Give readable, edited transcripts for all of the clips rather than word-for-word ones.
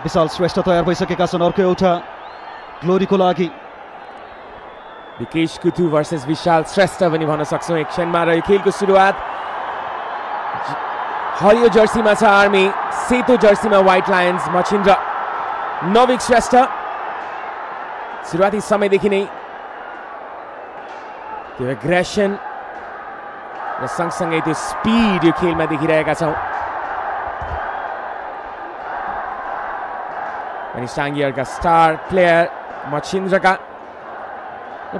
विशाल श्रेष्ठ तयार भइसकेका छन् अर्को एउटा ग्लोरीको लागि। विकेश कुथु वर्सेस विशाल श्रेष्ठ पनि भन्न सक्छौँ। एक क्षणमा र यो खेलको सुरुवात हरियो जर्सीमा छ आर्मी, सेतो जर्सीमा व्हाइट लायन्स मछिन्द्र नविक श्रेष्ठ। सुरुवाती समयदेखि नै त्यो एग्रेसन र सँगसँगै त्यो स्पिड यो खेलमा देखिरहेका छौँ। अनि साङ्गियरका स्टार प्लेयर मछिन्द्रका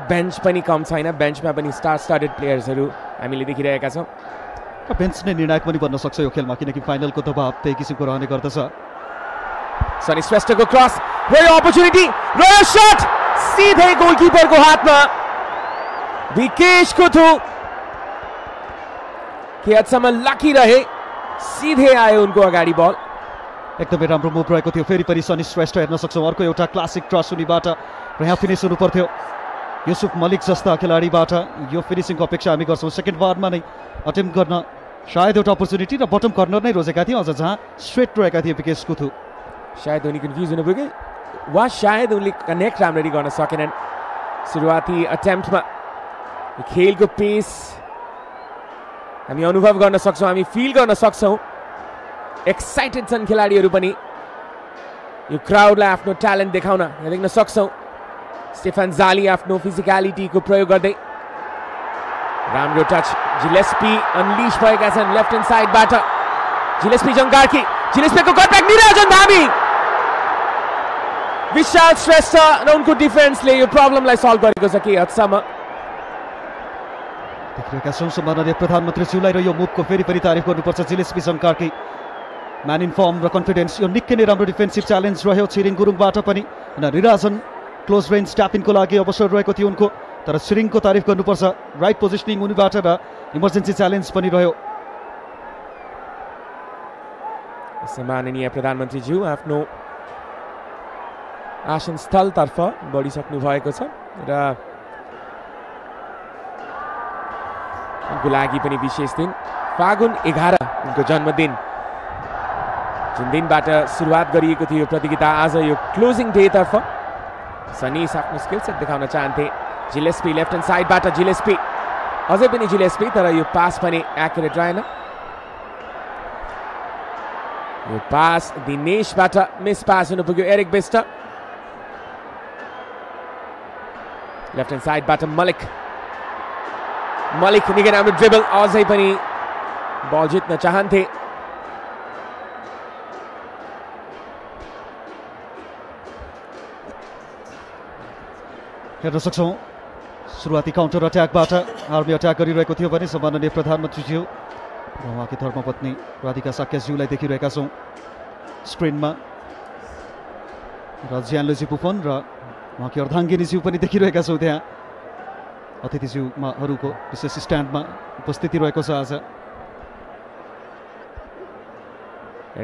बेन्च पनि कम छैन, बेन्चमा पनि स्टार स्टार्टेड प्लेयर्सहरू हामीले देखिरहेका छौँ। बेन्च नै निर्णायक पनि बन्न सक्छ यो खेलमा, किनकि फाइनलको दबाव त्यही किसिमको रहने गर्दछ। सनी श्रेष्ठको क्रस रह्यो, अपर्च्युनिटी रह्यो, शट सिधै गोलकिपरको हातमा। विकेश कुथु के हदसम्म लकी रहे, सिधै आयो उनको अगाडि बल। एकदमै राम्रो मुभ रहेको थियो। फेरि पनि सनी श्रेष्ठ हेर्न सक्छौँ, अर्को एउटा क्लासिक क्रस उनीबाट र यहाँ फिनिस हुनु पर्थ्यो युसुफ मलिक जस्ता खेलाडीबाट। यो फिनिसिङको अपेक्षा हामी गर्छौँ। सेकेन्ड बारमा नै अटेम्प गर्न सायद एउटा अपर्च्युनिटी र बटम कर्नर नै रोजेका थिए, अझ जहाँ स्ट्रेट रहेका थिए विकेश कुथु। सायद उनी कन्फ्युज हुनुभयो कि वा सायद उनले कनेक्ट राम्ररी गर्न सकेनन् सुरुवाती अटेम्प्टमा। खेलको पेस हामी अनुभव गर्न सक्छौँ, हामी फिल गर्न सक्छौँ। एक्साइटेड छन् खेलाडीहरू पनि, यो क्राउडलाई आफ्नो ट्यालेन्ट देखाउन यहाँ देख्न सक्छौँ। स्टेफन जाली आफ्नो फिजिकलिटीको प्रयोग गर्दै, राम्रो टच, जिलेस्पी अनलिश भएका छन् लेफ्ट ह्यान्ड साइडबाट। जिलेस्पी जङ्गार्की, जिलेस्पीको कटब्याक निरञ्जन धामी। विशाल श्रेष्ठ र उनको डिफेन्सले यो प्रब्लमलाई सल्भ गरेको छ के हदसम्म। देखिरहेका छौँ सम्माननीय प्रधानमन्त्रीज्यूलाई र यो मुभको फेरि पनि तारिफ गर्नुपर्छ। जिलेस्पी जङ्गार्की म्यान इन फर्म र कन्फिडेन्स, यो निकै नै राम्रो डिफेन्सिभ च्यालेन्ज रह्यो छिरिङ गुरुङबाट पनि। रिराजन क्लोज रेन्ज ट्यापिङको लागि अवसर रहेको थियो उनको, तर छिरिङको तारिफ गर्नुपर्छ। राइट पोजिसनिङ उनीबाट र इमर्जेन्सी च्यालेन्ज पनि रह्यो। सम्माननीय प्रधानमन्त्रीज्यू आफ्नो आसन स्थलतर्फ बढिसक्नु भएको छ र उनको लागि पनि विशेष दिन फागुन 11 उनको जन्मदिन, जुन दिनबाट सुरुवात गरिएको थियो प्रतियोगिता, आज यो क्लोजिङ डेतर्फ सनीस आफ्नो स्किल सेट देखाउन चाहन्थे। जिलेस्पी लेफ्ट ह्यान्ड साइडबाट, जिलेस्पी अझै पनि जिलेस्पी, तर यो पास पनि एक्युरेट रहेन। यो पास दिनेशबाट मिस पास हुनु पुग्यो। एरिक बेस्ट लेफ्ट ह्यान्ड साइडबाट मलिक, मलिक निकै राम्रो ड्रिबल, अझै पनि बल जित्न चाहन्थे। हेर्न सक्छौँ सुरुवाती काउन्टर अट्याकबाट आर्मी अट्याक गरिरहेको थियो भने सम्माननीय प्रधानमन्त्रीज्यू र उहाँकी धर्मपत्नी राधिका साक्यज्यूलाई देखिरहेका छौँ स्क्रिनमा, र ज्यानलोजी पुफन र उहाँकी अर्धाङ्गिनीज्यू पनि देखिरहेका छौँ त्यहाँ। अतिथिज्यूहरूको विशेष स्ट्यान्डमा उपस्थिति रहेको छ आज।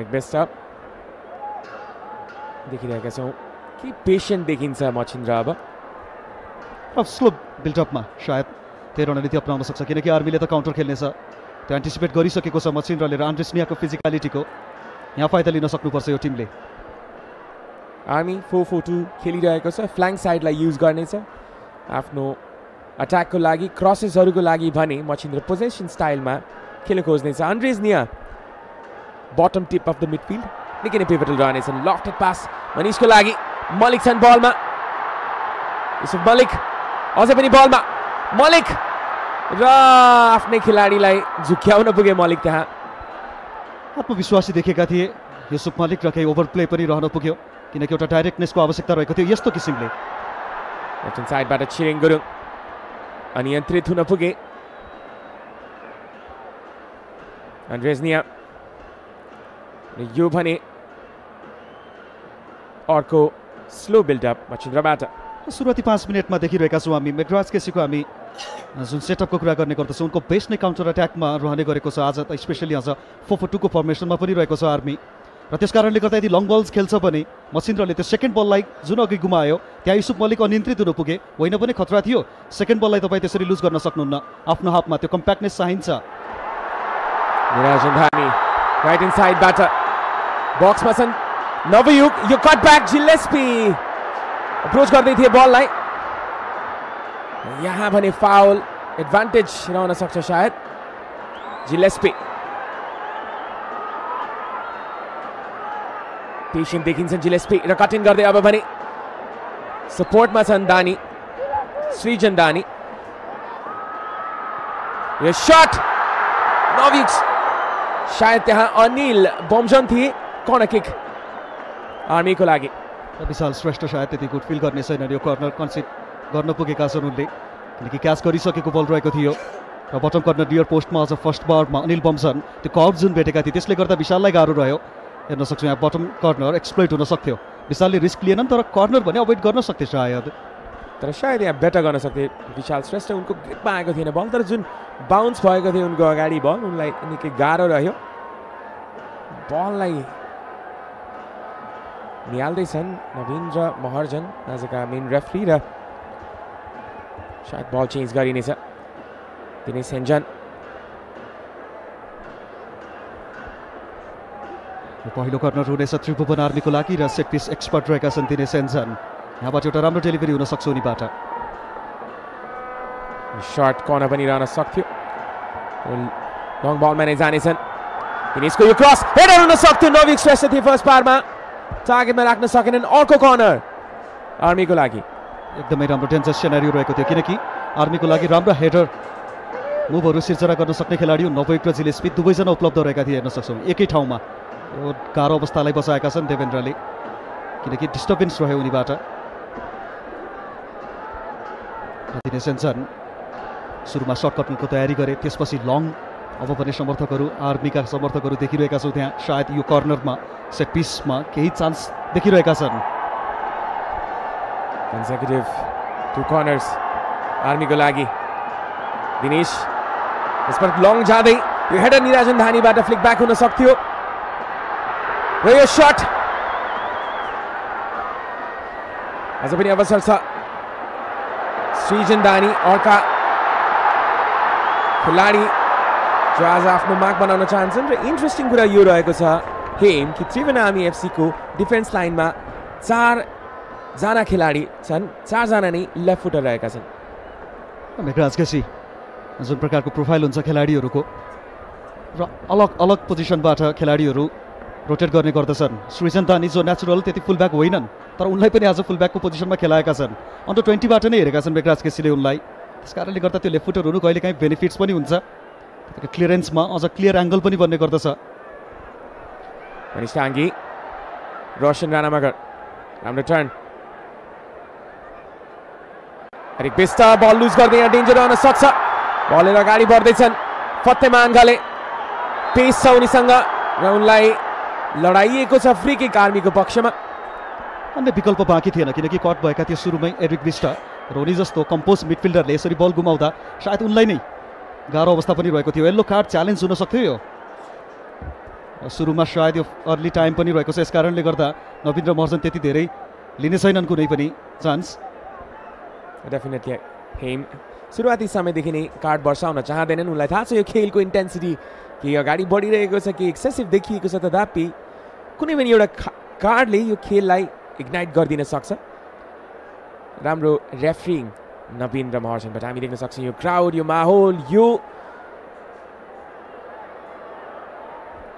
एक बेस्ट देखिरहेका छौँ कि पेसेन्ट देखिन्छ मछिन्द्र। अब स्लो बिल्डअपमा सायद त्यही रणनीति अपनाउन सक्छ, किनकि आर्मीले त काउन्टर खेल्नेछ, त्यो एन्टिसिपेट गरिसकेको छ मछिन्द्रले। र आन्ड्रेस्नियाको फिजिकलिटीको यहाँ फाइदा लिन सक्नुपर्छ यो टिमले। आर्मी 4-4-2 खेलिरहेको छ, फ्ल्याङ्क साइडलाई युज गर्नेछ आफ्नो अट्याकको लागि, क्रसेसहरूको लागि भने मछिन्द्र पोजेसन स्टाइलमा खेल्न खोज्नेछ। Andres Nia bottom tip of the midfield निकै नै पिभटल रहनेछन्। लफ्टेड पास मनिषको लागि, मलिक छन् बलमा, युसुफ मलिक अझै पनि बलमा, मलिक र आफ्नै खेलाडीलाई झुक्याउन पुगे मलिक। त्यहाँ आत्मविश्वासी देखेका थिए युसुफ मलिक र केही ओभर प्ले पनि रहन पुग्यो, किनकि एउटा डाइरेक्टनेसको आवश्यकता रहेको थियो यस्तो किसिमले। लेफ्ट ह्यान्ड साइडबाट छिरिङ गुरुङ अनियन्त्रित हुन पुगे। आन्ड्रेस्निया यो भने अर्को स्लो बिल्डअप मछिन्द्रबाट। सुरुवाती 5 मिनटमा देखिरहेका छौँ हामी मेडराज केसीको हामी जुन सेटअपको कुरा गर्ने गर्दछौँ उनको बेस्ट नै काउन्टर अट्याकमा रहने गरेको छ आज, स्पेसली आज 4-4-2 को फर्मेसनमा पनि रहेको छ आर्मी। र त्यस कारणले गर्दा यदि लङ बल्स खेल्छ भने मछिन्द्रले त्यो सेकेन्ड बललाई जुन अघि गुमायो त्यहाँ युसुफ मलिक अनियन्त्रित हुन पुगे, होइन पनि खतरा थियो। सेकेन्ड बललाई तपाईँ त्यसरी लुज गर्न सक्नुहुन्न, आफ्नो हाफमा त्यो कम्प्याक्टनेस चाहिन्छ। निराजन धामी राइट ह्यान्ड साइडबाट बक्समा छन् नवयुग यो कटब्याक जिलेस्पी अप्रोच गर्दै थिए बललाई यहाँ भने फाउल एडभान्टेज रहन सक्छ सायद जिलेस्पी पेशेन्ट देखिन्छन् जिलेस्पी र कटिङ गर्दै अब भने सपोर्टमा छन् दानी सृजन दानी यो शट नवयुग सायद त्यहाँ अनिल बमजन थिए कर्नर किक आर्मीको लागि विशाल श्रेष्ठ सायद त्यति गुड फिल गर्ने छैन यो कर्नर कन्सिड गर्न पुगेका छन् उनले किनकि क्याच गरिसकेको बल रहेको थियो र बटम कर्नर नियर पोस्टमा अझ फर्स्ट बारमा अनिल बमजन त्यो कर्भ जुन भेटेका थिए त्यसले गर्दा विशाललाई गाह्रो रह्यो हेर्न सक्छौँ यहाँ बटम कर्नर एक्सप्लोइट हुन सक्थ्यो विशालले रिस्क लिएनन् तर कर्नर भने अभोइड गर्न सक्थे सायद तर सायद यहाँ बेटर गर्न सक्थे विशाल श्रेष्ठ उनको ग्रिपमा आएको थिएन बल तर जुन बाउन्स भएको थियो उनको अगाडि बल उनलाई निकै गाह्रो रह्यो बललाई निहाल्दैछन् नवीन्द्र महर्जन आजका मेन रेफ्री र सायद बल चेन्ज गरिनेछ दिनेश सेन्जन पहिलो कर्नर हुनेछ त्रिभुवन आर्मीको लागि र सेट पिस एक्सपर्ट रहेका छन् दिनेश सेन्जन यहाँबाट एउटा राम्रो डेलिभरी हुन सक्छ उनीबाट सर्ट कर्नर पनि रहन सक्थ्यो लङ बलमा नै जानेछन् दिनेशको यो क्रस हेडर हुन सक्थ्यो नवयुग श्रेष्ठ थिए फर्स्ट पारमा टार्गेटमा राख्न सकेनन् अर्को कर्नर आर्मीको लागि एकदमै राम्रो डेन्जर सिनेरियो रहेको थियो किनकि आर्मीको लागि राम्रो हेडर मुभहरू सिर्जना गर्न सक्ने खेलाडी नवयुग र जिलेस्पी दुवैजना उपलब्ध रहेका थिए हेर्न सक्छौँ एकै ठाउँमा गाह्रो अवस्थालाई बचाएका छन् देवेन्द्रले किनकि डिस्टर्बेन्स रह्यो उनीबाट दिनेश सेन्जन सुरुमा सर्टकटको तयारी गरे त्यसपछि लङ अब पनि समर्थकहरू आर्मीका समर्थकहरू देखिरहेका छौँ त्यहाँ सायद यो कर्नरमा सेट पिसमा केही चान्स देखिरहेका छन् कन्सेक्युटिभ टु कर्नर्स आर्मीको लागि दिनेश यसबाट लङ जाँदै यो हेडर निराजन धानीबाट फ्लिक ब्याक हुन सक्थ्यो र यो शट अझ पनि अवसर छ सृजन दानी अर्का खेलाडी जो आज आफ्नो मार्क बनाउन चाहन्छन् र इन्ट्रेस्टिङ कुरा यो रहेको छ हेम कि त्रिभुवन आर्मी एफसीको डिफेन्स लाइनमा 4 जना खेलाडी छन् 4 जना नै लेफ्ट फुटर रहेका छन् मेघराज केसी जुन प्रकारको प्रोफाइल हुन्छ खेलाडीहरूको र अलग अलग पोजिसनबाट खेलाडीहरू रोटेट गर्ने गर्दछन् सृजन दानी जो नेचुरल त्यति फुलब्याक होइनन् तर उनलाई पनि आज फुलब्याकको पोजिसनमा खेलाएका छन् अन्डर 20बाट नै हेरेका छन् मेघराज केसीले उनलाई त्यस कारणले गर्दा त्यो लेफ्ट फुटर हुनु कहिलेकाहीँ बेनिफिट्स पनि हुन्छ क्लियरेन्समा अझ क्लियर एङ्गल पनि बन्ने गर्दछ मनिष्टाङ्गी रोशन राणामगर राम्रो टर्न एरिक बिस्ट बल लुज गर्दै यहाँ डेन्जर रहन सक्छ बलले अगाडि बढ्दैछन् फतेमान गले पेस छ उनीसँग र उनलाई लडाइएको छ फ्री किक आर्मीको पक्षमा अन्य विकल्प बाँकी थिएन किनकि कट भएका थियो सुरुमै एरिक बिस्ट रोनी जस्तो कम्पोज मिडफिल्डरले यसरी बल गुमाउँदा सायद उनलाई नै गाह्रो अवस्था पनि रहेको थियो येल्लो कार्ड च्यालेन्ज हुन सक्थ्यो यो सुरुमा सायद यो अर्ली टाइम पनि रहेको छ यस कारणले गर्दा नवीन्द्र महर्जन त्यति धेरै लिने छैनन् कुनै पनि चान्स डेफिनेटली हेम सुरुवाती समयदेखि नै कार्ड बर्साउन चाहँदैनन् उनलाई थाहा छ यो खेलको इन्टेन्सिटी कि अगाडि बढिरहेको छ कि एक्सेसिभ देखिएको छ तथापि कुनै पनि एउटा कार्डले यो खेललाई इग्नाइट गरिदिन सक्छ राम्रो रेफरिङ नवीन्द्र महर्जनबाट हामी देख्न सक्छौँ यो क्राउड यो माहौल यो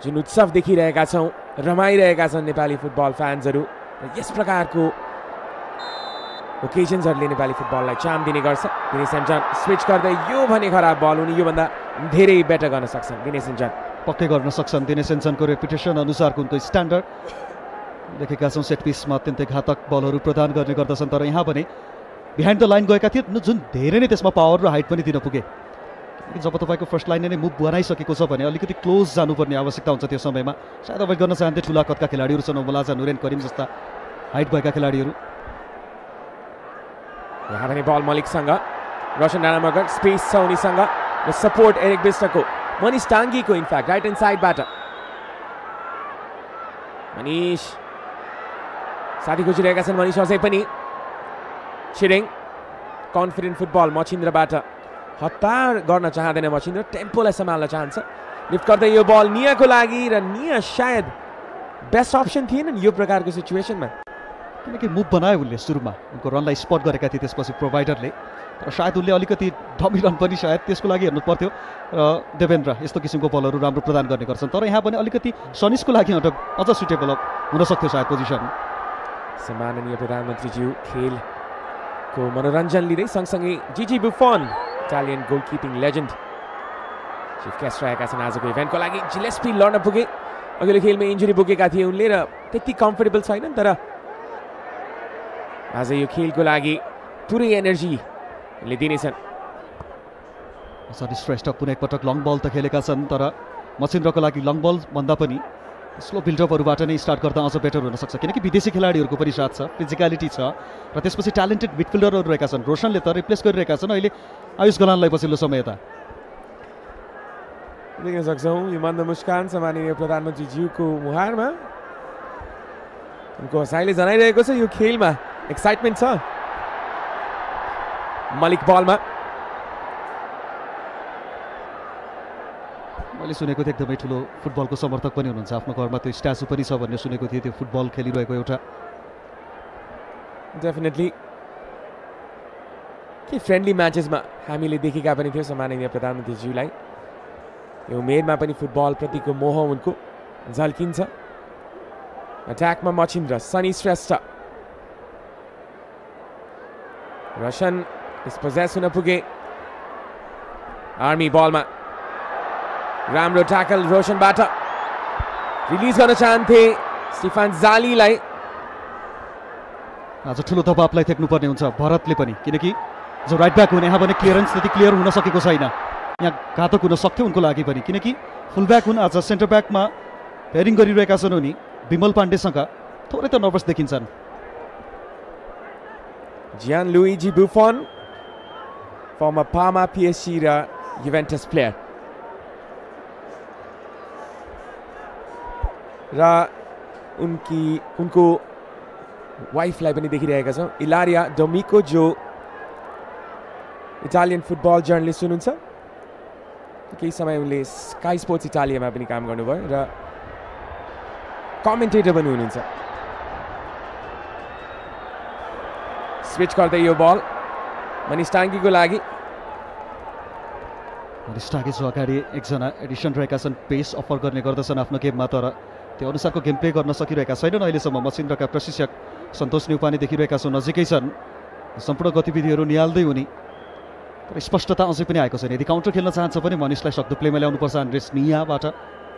जुन उत्सव देखिरहेका छौँ रमाइरहेका छन् नेपाली फुटबल फ्यान्सहरू यस प्रकारको ओकेजन्सहरूले नेपाली फुटबललाई चाम दिने गर्छ दिनेश सेन्जन स्विच गर्दै यो भने खराब बल हुने योभन्दा धेरै बेटर गर्न सक्छन् दिनेश सेन्जन पक्कै गर्न सक्छन् दिनेश सेन्जनको रेपुटेसन अनुसारको उनको स्ट्यान्डर्ड देखेका छौँ सेट पिसमा अत्यन्तै घातक बलहरू प्रदान गर्ने गर्दछन् तर यहाँ भने बिहाइन्ड द लाइन गएका थिए जुन धेरै नै त्यसमा पावर र हाइट पनि दिन पुगे जब तपाईँको फर्स्ट लाइनले नै मुभ बनाइसकेको छ भने अलिकति क्लोज जानुपर्ने आवश्यकता हुन्छ त्यो समयमा सायद अभोइड गर्न चाहन्थे ठुला कदका खेलाडीहरू छन् ओमलाजा नुरेन करिम जस्ता हाइट भएका खेलाडीहरू यहाँ पनि बल मलिकसँग रोशन राणामगर स्पेस छ उनीसँग र सपोर्ट एरिक बिस्टको मनिष टाङ्गीको इनफ्याक्ट राइट ह्यान्ड साइडबाट मनिष साथी खोजिरहेका छन् मनिष अझै पनि छिरिङ कन्फिडेन्ट फुटबल मचिन्द्रबाट हतार गर्न चाहँदैन मचिन्द्र टेम्पोलाई सम्हाल्न चाहन्छ लिफ्ट गर्दै यो बल नियाको लागि र निया सायद बेस्ट अप्सन थिएन नि यो प्रकारको सिचुएसनमा। किनकि मुभ बनायो उनले सुरुमा, उनको रनलाई स्पट गरेका थिए त्यसपछि प्रोभाइडरले, तर सायद उनले अलिकति डमी रन पनि सायद त्यसको लागि हेर्नु पर्थ्यो। र देवेन्द्र यस्तो किसिमको बलहरू राम्रो प्रदान गर्ने गर्छन्, तर यहाँ पनि अलिकति सनिसको लागि अझ सुटेबल हुन सक्थ्यो सायद पोजिसन। सम्माननीय प्रधानमन्त्रीज्यू खेलको मनोरञ्जन लिँदै सँगसँगै जिजी बुफन इटालियन गोलकिपिङ लेजेन्ड चिफ गेस्ट रहेका छन् आजको इभेन्टको लागि। जिलेस्पी लड्न पुगे, अघिल्लो खेलमा इन्जुरी बोकेका थिए उनले र त्यति कम्फर्टेबल छैनन्, तर आज यो खेलको लागि पुरै एनर्जी ले दिनेछन्। सनी श्रेष्ठ पुनः एकपटक लङ बल त खेलेका छन्, तर मचिन्द्रको लागि लङ बल भन्दा पनि स्लो बिल्डअपहरूबाट नै स्टार्ट गर्दा अझ बेटर हुनसक्छ, किनकि विदेशी खेलाडीहरूको पनि साथ छ, फिजिकलिटी छ र त्यसपछि ट्यालेन्टेड मिडफिल्डरहरू रहेका छन्। रोशनले त रिप्लेस गरिरहेका छन् अहिले आयुष गलानलाई पछिल्लो समय यता। देख्न सक्छौँ यो मन्द मुस्कान सम्माननीय प्रधानमन्त्रीज्यूको मुहारमा, उनको हँसाइले जनाइरहेको छ यो खेलमा एक्साइटमेन्ट छ। मलिक बलमा मैले सुनेको थिएँ एकदमै ठुलो फुटबलको समर्थक पनि हुनुहुन्छ, आफ्नो घरमा त्यो स्ट्याचु पनि छ भन्ने सुनेको थिएँ, त्यो फुटबल खेलिरहेको एउटा। डेफिनेटली के फ्रेन्डली म्याचेसमा हामीले देखेका पनि थियौँ सम्माननीय प्रधानमन्त्रीज्यूलाई। यो उमेरमा पनि फुटबल प्रतिको मोह उनको झल्किन्छ। अट्याकमा मचिन्द्र, सनी श्रेष्ठ, रोशन डिस्पोजेस हुन पुगे। आर्मी बलमा राम्रो ट्याकल रोशनबाट, रिलिज गर्न चाहन्थे स्टिफान जालीलाई। आज ठुलो दबावलाई थेक्नुपर्ने हुन्छ भरतले पनि, किनकि जो राइट ब्याक हुने यहाँ भने क्लियरेन्स त्यति क्लियर हुन सकेको छैन, यहाँ घातक हुन सक्थ्यो उनको लागि पनि, किनकि फुल ब्याक हुन्। आज सेन्टर ब्याकमा पेयरिङ गरिरहेका छन् उनी विमल पाण्डेसँग, थोरै त नर्भस देखिन्छन्। जियान लुइजी बुफन फर्मर पामा, पिएसजी र युभेन्टस प्लेयर, र उनको वाइफलाई पनि देखिरहेका छौँ, इलारिया डोमिको, जो इटालियन फुटबल जर्नलिस्ट हुनुहुन्छ। केही समय उनले स्काई स्पोर्ट्स इटालियामा पनि काम गर्नुभयो र कमेन्टेटर पनि हुनुहुन्छ। स्विच गर्दै यो बल मनिष टाङ्कीको लागि। मनिष टाङ्की जो अगाडि एकजना एडिसन रहेका छन्, पेस अफर गर्ने गर्दछन् आफ्नो गेममा, तर त्यो अनुसारको गेम प्ले गर्न सकिरहेका छैनन् अहिलेसम्म। मचिन्द्रका प्रशिक्षक सन्तोष न्युपाने देखिरहेका छौँ, नजिकै छन्, सम्पूर्ण गतिविधिहरू निहाल्दै उनी, तर स्पष्टता अझै पनि आएको छैन। यदि काउन्टर खेल्न चाहन्छ भने मनिषलाई सक्दो प्लेमा ल्याउनुपर्छ। आन्द्रेस नियाबाट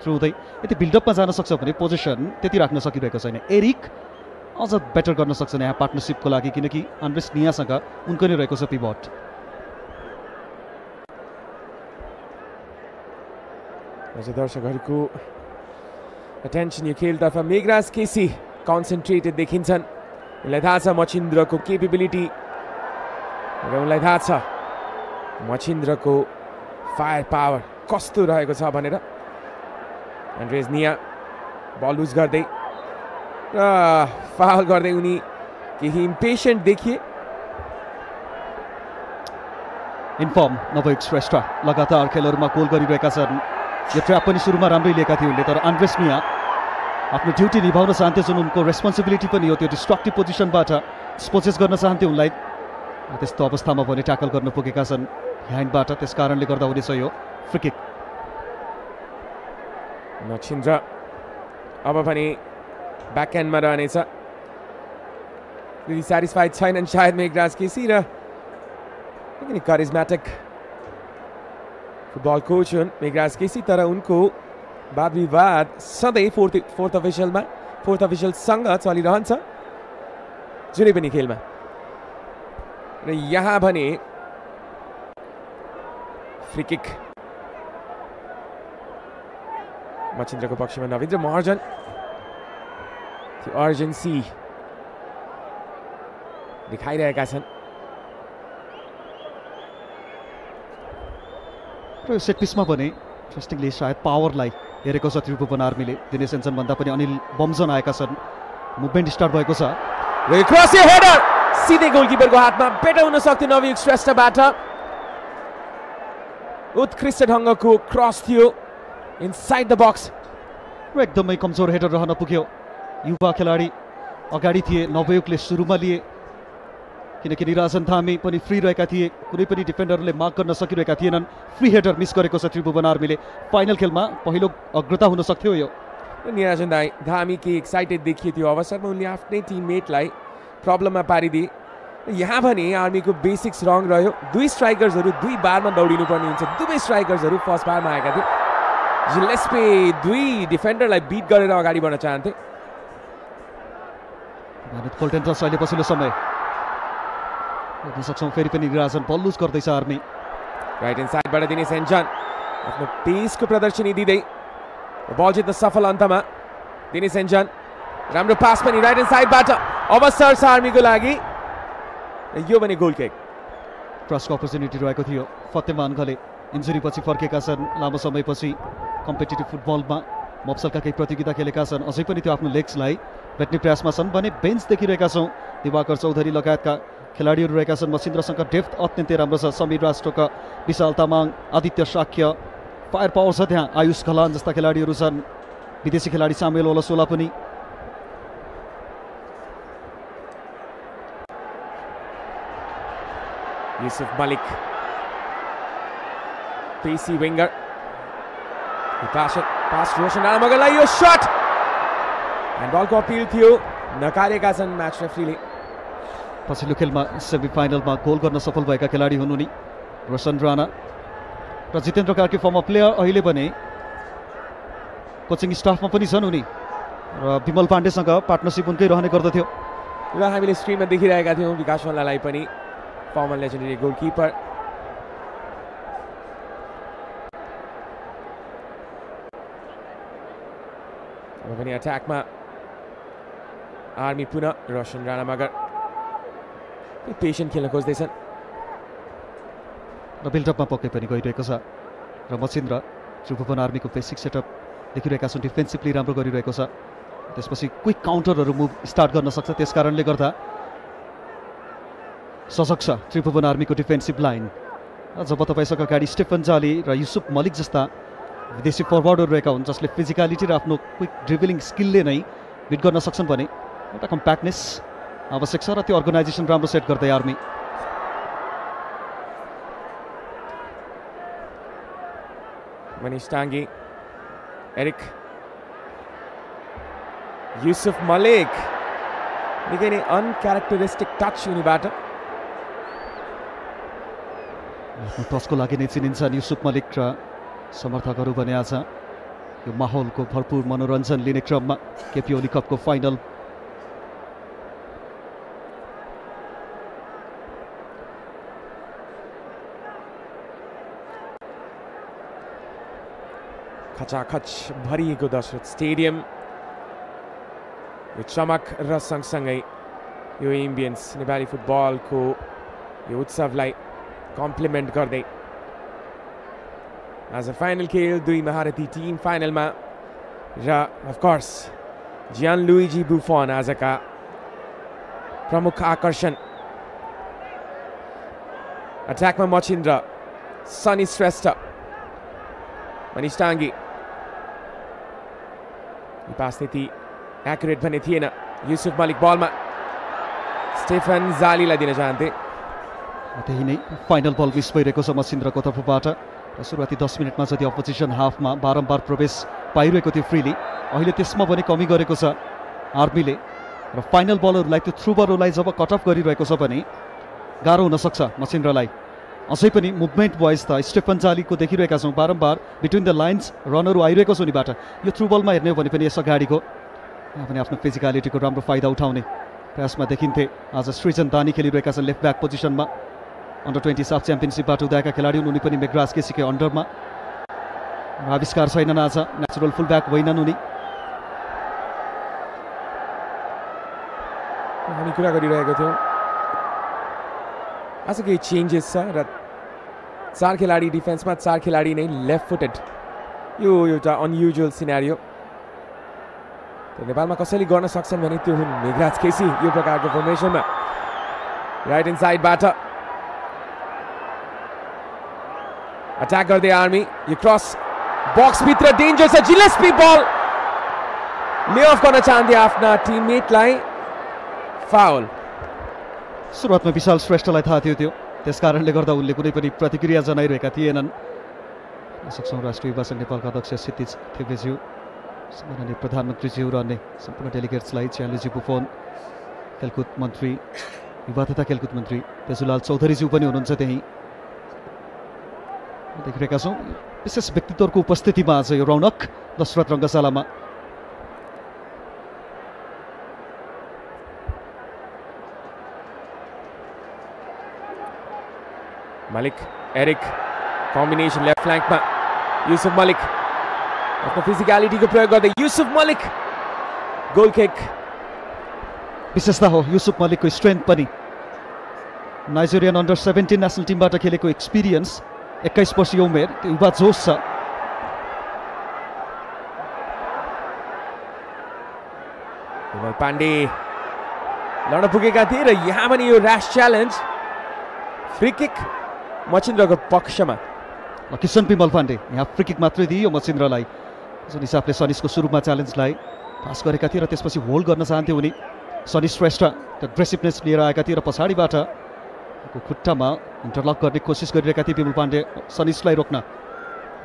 थ्रु हुँदै यदि बिल्डअपमा जान सक्छ भने पोजिसन त्यति राख्न सकिरहेको छैन। एरिक अझ बेटर गर्न सक्छन् यहाँ पार्टनरसिपको लागि, किनकि आन्द्रेस नियासँग उनको नै रहेको छ पिभट। दर्शकहरूको अटेन्सन यो खेलतर्फ। मेघराज केसी कन्सन्ट्रेटेड देखिन्छन्, उनलाई थाहा छ मचिन्द्रको केपेबिलिटी र उनलाई थाहा छ मचिन्द्रको फायर पावर कस्तो रहेको छ भनेर। एन्ड्रेस निया बल लुज गर्दै र फाउल गर्दै उनी केही इम्पेसेन्ट देखिए। इन्फर्म नवयुग श्रेष्ठ लगातार खेलहरूमा गोल गरिरहेका छन्। यो ट्र्याप पनि सुरुमा राम्रै लिएका थिए उनले, तर आन्द्रेस निया आफ्नो ड्युटी निभाउन चाहन्थे, जुन उनको रेस्पोन्सिबिलिटी पनि हो, त्यो डिस्ट्रक्टिभ पोजिसनबाट स्पोचेस गर्न चाहन्थे उनलाई। त्यस्तो अवस्थामा भने ट्याकल गर्न पुगेका छन् ह्यान्डबाट, त्यस कारणले गर्दा हुनेछ यो फ्री किक। मचिन्द्र अब पनि ब्याक एन्डमा रहनेछ, त्यति सेटिस्फाइड छैनन् सायद मेघराज केसी, र करिज्मेटिक फुटबल कोच हुन् मेघराज केसी, तर उनको वाद विवाद सधैँ फोर्थ अफिसियलसँग चलिरहन्छ जुनै पनि खेलमा। र यहाँ भने फ्री किक मचिन्द्रको पक्षमा। नवीन्द्र महर्जन, त्यो अर्जेन्सी देखाइरहेका छन्। र सेट पिसमा भने इन्ट्रेस्टिङली सायद पावरलाई हेरेको छ त्रिभुवन आर्मीले। दिनेश सेन्सनभन्दा पनि अनिल बमजन आएका छन्, मुभमेन्ट स्टार्ट भएको छ। हेडर सिधै गोलकिपरको हातमा, बेटर हुन सक्थ्यो नवयुग श्रेष्ठबाट। उत्कृष्ट ढङ्गको क्रस थियो इनसाइड द बक्स, र एकदमै कमजोर हेडर रहन पुग्यो। युवा खेलाडी अगाडि थिए, नवयुगले सुरुमा लिए किनकि निराजन धामी पनि फ्री रहेका थिए, कुनै पनि डिफेन्डरले मार्क गर्न सकिरहेका थिएनन्। फ्री हेडर मिस गरेको छ त्रिभुवन आर्मीले। फाइनल खेलमा पहिलो अग्रता हुन सक्थ्यो यो। निराजन धामी की एक्साइटेड देखिए थियो अवसरमा उनले आफ्नै टिममेटलाई प्रब्लममा पारिदिए। यहाँ भने आर्मीको बेसिक्स रङ रह्यो। दुई स्ट्राइकर्सहरू दुई बारमा दौडिनु पर्ने हुन्छ। दुवै स्ट्राइकर्सहरू फर्स्ट बारमा आएका थिए। जिलेस्पे दुई डिफेन्डरलाई बिट गरेर अगाडि बढ्न चाहन्थे। कोल्टन रस अहिले पछिल्लो समय हेर्न सक्छौँ फेरि पनि निराजन बल लुज गर्दैछ आर्मी। राइट ह्यान्ड साइडबाट दिने सेन्जन आफ्नो पेसको प्रदर्शनी दिँदै बल जित्न सफल अन्तमा दिने सेन्जन। राम्रो पास पनि राइट ह्यान्ड साइडबाट अवसर छ आर्मीको लागि। यो भने गोल किक। क्रसको अपर्च्युनिटी रहेको थियो। फतेमान गले इन्जुरी पछि फर्केका छन्। लामो समयपछि कम्पिटिटिभ फुटबलमा मफसलका केही प्रतियोगिता खेलेका छन्। अझै पनि त्यो आफ्नो लेग्सलाई भेट्ने प्रयासमा छन् भने बेन्च देखिरहेका छौँ। दिवाकर चौधरी लगायतका खेलाडीहरू रहेका छन्। मसिन्द्रसँग डेप्थ अत्यन्तै राम्रो छ। समीर राष्ट्रका, विशाल तामाङ, आदित्य शाक्य, फायर पावर छ त्यहाँ। आयुष खलान जस्ता खेलाडीहरू छन्। विदेशी खेलाडी सामुएल ओलसोला पनि। युसुफ मलिक पेसी विंगर पास रोशन राणा मगरलाई यो शट एन्ड बलको अपिल थियो, नकारेका छन् म्याच रेफ्रीले। पछिल्लो खेलमा सेमिफाइनलमा गोल गर्न सफल भएका खेलाडी हुन् उनी रोशन राणा र जितेन्द्र कार्की फर्मर प्लेयर अहिले भने कोचिङ स्टाफमा पनि छन् उनी र विमल पाण्डेसँग पार्टनरसिप उनकै रहने गर्दथ्यो। र हामीले स्क्रिनमा देखिरहेका थियौँ विकास मल्ललाई पनि, फर्मर लेजेन्डरी गोलकिपर। अब पनि अट्याकमा आर्मी पुनः रोशन राणा मगर पेसेन्ट खेल्न खोज्दैछन् र बिल्डअपमा पक्कै पनि गइरहेको छ। र मसिन्द्र त्रिभुवन आर्मीको बेसिक सेटअप देखिरहेका छन्। डिफेन्सिभली राम्रो गरिरहेको छ। त्यसपछि क्विक काउन्टरहरू मुभ स्टार्ट गर्न सक्छ। त्यस कारणले गर्दा सशक्त छ त्रिभुवन आर्मीको डिफेन्सिभ लाइन। जब तपाईँसँग अगाडि स्टेफन जाली र युसुफ मलिक जस्ता विदेशी फरवर्डहरू रहेका हुन् जसले फिजिकलिटी र आफ्नो क्विक ड्रिबलिङ स्किलले नै बिट गर्न सक्छन् भने एउटा कम्प्याक्टनेस आवश्यक छ र त्यो अर्गनाइजेसन राम्रो सेट गर्दै आर्मी। मनीष टाङ्गी, एरिक, युसुफ मलिक, निकै नै अनक्यारेक्टरिस्टिक टच उनीबाट। टचको लागि नै चिनिन्छन् युसुफ मलिक र समर्थकहरू भने आज यो माहौलको भरपूर मनोरञ्जन लिने क्रममा केपी ओली कपको फाइनल। खचाखच भरिएको दशरथ स्टेडियम। यो चमक र सँगसँगै यो एम्बियन्स नेपाली फुटबलको यो उत्सवलाई कम्प्लिमेन्ट गर्दै आज फाइनल खेल दुई महारथी टिम फाइनलमा र अफकोर्स जियान लुइजी बुफोन आजका प्रमुख आकर्षण। अट्याकमा मचिन्द्र, सनी श्रेष्ठ, मनीष टाङ्गी। पास त्यति एक्युरेट भने थिएन। युसुफ मलिक बलमा स्टेफन जालीलाई दिन चाहन्थे। त्यही नै फाइनल बल मिस भइरहेको छ मसिन्द्रको तर्फबाट। र सुरुवाती 10 मिनटमा जति अपोजिसन हाफमा बारम्बार प्रवेश पाइरहेको थियो फ्रीली, अहिले त्यसमा पनि कमी गरेको छ आर्मीले। र फाइनल बलहरूलाई त्यो थ्रु बलहरूलाई जब कट अफ गरिरहेको छ भने गाह्रो हुनसक्छ मसिन्द्रलाई। अझै पनि मुभमेन्ट वाइज त स्टेफन जालीको देखिरहेका छौँ बारम्बार बिट्विन द लाइन्स रनहरू आइरहेको छ उनीबाट। यो थ्रु बलमा हेर्ने हो भने पनि यस अगाडिको पनि आफ्नो फिजिकलिटीको राम्रो फाइदा उठाउने प्रयासमा देखिन्थे। आज सृजन दानी खेलिरहेका छन् लेफ्ट ब्याक पोजिसनमा। अन्डर 20 साफ च्याम्पियनसिपबाट उदाएका खेलाडी हुन् उनी पनि मेग्रास केसीकै अन्डरमा। आविष्कार छैनन् आज, नेचुरल फुल ब्याक होइनन् उनी। हामी कुरा गरिरहेको थियौँ आज केही चेन्जेस छ र 4 खेलाडी डिफेन्समा, 4 खेलाडी नै लेफ्ट फुटेड। यो एउटा अनयुजुअल सिनारियो नेपालमा कसैले गर्न सक्छन् भने त्यो हुन् मेघराज केसी यो प्रकारको फर्मेसनमा। राइट ह्यान्ड साइडबाट अट्याक गर्दै आर्मी। यो क्रस बक्सभित्र डेन्जर छ। जिलेस्पी बल ले अफ गर्न चाहन्थे आफ्ना टिममेटलाई फाउल सुरुवातमा विशाल श्रेष्ठलाई थाहा थियो त्यो त्यसकारणले गर्दा उनले कुनै पनि प्रतिक्रिया जनाइरहेका थिएनन्। सक्छौँ राष्ट्रिय युवा सङ्घ नेपालका अध्यक्ष क्षितिज थेपेज्यू, माननीय प्रधानमन्त्रीज्यू र अन्य सम्पूर्ण डेलिगेट्सलाई, च्यालुजी बुफोन, खेलकुद मन्त्री, युवा तथा खेलकुद मन्त्री तेजुलाल चौधरीज्यू पनि हुनुहुन्छ त्यहीँ। देखिरहेका छौँ विशेष व्यक्तित्वको उपस्थितिमा आज यो रौनक दशरथ रङ्गशालामा। मलिक एरिक कम्बिनेसन लेफ्ट फ्ल्याङ्कमा युसुफ मलिक आफ्नो फिजिकलिटीको प्रयोग गर्दै युसुफ मलिक गोल किक। विशेषता हो युसुफ मलिकको स्ट्रेन्थ पनि। नाइजेरियन अन्डर 17 नेसनल टिमबाट खेलेको एक्सपिरियन्स, 21 वर्षीय उमेर, त्यो युवा जोस छ। विमल पाण्डे लड्न पुगेका थिए र यहाँ पनि यो ऱ्यास च्यालेन्ज, फ्री किक मचिन्द्रको पक्षमा। किसन विमल पाण्डे यहाँ फ्री किक मात्रै दियो मचिन्द्रलाई, जुन हिसाबले सनिसको सुरुमा च्यालेन्जलाई पास गरेका थिए र त्यसपछि होल्ड गर्न चाहन्थे उनी। सनी श्रेष्ठ एग्रेसिभनेस लिएर आएका थिए र पछाडिबाट खुट्टामा इन्टरलक गर्ने कोसिस गरिरहेका थिए विमल पाण्डे सनिसलाई रोक्न।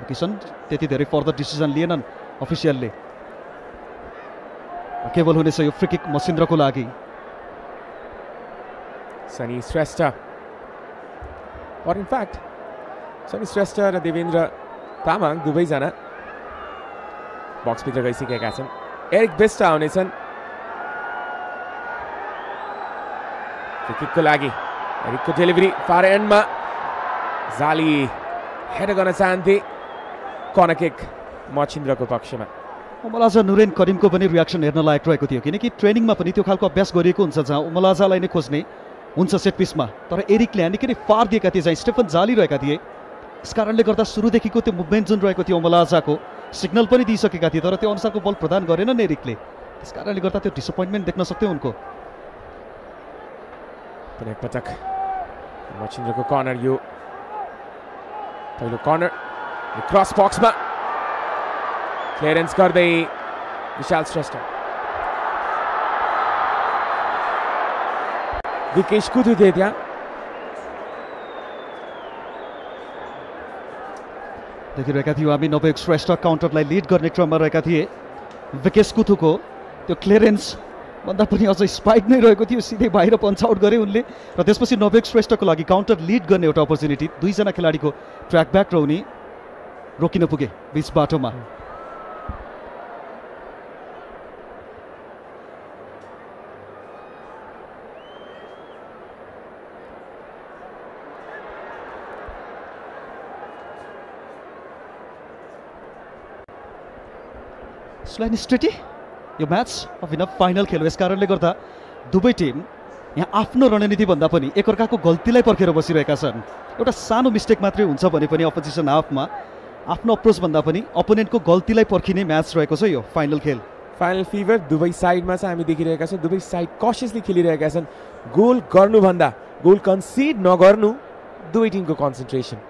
किसन त्यति धेरै फर्दर डिसिजन लिएनन् अफिसियलले। केवल हुनेछ यो फ्री किक मचिन्द्रको लागि। सनी श्रेष्ठ और इनफ्याक्ट सनी श्रेष्ठ र देवेन्द्र तामाङ दुवैजना बक्सभित्र गइसकेका छन्। एरिक बेस्ट आउनेछन् फ्री किकको लागि। एरिकको डेलिभरी फार एन्डमा, जाली हेड गर्न चाहन्थे, कर्नर किक मचिन्द्रको पक्षमा। उमलाजा नुरेन करिमको पनि रियाक्सन हेर्न लायक रहेको थियो, किनकि ट्रेनिङमा पनि त्यो खालको अभ्यास गरिएको हुन्छ जहाँ उमलाजालाई नै खोज्ने हुन्छ सेट पिसमा, तर एरिकले निकै नै फार दिएका थिए जहाँ स्टेफन जालिरहेका थिए। यस कारणले गर्दा सुरुदेखिको त्यो मुभमेन्ट जुन रहेको थियो उमलाजाको, सिग्नल पनि दिइसकेका थिए तर त्यो अनुसारको बल प्रदान गरेनन् एरिकले। त्यस कारणले गर्दा त्यो डिसपोइन्टमेन्ट देख्न सक्थ्यो उनको। पटक मचिन्द्रको कर्नर, यो पहिलो कर्नर क्रस बक्समा क्लियरेन्स गर्दै विशाल श्रेष्ठ। विकेश कुथु थिए त्यहाँ। देखिरहेका थियौँ हामी नवयुग श्रेष्ठ काउन्टरलाई लिड गर्ने क्रममा रहेका थिए। विकेश कुथुको त्यो क्लियरेन्स भन्दा पनि अझ स्पाइक नै रहेको थियो, सिधै बाहिर पन्च आउट गरे उनले र त्यसपछि नवयुग श्रेष्ठको लागि काउन्टर लिड गर्ने एउटा अपर्च्युनिटी। दुईजना खेलाडीको ट्र्याक ब्याक र उनी रोकिन पुगे बिच बाटोमा। स्लाइन स्ट्रेटी यो म्याच अभिनव फाइनल खेल हो, यस कारणले गर्दा दुवै टिम यहाँ आफ्नो रणनीति भन्दा पनि एकअर्काको गल्तीलाई पर्खेर बसिरहेका छन्। एउटा सानो मिस्टेक मात्रै हुन्छ भने पनि अपोजिसन हाफमा आफ्नो अप्रोच भन्दा पनि अपोनेन्टको गल्तीलाई पर्खिने म्याच रहेको छ यो फाइनल खेल। फाइनल फिभर दुवै साइडमा चाहिँ हामी देखिरहेका छौँ। दुवै साइड कसियसली खेलिरहेका छन्। गोल गर्नुभन्दा गोल कन्सिड नगर्नु दुवै टिमको कन्सन्ट्रेसन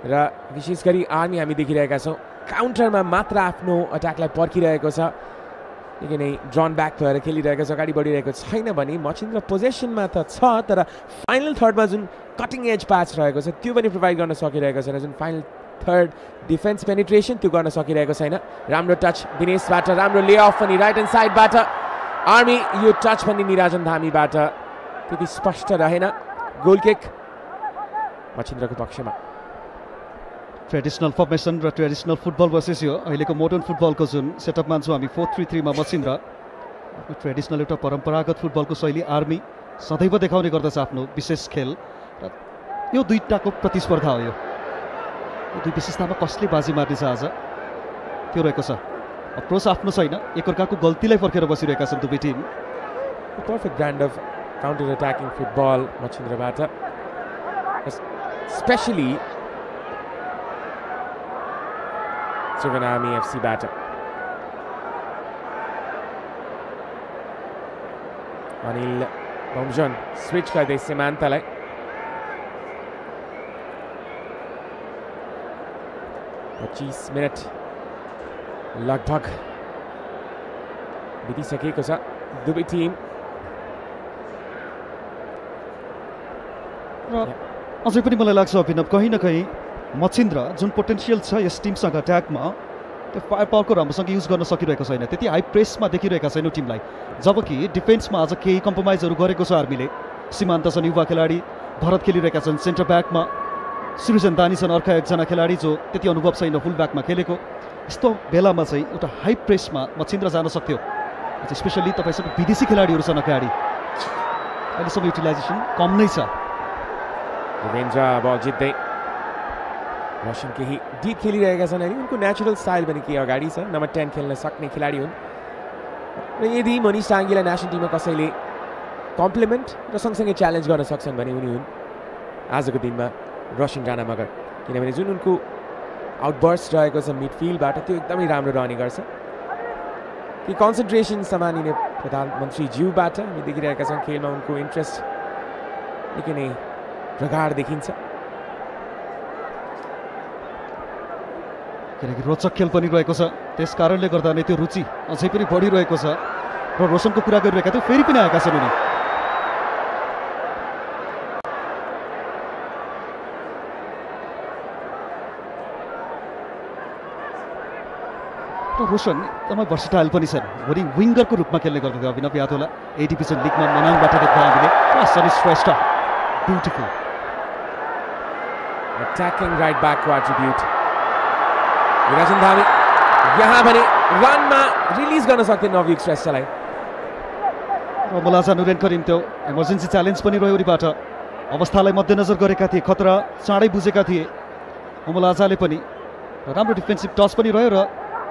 र विशेष गरी आर्मी हामी देखिरहेका छौँ काउन्टरमा मात्र आफ्नो अट्याकलाई पर्खिरहेको छ, निकै नै ड्रन ब्याक भएर खेलिरहेको छ, अगाडि बढिरहेको छैन भने मचिन्द्र पोजेसनमा त छ तर फाइनल थर्डमा जुन कटिङ एज पास रहेको छ त्यो पनि प्रोभाइड गर्न सकिरहेको छैन। जुन फाइनल थर्ड डिफेन्स पेनिट्रेसन त्यो गर्न सकिरहेको छैन। राम्रो टच दिनेशबाट, राम्रो ले अफ पनि राइट ह्यान्ड साइडबाट। आर्मी यो टच पनि निराजन धामीबाट त्यति स्पष्ट रहेन। गोल किक मचिन्द्रको पक्षमा। ट्रेडिसनल फर्मेसन र ट्रेडिसनल फुटबल वर्सेस यो अहिलेको मोडर्न फुटबलको जुन सेटअप मान्छौँ हामी 4-3-3मा मचिन्द्र। आफ्नो ट्रेडिसनल एउटा परम्परागत फुटबलको शैली आर्मी सदैव देखाउने गर्दछ आफ्नो विशेष खेल र यो दुईटाको प्रतिस्पर्धा हो। यो दुई विशेषतामा कसले बाजी मार्नेछ आज त्यो रहेको छ। अप्रोच आफ्नो छैन, एकअर्काको गल्तीलाई पर्खेर बसिरहेका छन् दुवै team. Perfect brand of counter attacking football मचिन्द्रबाट, specially Army FC batter. Anil Bomjon switch गर्दै सीमान्तलाई। $25 लगभग बितिसकेको छ दुवै टिम। र अझै पनि मलाई लाग्छ अभिनव कहीँ न कहीँ मछिन्द्र जुन पोटेन्सियल छ यस टिमसँग अट्याकमा त्यो फायर पावरको राम्रोसँग युज गर्न सकिरहेको छैन, त्यति हाई प्रेसमा देखिरहेका छैनौँ टिमलाई। जबकि डिफेन्समा आज केही कम्प्रोमाइजहरू गरेको छ आर्मीले। सीमान्त छन् युवा खेलाडी, भरत खेलिरहेका छन् सेन्टर ब्याकमा, सृजन दानी छन् अर्का एकजना खेलाडी जो त्यति अनुभव छैन फुल ब्याकमा खेलेको। यस्तो बेलामा चाहिँ एउटा हाई प्रेसमा मछिन्द्र जान सक्थ्यो, स्पेसली तपाईँसँग विदेशी खेलाडीहरू छन् अगाडि। अहिलेसम्म युटिलाइजेसन कम नै छ। देवेन्द्र बल जित्दै रोशन केही डिप खेलिरहेका छन् अनि उनको नेचुरल स्टाइल पनि केही अगाडि छ। नम्बर 10 खेल्न सक्ने खेलाडी हुन् र यदि मनिष टाङ्गीलाई नेसनल टिममा कसैले कम्प्लिमेन्ट र सँगसँगै च्यालेन्ज गर्न सक्छन् भने उनी हुन् आजको दिनमा रोशन राणा मगर। किनभने जुन उनको आउटबर्स्ट रहेको छ मिडफिल्डबाट त्यो एकदमै राम्रो रहने गर्छ। कि कन्सन्ट्रेसन समानिने प्रधानमन्त्री ज्यूबाट हामी देखिरहेका छौँ। खेलमा उनको इन्ट्रेस्ट निकै नै प्रगाढ देखिन्छ। किनकि रोचक खेल पनि रहेको छ, त्यस कारणले गर्दा नै त्यो रुचि अझै पनि बढिरहेको छ। र रोशनको कुरा गरिरहेका थियो, फेरि पनि आएका छन् उनी। र रोशन एकदमै भर्सटाइल पनि छन्। भोलि विङ्गरको रूपमा खेल्ने गर्दथ्यो अभिनव याद होला ए डिभिजन लिगमा मनाङबाट देख्दा हामीले। Sunny Shrestha beautiful attacking right ब्याकको एट्रिब्युट। विराजन धामी यहाँ भने रनमा रिलिज गर्न सक्थे नवयुग श्रेष्ठलाई। र मुलाजा नुरेन करिम त्यो इमर्जेन्सी च्यालेन्ज पनि रह्यो उनीबाट। अवस्थालाई मध्यनजर गरेका थिए, खतरा चाँडै बुझेका थिए मुलाजाले पनि। राम्रो डिफेन्सिभ टच पनि रह्यो र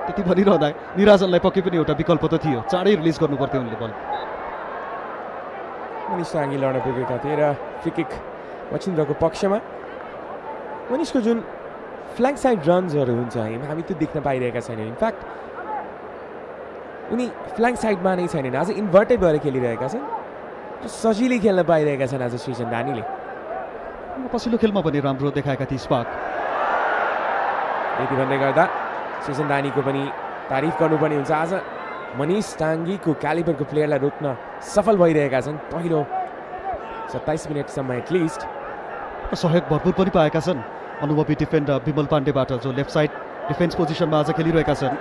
त्यति भनिरहँदा निराजनलाई पक्कै पनि एउटा विकल्प त थियो, चाँडै रिलिज गर्नु पर्थ्यो उनले बल। मनिष टाङ्गी लड्न पुगेका थिए र फ्री किक मछिन्द्रको पक्षमा। मनिषको जुन फ्ल्याङ्क साइड रन्सहरू हुन्छ हामी त्यो देख्न पाइरहेका छैनौँ। इनफ्याक्ट उनी फ्ल्याङ्क साइडमा नै छैनन्, आज इन्भर्टेड भएर खेलिरहेका छन्। सजिलै खेल्न पाइरहेका छन् आज सृजन दानीले। पछिल्लो खेलमा पनि राम्रो देखाएका थिए स्पार्क। यति भन्दै गर्दा सृजन दानीको पनि तारिफ गर्नुपर्ने हुन्छ। आज मनिष टाङ्गीको क्यालिबरको प्लेयरलाई रोक्न सफल भइरहेका छन् पहिलो 27 मिनटसम्म एटलिस्ट। सहयोग भरपुर पनि पाएका छन् अनुभवी डिफेन्डर विमल पाण्डेबाट, जो लेफ्ट साइड डिफेन्स पोजिसनमा आज खेलिरहेका छन्।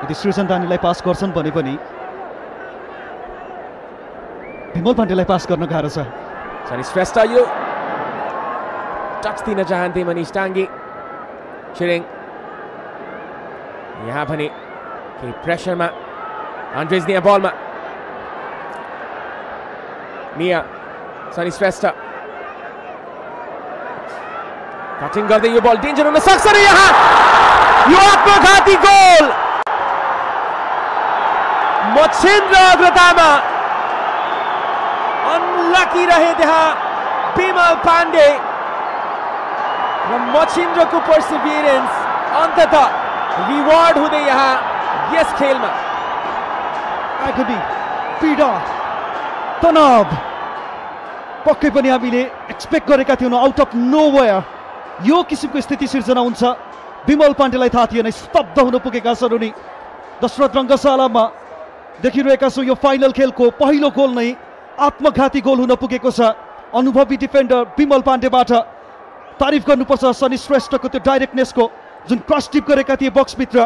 यदि सृजन दानीलाई पास गर्छन् भने पनि विमल पाण्डेलाई पास गर्न गाह्रो छ। सनी श्रेष्ठ यो टच दिन चाहन्थे मनिष टाङ्गी। छिरिङ यहाँ भने केही प्रेसरमा अन्ड्रेज निया बलमा। निया सनी श्रेष्ठ कटिङ गर्दै यो बल डेन्जर हुन सक्छ र यहाँ यो आत्मघाती गोल। मछिन्द्र अग्रतामा अनलकी रहे त्यहाँ विमल पाण्डे र मछिन्द्रको पर्सिभियरेन्स अन्ततः रिवार्ड हुँदै यहाँ यस खेलमा। आगनी पीडा तनाव पक्कै पनि हामीले एक्सपेक्ट गरेका थियौँ। आउट अफ नोवेयर यो किसिमको स्थिति सिर्जना हुन्छ विमल पाण्डेलाई थाहा थिएन। स्तब्ध हुन पुगेका छन् उनी। दशरथ रङ्गशालामा देखिरहेका छौँ यो फाइनल खेलको पहिलो गोल नै आत्मघाती गोल हुन पुगेको छ। अनुभवी डिफेन्डर विमल पाण्डेबाट तारिफ गर्नुपर्छ सनी श्रेष्ठको त्यो डाइरेक्टनेसको। जुन क्रस टिप गरेका थिए बक्सभित्र,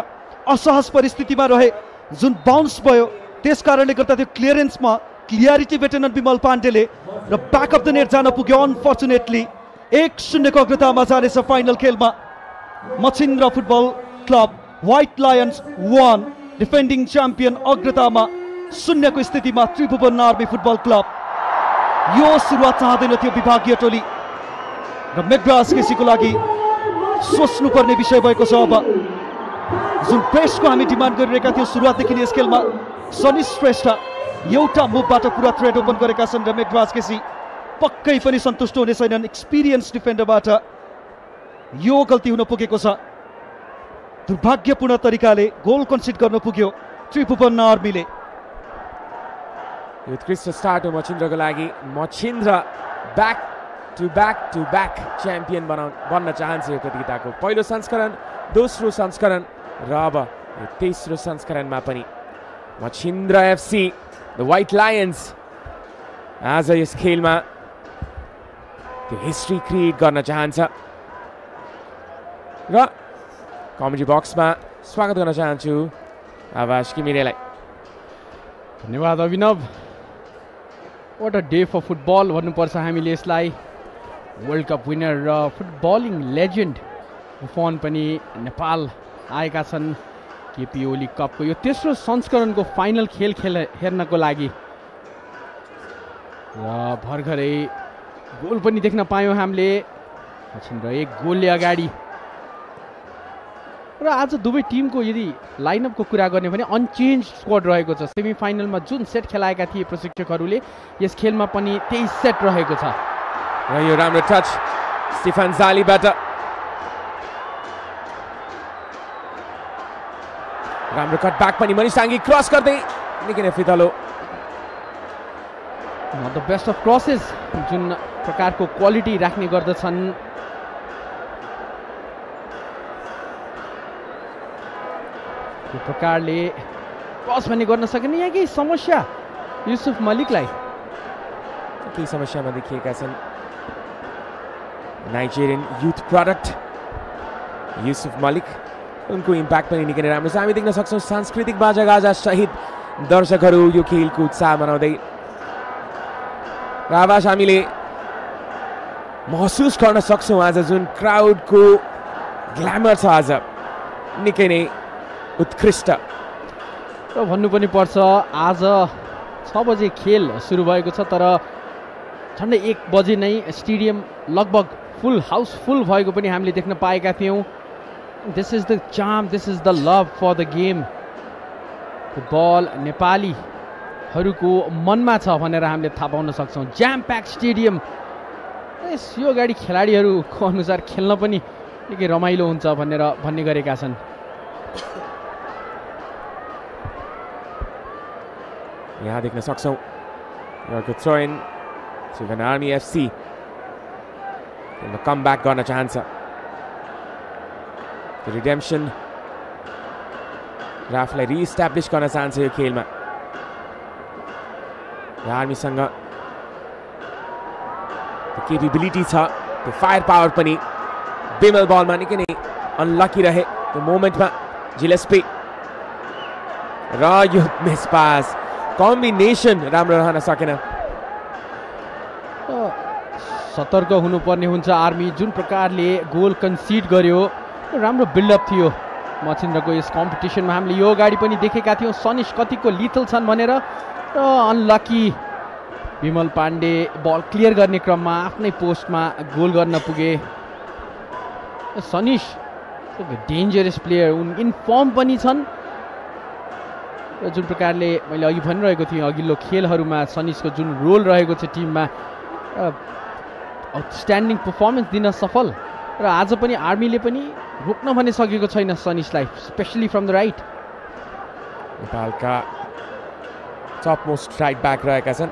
असहज परिस्थितिमा रहे, जुन बाउन्स भयो त्यस कारणले गर्दा त्यो क्लियरेन्समा क्लियरिटी भेटेनन् विमल पाण्डेले र ब्याक अफ द नेट जान पुग्यो। अनफर्चुनेटली 1-0 को अग्रतामा जानेछ फाइनल खेलमा। Machhindra football club White Lions 1 defending champion अग्रतामा 0 को स्थितिमा त्रिभुवन आर्मी फुटबल क्लब। यो सुरुवात चाहँदैन थियो विभागीय टोली र मेग्रास केसीको लागि सोच्नुपर्ने विषय भएको छ। अब जुन प्रेसको हामी डिमान्ड गरिरहेका थियौँ सुरुवातदेखि यस खेलमा, सनी श्रेष्ठ एउटा मुभबाट पुरा थ्रेड ओपन गरेका छन् र मेग्रास केसी पक्कै पनि सन्तुष्ट हुने छैनन्। एक्सपिरियन्स डिफेन्डरबाट यो गल्ती हुन पुगेको छ। दुर्भाग्यपूर्ण तरिकाले गोल कन्सिड गर्न पुग्यो त्रिभुवन आर्मीले। उत्कृष्ट स्टार्ट हो मछिन्द्रको लागि। Machhindra back to back champion बन्न चाहन्छ यो प्रतियोगिताको। पहिलो संस्करण, दोस्रो संस्करण र अब तेस्रो संस्करणमा पनि मछिन्द्रा एफसी द व्हाइट लायन्स आज यस खेलमा त्यो हिस्ट्री क्रिएट गर्न चाहन्छ र कमेडी बक्समा स्वागत गर्न चाहन्छु आवाज किमिरेलाई। धन्यवाद Abhinav. What a day for football भन्नुपर्छ हामीले यसलाई। वर्ल्ड कप विनर र फुटबलिङ लेजेन्ड बुफन पनि नेपाल आएका छन् केपी ओली कपको यो तेस्रो संस्करणको फाइनल खेल हेर्नको लागि र भर्खरै गोल पनि देख्न पायौँ हामीले। मछिन्द्रा एक गोलले अगाडि र आज दुवै टिमको यदि लाइनअपको कुरा गर्ने भने अनचेन्ज स्क्वाड रहेको छ। सेमी फाइनलमा जुन सेट खेलाएका थिए प्रशिक्षकहरूले यस खेलमा पनि त्यही सेट रहेको छ। र यो राम्रो टच स्टिफन जालीबाट राम्रो कटब्याक पनि मनिष साङ्गी क्रस गर्दै निकै नै फितलो। द बेस्ट अफ क्रसेस जुन प्रकारको क्वालिटी राख्ने गर्दछन् त्यो प्रकारले क्रस पनि गर्न सकिने। यहाँ केही समस्या युसुफ मलिकलाई केही समस्यामा देखिएका छन् नाइजेरियन युथ प्रोडक्ट युसुफ मलिक। उनको इम्प्याक्ट पनि निकै नै राम्रो छ। हामी देख्न सक्छौँ सांस्कृतिक बाजागाजा सहित दर्शकहरू यो खेलको उत्साह मनाउँदै र आवाज हामीले महसुस गर्न सक्छौँ आज जुन क्राउडको ग्ल्यामर छ आज निकै नै उत्कृष्ट। र भन्नु पनि पर्छ आज 6 बजे खेल सुरु भएको छ तर झन्डै 1 बजे नै स्टेडियम लगभग फुल हाउसफुल भएको पनि हामीले देख्न पाएका थियौँ। This is the charm, this is the love for the game. Football नेपालीहरूको मनमा छ भनेर हामीले थाहा पाउन सक्छौँ। ज्याम प्याक स्टेडियम यो अगाडि खेलाडीहरूको अनुसार खेल्न पनि निकै रमाइलो हुन्छ भनेर भन्ने गरेका छन्। यहाँ देख्न सक्छौँ अर्को थ्रो इन सिभन आर्मी एफसी कम ब्याक गर्न चाहन्छ। रिडेम्सन र आफूलाई रिइस्टाब्लिस गर्न चाहन्छ यो खेलमा। र आर्मीसँग त्यो केपेबिलिटी छ, त्यो फायर पावर पनि। बेमल बलमा निकै नै अनलकी रहे त्यो मोमेन्टमा जिलेस्पी र यो मिस पास कम्बिनेसन राम्रो रहन सकेन। सतर्क हुनुपर्ने हुन्छ आर्मी। जुन प्रकारले गोल कन्सिड गर्यो राम्रो बिल्डअप थियो मछिन्द्रको यस कम्पिटिसनमा। हामीले यो अगाडि पनि देखेका थियौँ सनिश कतिको लिथल छन् भनेर र अनलकी विमल पाण्डे बल क्लियर गर्ने क्रममा आफ्नै पोस्टमा गोल गर्न पुगे। सनिश डेन्जरस प्लेयर, इन फर्म पनि छन्। र जुन प्रकारले मैले अघि भनिरहेको थिएँ अघिल्लो खेलहरूमा सनिशको जुन रोल रहेको छ टिममा आउटस्ट्यान्डिङ पर्फर्मेन्स दिन सफल। र आज पनि आर्मीले पनि रोक्न भने सकेको छैन सनिशलाई, स्पेसली फ्रम द राइट। नेपालका टप मोस्ट राइट ब्याक रहेका छन्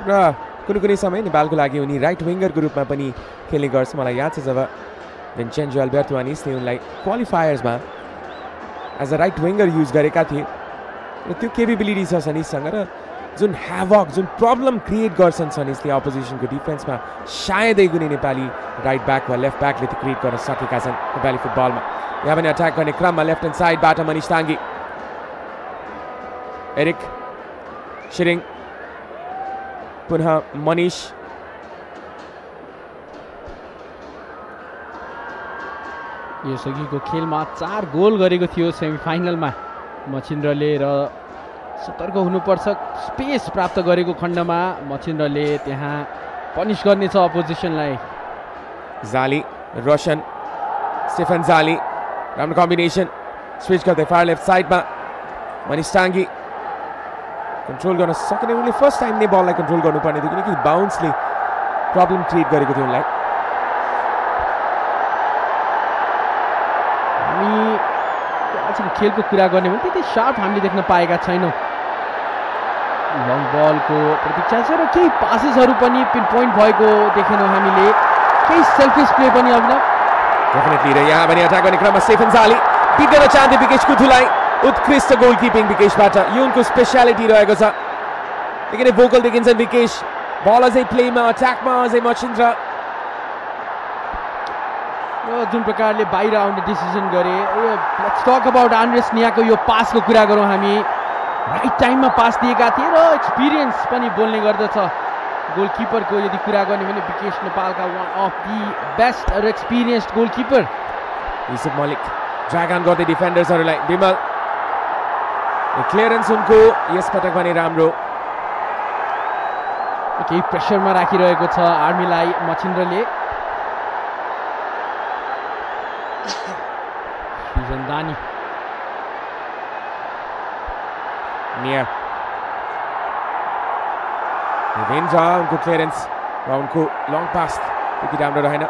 र कुनै कुनै समय नेपालको लागि उनी राइट विङ्गरको रूपमा पनि खेल्ने गर्छ। मलाई याद छ जब भिन्सेन्जो अल्बर्टो अनिसले उनलाई क्वालिफायर्समा as a right winger use गरेका थिए र त्यो केपेबिलिटी छ सनिशसँग। र जुन ह्याभक जुन प्रब्लम क्रिएट गर्छन् सनिशले अपोजिसनको डिफेन्समा सायदै कुनै नेपाली राइट ब्याक वा लेफ्ट ब्याकले त्यो क्रिएट गर्न सकेका छन् नेपाली फुटबलमा। यहाँ पनि अट्याक गर्ने क्रममा लेफ्ट ह्यान्ड साइडबाट मनिष ताङ्गी, एरिक शिरिङ, पुनः मनिष। यसअघिको खेलमा 4 गोल गरेको थियो सेमी फाइनलमा मछिन्द्रले र सतर्क हुनुपर्छ। स्पेस प्राप्त गरेको खण्डमा मछिन्द्रले त्यहाँ पनिस गर्नेछ अपोजिसनलाई। जाली, रोशन, स्टिफन जाली, राम्रो कम्बिनेसन स्विच गर्दै फार लेफ्ट साइडमा मनिष ताङ्गी कन्ट्रोल गर्न सकेन। उनले फर्स्ट टाइम नै बललाई कन्ट्रोल गर्नुपर्ने थियो किनकि बाउन्सले प्रब्लम क्रिएट गरेको थियो उनलाई। हामी आजको खेलको कुरा गर्ने भने त्यति सार्प हामीले देख्न पाएका छैनौँ। लङ बलको प्रतीक्षा छ र केही पासेसहरू पनि पिन पोइन्ट भएको देखेनौँ हामीले। केही सेल्फिस प्ले पनि अभिनव डेफिनेटली। र यहाँ पनि अट्याक गर्ने क्रममा स्टिफन जाली बिट गर्न चाहन्थे विकेट कुथुलाई। उत्कृष्ट गोलकिपिङ विकेशबाट, यो उनको स्पेशालिटी रहेको छ। निकै नै भोकल देखिन्छन् विकेश। बल अझै प्लेमा, अट्याकमा अझै मचिन्द्र। जुन प्रकारले बाहिर आउने डिसिजन गरे, लेट्स टक अबाउट आन्द्रेस नियाको यो पासको कुरा गरौँ हामी। राइट टाइममा पास दिएका थिए र एक्सपिरियन्स पनि बोल्ने गर्दछ गोलकिपरको यदि कुरा गर्ने भने विकेश नेपालका वान अफ दि बेस्ट र experienced goalkeeper. Yusuf Malik drag on गर्दै डिफेन्डर्सहरूलाई। विमल क्लियरेन्स उनको यस पटक पनि राम्रो। केही प्रेसरमा राखिरहेको छ आर्मीलाई मचिन्द्रले। दानी निया उनको क्लियरेन्स र उनको लङ पास त्यति राम्रो रहेन।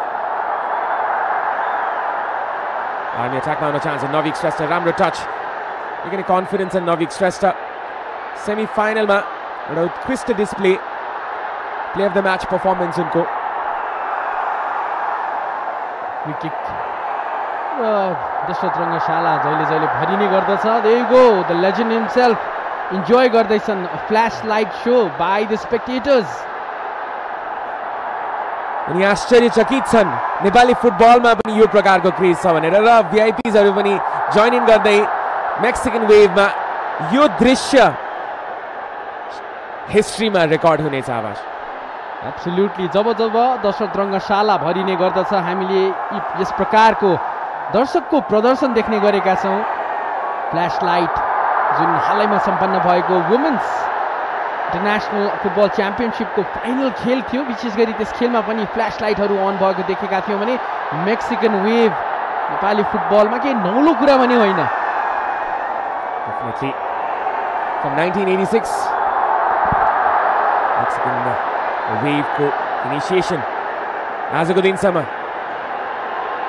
आर्मी अट्याकमा आउन चाहन्छ। नविक श्रेष्ठ राम्रो टच, निकै नै कन्फिडेन्स छ नविक श्रेष्ठ। सेमी फाइनलमा एउटा उत्कृष्ट display, play of the match performance उनको। विकेट दशरथ रङ्गशाला जहिले जहिले भरिने गर्दछ। There you go, the legend himself enjoy गर्दैछन् flash light so by the spectators. अनि आश्चर्यचकित छन् नेपाली फुटबलमा पनि यो प्रकारको क्रेज छ भनेर, र भिआइपिजहरू पनि जोइन इन गर्दै मेक्सिकन वेभमा। यो दृश्य हिस्ट्रीमा रेकर्ड हुनेछ आवाज। एब्सोल्युटली, जब जब दशरथ रङ्गशाला भरिने गर्दछ हामीले यस प्रकारको दर्शकको प्रदर्शन देख्ने गरेका छौँ। फ्ल्यास लाइट जुन हालैमा सम्पन्न भएको वुमेन्स इन्टरनेसनल फुटबल च्याम्पियनसिपको फाइनल खेल थियो, विशेष गरी त्यस खेलमा पनि फ्ल्यास लाइटहरू अन भएको देखेका थियौँ भने मेक्सिकन वेभ नेपाली फुटबलमा केही नौलो कुरा पनि होइन। Definitely. From 1986 Mexican wave को initiation आजको दिनसम्म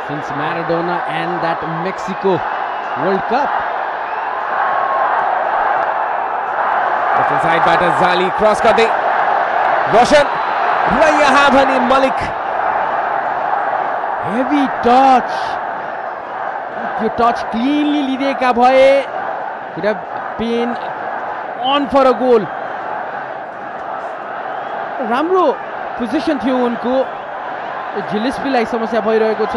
since Maradona and that Mexico World Cup. Left inside batter Zali cross गर्दै रोशन र यहाँ भने मलिक heavy touch. यो टच क्लिनली लिदिएका भए could have been on for a goal. राम्रो पोजिसन थियो उनको। जिलिस्पीलाई समस्या भइरहेको छ,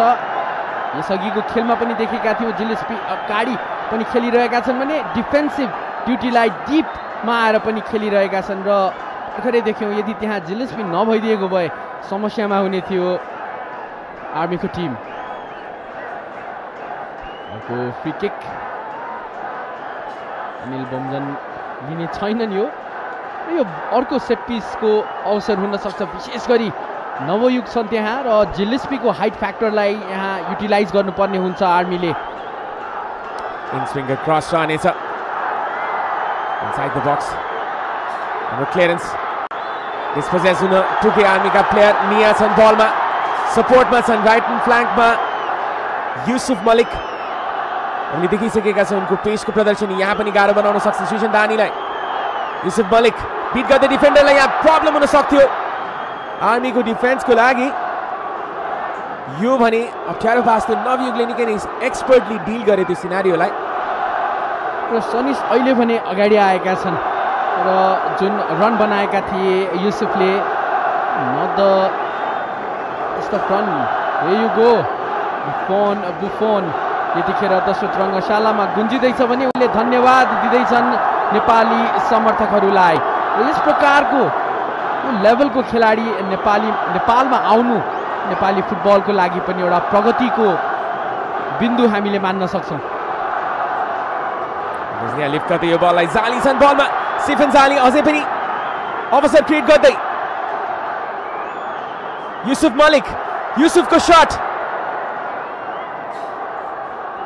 यसअघिको खेलमा पनि देखेका थियौँ। जिलिस्पी अगाडि पनि खेलिरहेका छन् भने डिफेन्सिभ ड्युटीलाई डिपमा आएर पनि खेलिरहेका छन् र भर्खरै देख्यौँ यदि त्यहाँ जिलिस्पी नभइदिएको भए समस्यामा हुने थियो आर्मीको टिम। अर्को फ्री किक अनिल बमजन लिने छैनन्। यो अर्को सेट पिसको अवसर हुन सक्छ, विशेष गरी नवयुग छन् त्यहाँ र जिलिस्पीको हाइट फ्याक्टरलाई यहाँ युटिलाइज गर्नुपर्ने हुन्छ आर्मीले। इन्स्विङ्गर क्रस रहनेछ इनसाइड द बक्स। हाम्रो क्लियरेन्स डिस्पोजेस हुन टुके आर्मीका प्लेयर निया छन्, बलमा सपोर्टमा छन्। राइट ह्यान्ड फ्ल्याङ्कमा युसुफ मलिक हामीले देखिसकेका छौँ उनको पेसको प्रदर्शन यहाँ पनि गाह्रो बनाउन सक्छ सुजन दानीलाई। युसुफ मलिक बिट गर्दै डिफेन्डरलाई यहाँ प्रब्लम हुन सक्थ्यो आर्मीको डिफेन्सको लागि। यो भने अप्ठ्यारो पास थियो, नवयुगले निकै नै एक्सपर्टली डिल गरे त्यो सिनारियोलाई। र सनिस अहिले भने अगाडि आएका छन् र जुन रन बनाएका थिए युसुफले बुफोन यतिखेर दशरथ रङ्गशालामा गुन्जिँदैछ भने उनले धन्यवाद दिँदैछन् नेपाली समर्थकहरूलाई। यस प्रकारको लेभलको खेलाडी नेपालमा आउनु नेपाली फुटबलको लागि पनि एउटा प्रगतिको बिन्दु हामीले मान्न सक्छौँ। लिफ्ट गर्दै यो बललाई जाली छन्, बलमा स्टिफन जाली अझै पनि अवसर क्रिएट गर्दै युसुफ मलिक, युसुफको शट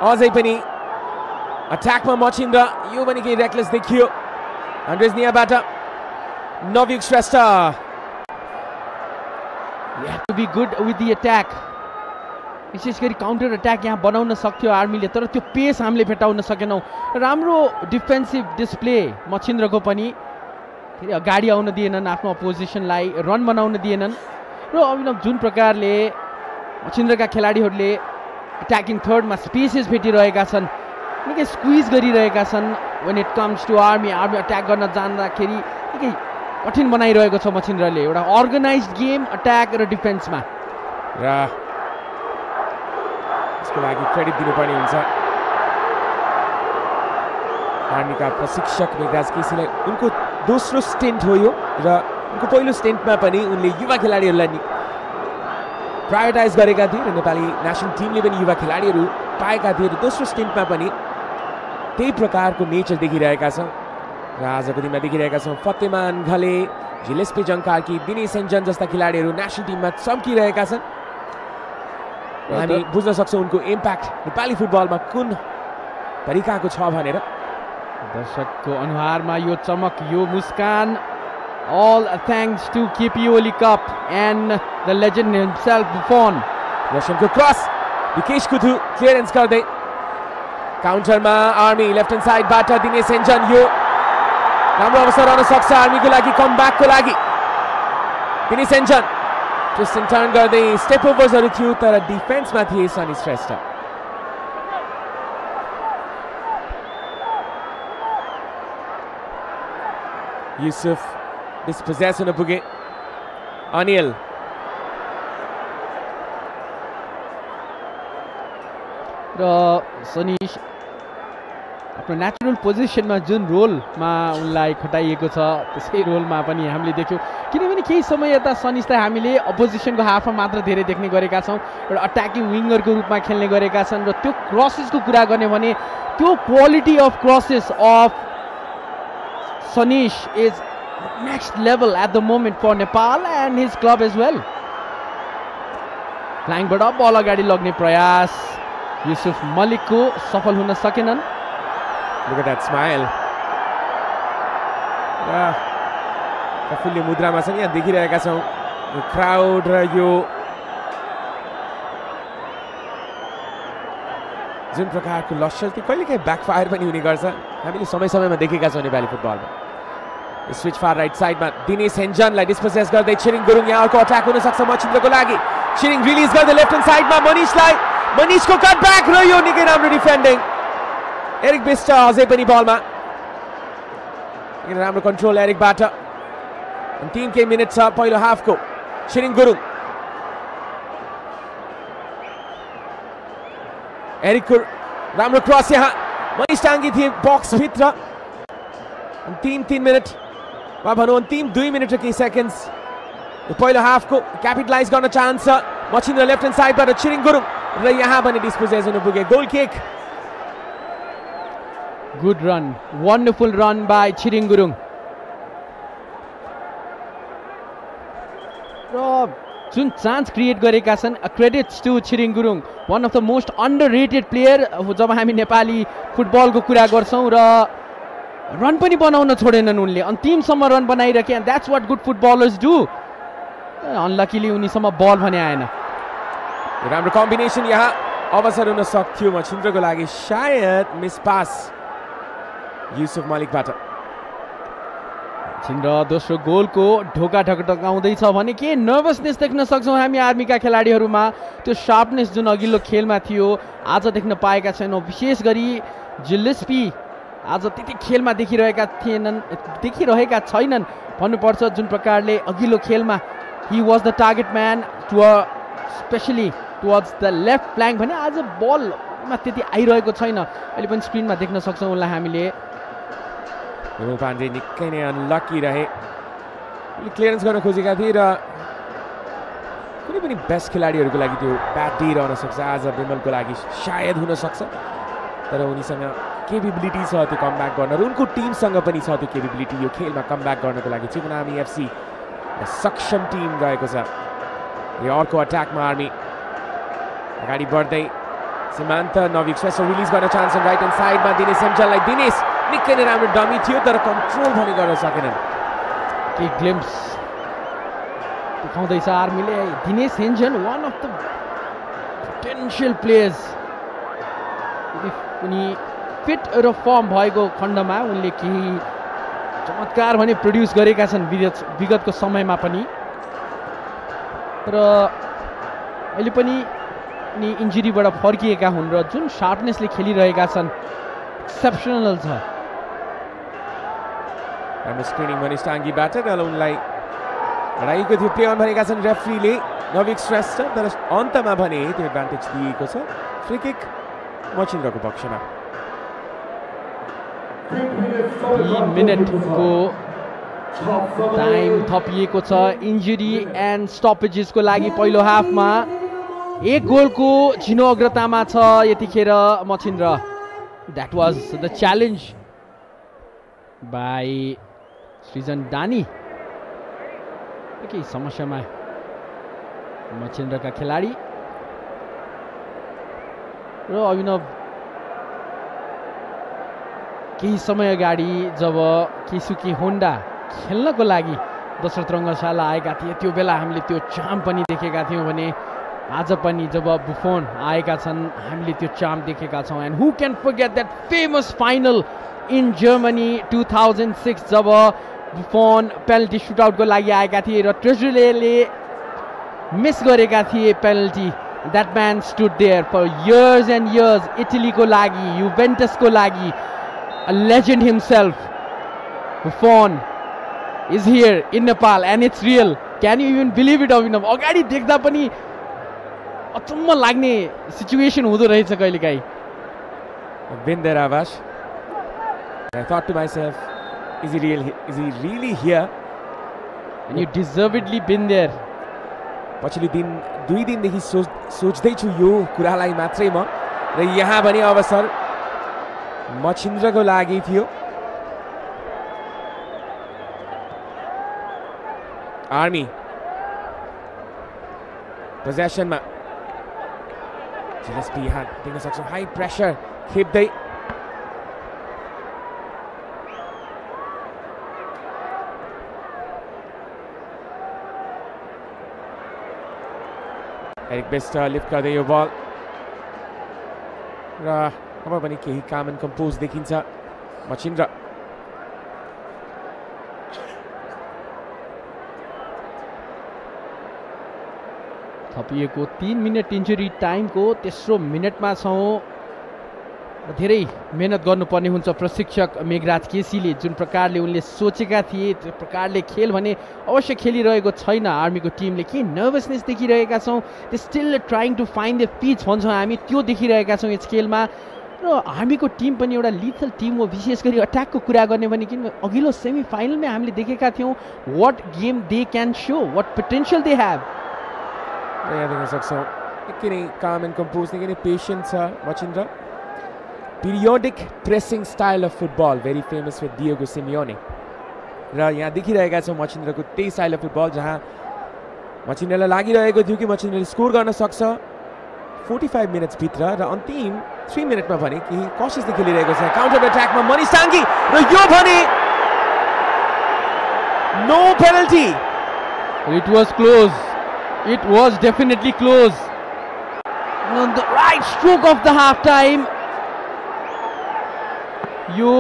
अझै पनि अट्याकमा मचिन्द्र, यो पनि केही रेकलेस देखियो आन्द्रेस नियाबाट। Navyug Shrestha We have to be good with the attack. विशेष गरी काउन्टर अट्याक यहाँ बनाउन सक्थ्यो आर्मीले, तर त्यो पेस हामीले भेटाउन सकेनौँ। राम्रो डिफेन्सिभ डिस्प्ले मचिन्द्रको पनि, फेरि अगाडि आउन दिएनन्, आफ्नो अपोजिसनलाई रन बनाउन दिएनन्। र अभिनव जुन प्रकारले मचिन्द्रका खेलाडीहरूले अट्याकिङ थर्डमा स्पेसेस भेटिरहेका छन् निकै स्क्विज गरिरहेका छन् when it comes to army attack गर्न जाँदाखेरि निकै कठिन बनाइरहेको छ मछिन्द्रले एउटा अर्गनाइज्ड गेम अट्याक र डिफेन्समा र यसको लागि क्रेडिट दिनुपर्ने हुन्छ आर्मीका प्रशिक्षक मेघराज केसीलाई। उनको दोस्रो स्टेन्ट हो यो र उनको पहिलो स्टेन्टमा पनि उनले युवा खेलाडीहरूलाई प्रायोरिटाइज गरेका थिए र नेपाली नेसनल टिमले पनि युवा खेलाडीहरू पाएका थिए र दोस्रो स्टेन्टमा पनि त्यही प्रकारको नेचर देखिरहेका छौँ र आजको दिनमा देखिरहेका छौँ फतेमान घले, झिलेस्पे जङ्कार्की, दिनेश सेन्जन जस्ता खेलाडीहरू नेसनल टिममा चम्किरहेका छन्। हामी बुझ्न सक्छौँ उनको इम्प्याक्ट नेपाली फुटबलमा कुन तरिकाको छ भनेर। दर्शकको अनुहारमा यो चमक, यो मुस्कान, all thanks to KP Oli Cup and the legend himself Buffon. रसियनको क्रस विकेश कुथु क्लियरेन्स गर्दै काउन्टरमा आर्मी लेफ्ट ह्यान्ड साइडबाट दिनेश सेन्जन। यो राम्रो अवसर रहन सक्छ आर्मीको लागि कमब्याकको लागि। दिनेश सेन्जन ट्विस्ट एन्ड टर्न गर्दै स्टेप ओभर्सहरू थियो तर डिफेन्समा थिए सनी श्रेष्ठ। युसुफ डिस्पोजेस हुन पुगे। अनिल र सनीश आफ्नो नेचुरल पोजिसनमा जुन रोलमा उनलाई खटाइएको छ त्यसै रोलमा पनि हामीले देख्यौँ। किनभने केही समय यता सनीशलाई हामीले अपोजिसनको हाफमा मात्र धेरै देख्ने गरेका छौँ, एउटा अट्याकिङ विङ्गरको रूपमा खेल्ने गरेका छन्। र त्यो क्रसेसको कुरा गर्ने भने त्यो quality of crosses of Sanish is next level at the moment for Nepal and his club as well. फ्ल्याङ्कबाट बल अगाडि लग्ने प्रयास युसुफ मलिकको सफल हुन सकेनन्। Look at that smile. कफुल्य मुद्रामा छन् यहाँ देखिरहेका छौँ यो क्राउड र यो जुन प्रकारको लस्टर त्यो कहिलेकाहीँ ब्याकफायर पनि हुने गर्छ। हामीले समय समयमा देखेका छौँ नेपाली फुटबलमा। स्विच फार राइट साइडमा दिनेश सेन्जनलाई डिस्पोजेस गर्दै छिरिङ गुरुङ यहाँ अर्को अट्याक हुन सक्छ मछिन्द्रको लागि। छिरिङ रिलिज गर्दै लेफ्ट ह्यान्ड साइडमा मनिषको कटब्याक र यो निकै राम्रो डिफेन्डिङ। एरिक बिस्ट अझै पनि बलमा राम्रो कन्ट्रोल एरिकबाट। 3 मिनट छ पहिलो हाफको। छिरिङ गुरुङ एरिकको राम्रो क्रस यहाँ मनिष टाङ्गी थिए बक्सभित्र। 3 मिनट वा भनौँ अन्तिम 2 मिनट र केही सेकेन्ड्स पहिलो हाफको क्यापिटलाइज गर्न चाहन्छ मछिन्द्र लेफ्ट ह्यान्ड साइडबाट छिरिङ गुरुङ र यहाँ पनि डिस्पोजेस हुन पुगे। Goal kick. Good run, wonderful run by Chhiring Gurung. र जुन चान्स क्रिएट गरेका छन् credits to Chhiring Gurung, one of the most underrated player जब हामी नेपाली फुटबलको कुरा गर्छौँ। र रन पनि बनाउन छोडेनन् उनले, अन्तिमसम्म रन बनाइरहे। And that's what good footballers do. Unluckily उनीसम्म बल भने आएन। राम्रो कम्बिनेसन यहाँ अवसर हुन सक्थ्यो मछिन्द्रको लागि, सायद मिस पास युसुफ मलिकबाट। मछिन्द्र दोस्रो गोलको ढोका ढकढकाउँदैछ भने के नर्भसनेस देख्न सक्छौँ हामी आर्मीका खेलाडीहरूमा। त्यो सार्पनेस जुन अघिल्लो खेलमा थियो आज देख्न पाएका छैनौँ। विशेष गरी जिलेस्पी आज त्यति खेलमा देखिरहेका छैनन् भन्नुपर्छ। जुन प्रकारले अघिल्लो खेलमा he was the target man specially towards the left flank भने आज बलमा त्यति आइरहेको छैन। अहिले पनि स्क्रिनमा देख्न सक्छौँ उसलाई हामीले। विमल पाण्डे निकै नै अनलकी रहे, क्लियरेन्स गर्न खोजेका थिए र कुनै पनि बेस्ट खेलाडीहरूको लागि त्यो ब्याड डे रहन सक्छ। आज विमलको लागि सायद हुन सक्छ, तर उनीसँग केपेबिलिटी छ त्यो कमब्याक गर्न र उनको टिमसँग पनि छ त्यो केपेबिलिटी यो खेलमा कमब्याक गर्नको लागि। चिमनामी एफसी सक्षम टिम रहेको छ। यो अर्को अट्याकमा आर्मी अगाडि बढ्दै सीमान्त नविक श्रेष्ठ रिलिज गर्न चाहन्छन् राइट ह्यान्ड साइडमा दिनेश सेन्जनलाई। दिनेश निकै नै राम्रो डमी थियो तर कन्ट्रोल पनि गर्न सकेनन्। केही ग्लिम्स देखाउँदैछ आर्मीले। दिनेश सेन्जन one of the potential players, उनी फिट र फर्म भएको खण्डमा उनले केही चमत्कार भने प्रड्युस गरेका छन् विगतको समयमा पनि। तर अहिले पनि उनी इन्जुरीबाट फर्किएका हुन् र जुन सार्पनेसले खेलिरहेका छन् एक्सेप्सनल छ। राम्रो स्क्रिनिङ मनिष टाङ्गीबाट र उनलाई हराइएको थियो प्ले अन भनेका छन् रेफ्रीले नविक श्रेष्ठ, तर अन्तमा भने त्यो एडभान्टेज दिएको छ। फ्री किक मचिन्द्रको पक्षमा। 3 मिनटको टाइम थपिएको छ इन्जुरी एन्ड स्टपेजेसको लागि। पहिलो हाफमा 1 गोलको झिनो अग्रतामा छ यतिखेर Machindra. That was the challenge by सृजन दानी। केही समस्यामा मचिन्द्रका खेलाडी र अभिनव केही समय अगाडि जब केसुकी होन्डा खेल्नको लागि दशरथ रङ्गशाला आएका थिए त्यो बेला हामीले त्यो चाम पनि देखेका थियौँ भने आज पनि जब बुफोन आएका छन् हामीले त्यो चाम देखेका छौँ। And who can forget that famous final in Germany 2006 जब बुफोन पेनल्टी सुटआउटको लागि आएका थिए र ट्रेजरीले मिस गरेका थिए penalty. That man stood there for years and years इटलीको लागि, युभेन्टसको लागि। A legend himself, Buffon is here in Nepal and it's real. Can you even believe it, Abhinav? अगाडि देख्दा पनि अचम्म लाग्ने सिचुएसन हुँदो रहेछ कहिलेकाहीँ। I've been there, Avash. I thought to myself, is he really here? And you deservedly been there. पछिल्लो दिन 2 दिनदेखि सोच्दैछु यो कुरालाई मात्रै म, र यहाँ पनि अवसर मचिन्द्रको लागि थियो। आर्मी पोजेसनमा जिलेस्पी यहाँ देख्न सक्छौँ हाई प्रेसर खेप्दै। एरिक बेस्टर लिफ्ट गर्दै यो बल र अब पनि केही काम एन्ड कम्पोज देखिन्छ मचिन्द्र। थपिएको 3 मिनट इन्जुरी टाइमको तेस्रो मिनटमा छौँ। धेरै मेहनत गर्नुपर्ने हुन्छ प्रशिक्षक मेघराज केसीले। जुन प्रकारले उनले सोचेका थिए त्यो प्रकारले खेल भने अवश्य खेलिरहेको छैन आर्मीको टिमले। के नर्भसनेस देखिरहेका छौँ। They still trying to find the pitch भन्छौँ हामी, त्यो देखिरहेका छौँ यस खेलमा। र आर्मीको टिम पनि एउटा लिथल टिम हो, विशेष गरी अट्याकको कुरा गर्ने भने किन अघिल्लो सेमी फाइनलमै हामीले देखेका थियौँ what game they can show, what potential they have. यहाँ देख्न सक्छौँ निकै नै काम एन्ड कम्पोज, निकै नै पेसेन्स छ Machindra. Periodic pressing style of football very famous with Diego Simeone, र यहाँ देखिरहेका छौँ मचिन्द्रको त्यही स्टाइल अफ फुटबल जहाँ मचिन्द्रलाई लागिरहेको थियो कि मचिन्द्रले स्कोर गर्न सक्छ 45 मिनट्सभित्र, र अन्तिम 3 मिनटमा भने केही कसिसले खेलिरहेको छ। काउन्टर अट्याकमा मनिष टाङ्गी र यो भने no penalty. It was close. It was definitely close. On the right stroke of the half time. यो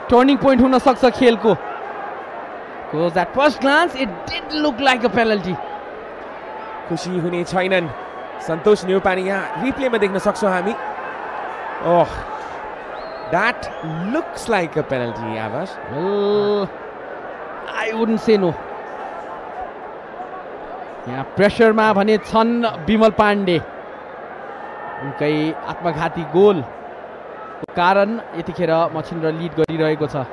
टर्निङ पोइन्ट हुन सक्छ खेलको। Because at first glance it did look like a penalty. खुसी हुने छैनन् सन्तोष न्यौपाने, यहाँ रिप्लेमा देख्न सक्छौँ हामी। ओह, that looks like a penalty, Avash. Well, I wouldn't say no. यहाँ प्रेसरमा भने छन् विमल पाण्डे। उनकै आत्मघाती गोल कारण यतिखेर मचिन्द्र लिड गरिरहेको छ।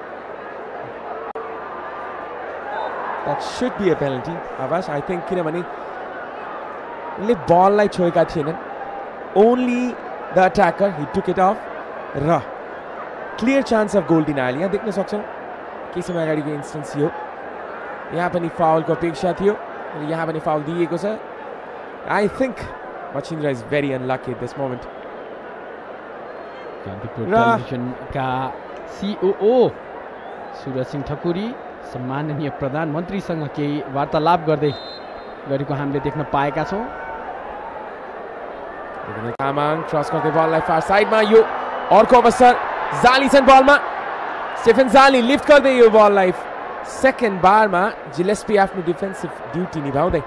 That should be a penalty, Avash. I think किनभने उनले बललाई छोएका थिएनन्, only the attacker he took it off, र clear chance of goal denial यहाँ देख्न सक्छौँ। केही समय अगाडिको इन्स्टेन्स यो, यहाँ पनि फाउलको अपेक्षा थियो र यहाँ पनि फाउल दिएको छ। I think Machhindra is very unlucky at this moment. टेलिभिजनका सिओओ सुरज सिंह ठकुरी सम्माननीय प्रधानमन्त्रीसँग केही वार्तालाप गर्दै गरेको हामीले देख्न पाएका छौँ। तामाङ क्रस गर्दै बललाई फार साइडमा, यो अर्को अवसर जाली छन् बलमा। स्टेफन जाली लिफ्ट गर्दै यो बललाई सेकेन्ड बारमा जिलेस्पी आफ्नो डिफेन्सिभ ड्युटी निभाउँदै।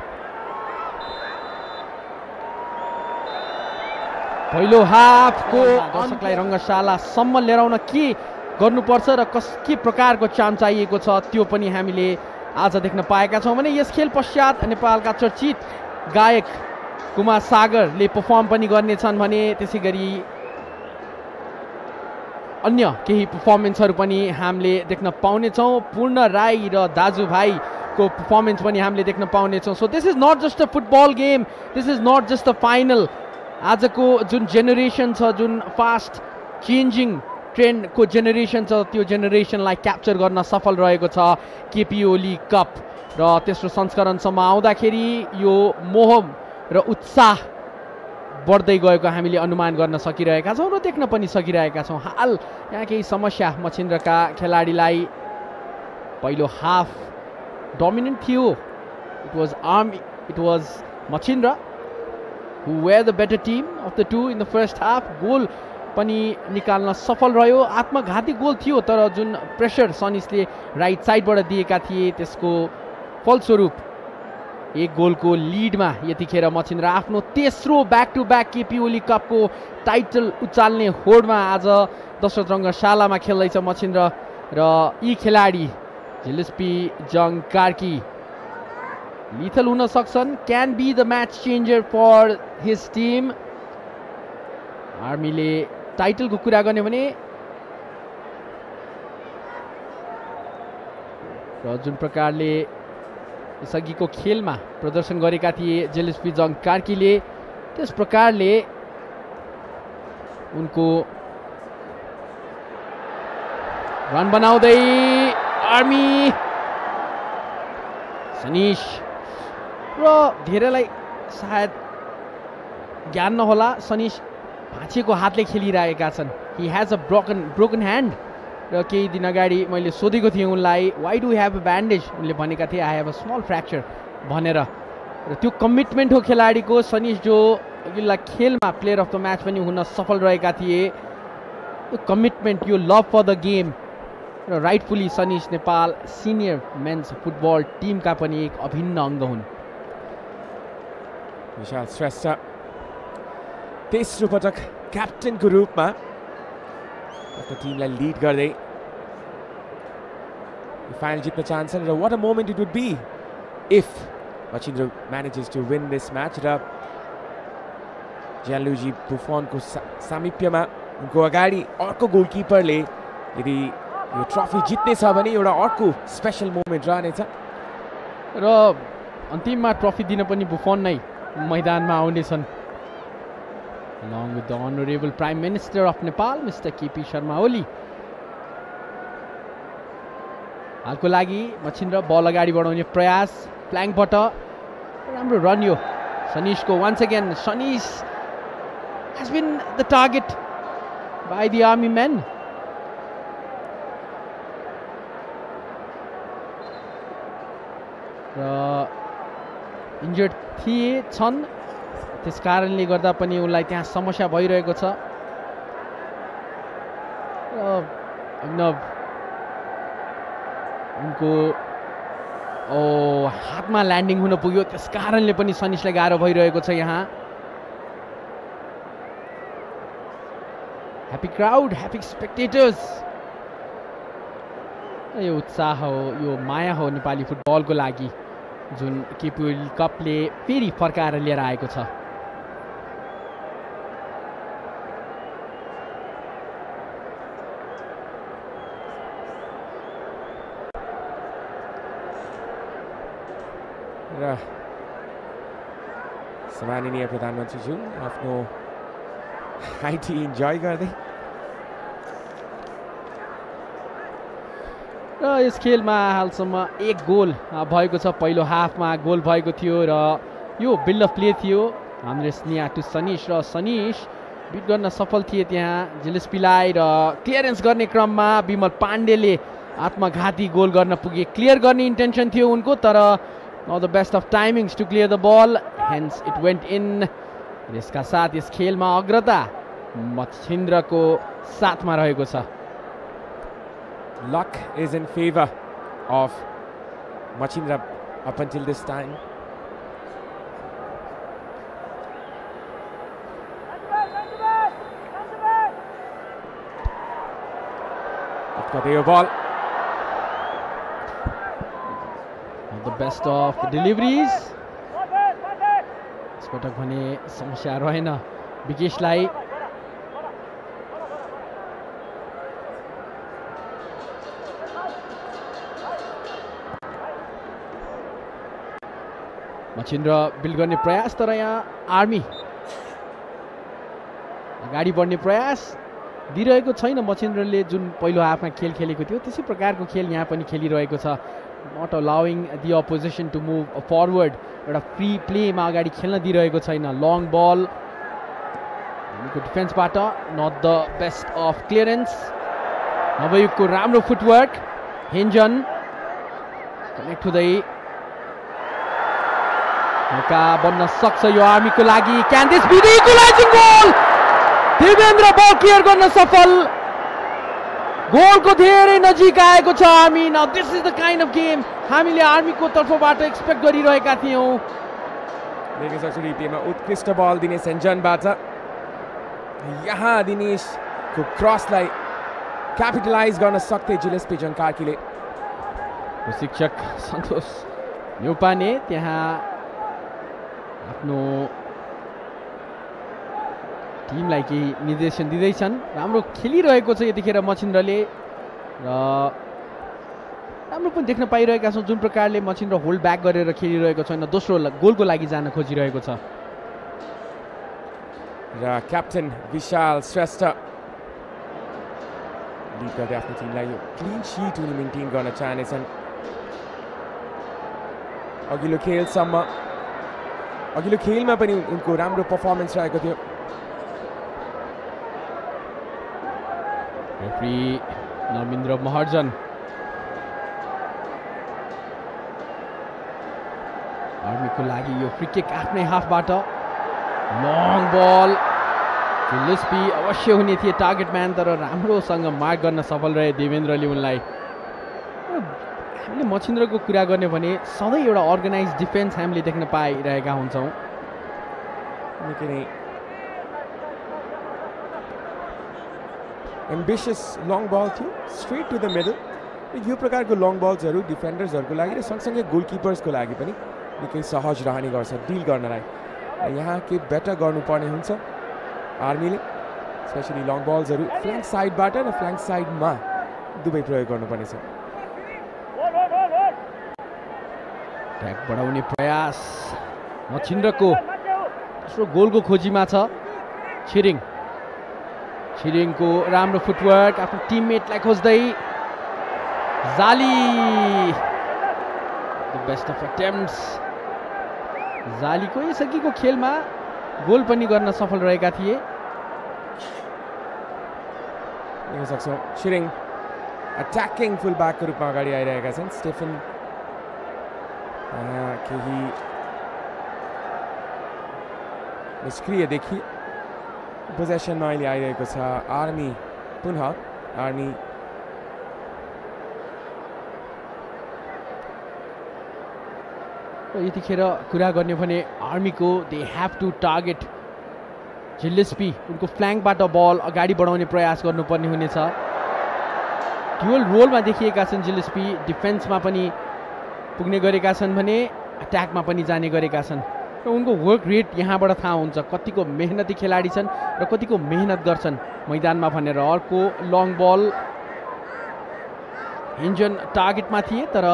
पहिलो हाफको दर्शकलाई रङ्गशालासम्म लिएर आउन के गर्नुपर्छ र के प्रकारको चाम चाहिएको छ त्यो पनि हामीले आज देख्न पाएका छौँ भने यस खेल पश्चात नेपालका चर्चित गायक कुमार सागरले परफर्म पनि गर्नेछन् भने त्यसै गरी अन्य केही पर्फर्मेन्सहरू पनि हामीले देख्न पाउनेछौँ। पूर्ण राई र दाजुभाइको पर्फर्मेन्स पनि हामीले देख्न पाउनेछौँ। So this is not just a football game, this is not just a final. आजको जुन जेनेरेसन छ, जुन फास्ट चेन्जिङ ट्रेन्डको जेनेरेसन छ, त्यो जेनेरेसनलाई क्याप्चर गर्न सफल रहेको छ केपी ओली कप र तेस्रो संस्करणसम्म आउँदाखेरि यो मोह र उत्साह बढ्दै गएको हामीले अनुमान गर्न सकिरहेका छौँ र देख्न पनि सकिरहेका छौँ। हाल यहाँ केही समस्या मछिन्द्रका खेलाडीलाई पहिलो हाफ डोमिनेन्ट थियो, it was Machhindra who were the better team of the two in the first half. Goal पनि निकाल्न सफल रह्यो, आत्मघाती गोल थियो तर जुन प्रेसर सनिसले राइट साइडबाट दिएका थिए त्यसको फलस्वरूप एक गोलको लिडमा यतिखेर मछिन्द्र आफ्नो तेस्रो back to back KP Oli कपको टाइटल उचाल्ने होडमा आज दशरथ रङ्गशालामा खेल्दैछ मछिन्द्र र यी खेलाडी झिलिस्पी जङ कार्की लिथल हुन सक्छन्, can be the match changer for his team. आर्मीले टाइटलको कुरा गर्ने भने र जुन प्रकारले यसअघिको खेलमा प्रदर्शन गरेका थिए जेलिस्पी जङ कार्कीले त्यस प्रकारले उनको रन बनाउँदै आर्मी सनिश र धेरैलाई सायद ज्ञान नहोला, सनिश भाँचिएको हातले खेलिरहेका छन्। He has a broken hand र केही दिन अगाडि मैले सोधेको थिएँ उनलाई why do have a bandage, उनले भनेका थिए I have a small fracture भनेर। र त्यो कमिटमेन्ट हो खेलाडीको। सनिश जो अघिल्ला खेलमा प्लेयर अफ द म्याच पनि हुन सफल रहेका थिए, यो कमिटमेन्ट, यो लभ फर द गेम र rightfully Sanish Nepal senior men's football टिमका पनि एक अभिन्न अङ्ग हुन्। विशाल श्रेष्ठ तेस्रो पटक क्याप्टेनको रूपमा आफ्नो टिमलाई लिड गर्दै फाइनल जित्न चाहन्छन् र what a moment it would be if Machhindra manages to win this match र ज्यानलुजी बुफोनको सामिप्यमा उनको अगाडि अर्को गोलकिपरले यदि यो ट्रफी जित्नेछ भने एउटा अर्को स्पेसल मोमेन्ट रहनेछ र अन्तिममा ट्रफी दिन पनि बुफोन नै मैदानमा आउनेछन्। along with the Honorable Prime Minister of Nepal, Mr. KP Sharma Oli. हालको लागि मछिन्द्र बल अगाडि बढाउने प्रयास, फ्ल्याङ्कबाट राम्रो रन यो सनिशको। once again Sanish has been the target by the army men. र इन्जर्ड छन्, त्यस कारणले गर्दा पनि उनलाई त्यहाँ समस्या भइरहेको छ। अभिनव उनको हातमा ल्यान्डिङ हुन पुग्यो, त्यस कारणले पनि सनिशलाई गाह्रो भइरहेको छ। यहाँ ह्याप्पी क्राउड, ह्याप्पी स्पेक्टेटर्स, यो उत्साह हो, यो माया हो नेपाली फुटबलको लागि जुन केपी ओली कपले फेरि फर्काएर लिएर आएको छ। र सम्माननीय प्रधानमन्त्रीज्यू आफ्नो आइटी इन्जोय गर्दै र यस खेलमा हालसम्म एक गोल भएको छ। पहिलो हाफमा गोल भएको थियो र यो बिल्डअप प्ले थियो हाम्रेस निया टु सनिश, र सनिश बिट गर्न सफल थिए त्यहाँ जिलिस्पीलाई, र क्लियरेन्स गर्ने क्रममा विमल पाण्डेले आत्मघाती गोल गर्न पुगे। क्लियर गर्ने इन्टेन्सन थियो उनको, तर not the best of timings to clear the ball, hence it went in. यसका साथ यस खेलमा अग्रता मछिन्द्रको साथमा रहेको छ। Luck is in favor of Machindra up until this time. got the ball. Not the best of deliveries. यसपटक भने समस्या रहेन विकेशलाई. Machindra build गर्ने प्रयास, तर यहाँ आर्मी अगाडि बढ्ने प्रयास दिइरहेको छैन. मचिन्द्रले जुन पहिलो हाफमा खेल खेलेको थियो त्यसै प्रकारको खेल यहाँ पनि खेलिरहेको छ. Not allowing the opposition to move forward. एउटा फ्री प्लेमा अगाडि खेल्न दिइरहेको छैन. लङ बल डिफेन्सबाट not the best of clearance. नवयुगको राम्रो फुटवर्क. हेन्जन कनेक्ट हुँदै मौका बन्न सक्छ यो आर्मीको लागि. Can this be the equalising goal? Devendra ball clear गर्न सफल. गोलको धेरै नजिक आएको छ army. Now this is the kind of game हामीले आर्मीको तर्फबाट एक्सपेक्ट गरिरहेका थियौँ. देख्न सक्छौँ रिप्लेमा उत्कृष्ट बल दिनेश हेन्जनबाट. यहाँ दिनेशको क्रसलाई क्यापिटलाइज गर्न सक्थे जिलेस्पी जन्कार्कीले. प्रशिक्षक सन्तोष न्यौपाने त्यहाँ आफ्नो टिमलाई केही निर्देशन दिँदैछन्. राम्रो खेलिरहेको छ यतिखेर मचिन्द्रले र राम्रो पनि देख्न पाइरहेका छौँ जुन प्रकारले मचिन्द्र होल्ड ब्याक गरेर खेलिरहेको छैन. दोस्रो गोलको लागि जान खोजिरहेको छ. र क्याप्टेन विशाल श्रेष्ठ लिड गर्दै आफ्नो टिमलाई यो क्लिन सिट उनी मेन्टेन गर्न चाहनेछन्. अघिल्लो खेलमा पनि उनको राम्रो पर्फर्मेन्स रहेको थियो. रेफ्री नरमिन्द्र महर्जन. आर्मीको लागि यो फ्री किक आफ्नै हाफबाट. लङ बल. जिलेस्पी अवश्य हुने थिए टार्गेट म्यान, तर राम्रोसँग मार्क गर्न सफल रहे देवेन्द्रले उनलाई. हामीले मचिन्द्रको कुरा गर्ने भने सधैँ एउटा अर्गनाइज डिफेन्स हामीले देख्न पाइरहेका हुन्छौँ. निकै नै एम्बिसियस लङ बल थियो स्ट्रेट टु द मिडल. यो प्रकारको लङ बल्सहरू डिफेन्डर्सहरूको लागि र सँगसँगै गोलकिपर्सको लागि पनि निकै सहज रहने गर्छ डिल गर्नलाई. यहाँ के बेटर गर्नुपर्ने हुन्छ आर्मीले, स्पेसली लङ बल्सहरू फ्ल्याङ्क साइडबाट र फ्ल्याङ्क साइडमा दुवै प्रयोग गर्नुपर्नेछ. ट्र्याक बढाउने प्रयास मचिन्द्रको. दोस्रो गोलको खोजीमा छ छिरिङको राम्रो फुटवर्क. आफ्नो टिममेटलाई खोज्दै Jali. The best of attempts. जालीको यसअघिको खेलमा गोल पनि गर्न सफल रहेका थिए. देख्न सक्छौँ छिरिङ अट्याकिङ फुल ब्याकको रूपमा अगाडि आइरहेका छन्. स्टेफन केही निष्क्रिय देखिए. पोजेसनमा अहिले आइरहेको छ आर्मी. पुनः आर्मी यतिखेर कुरा गर्ने भने आर्मीको they have to target Gillespie. उनको फ्ल्याङ्कबाट बल अगाडि बढाउने प्रयास गर्नुपर्ने हुनेछ. ड्युअल रोलमा देखिएका छन् जिलेस्पी. डिफेन्समा पनि पुग्ने गरेका छन् भने अट्याकमा पनि जाने गरेका छन्. र उनको वर्क रेट यहाँबाट थाहा हुन्छ कतिको मेहनती खेलाडी छन् र कतिको मेहनत गर्छन् मैदानमा भनेर. अर्को लङ बल. हेन्जन टार्गेटमा थिए तर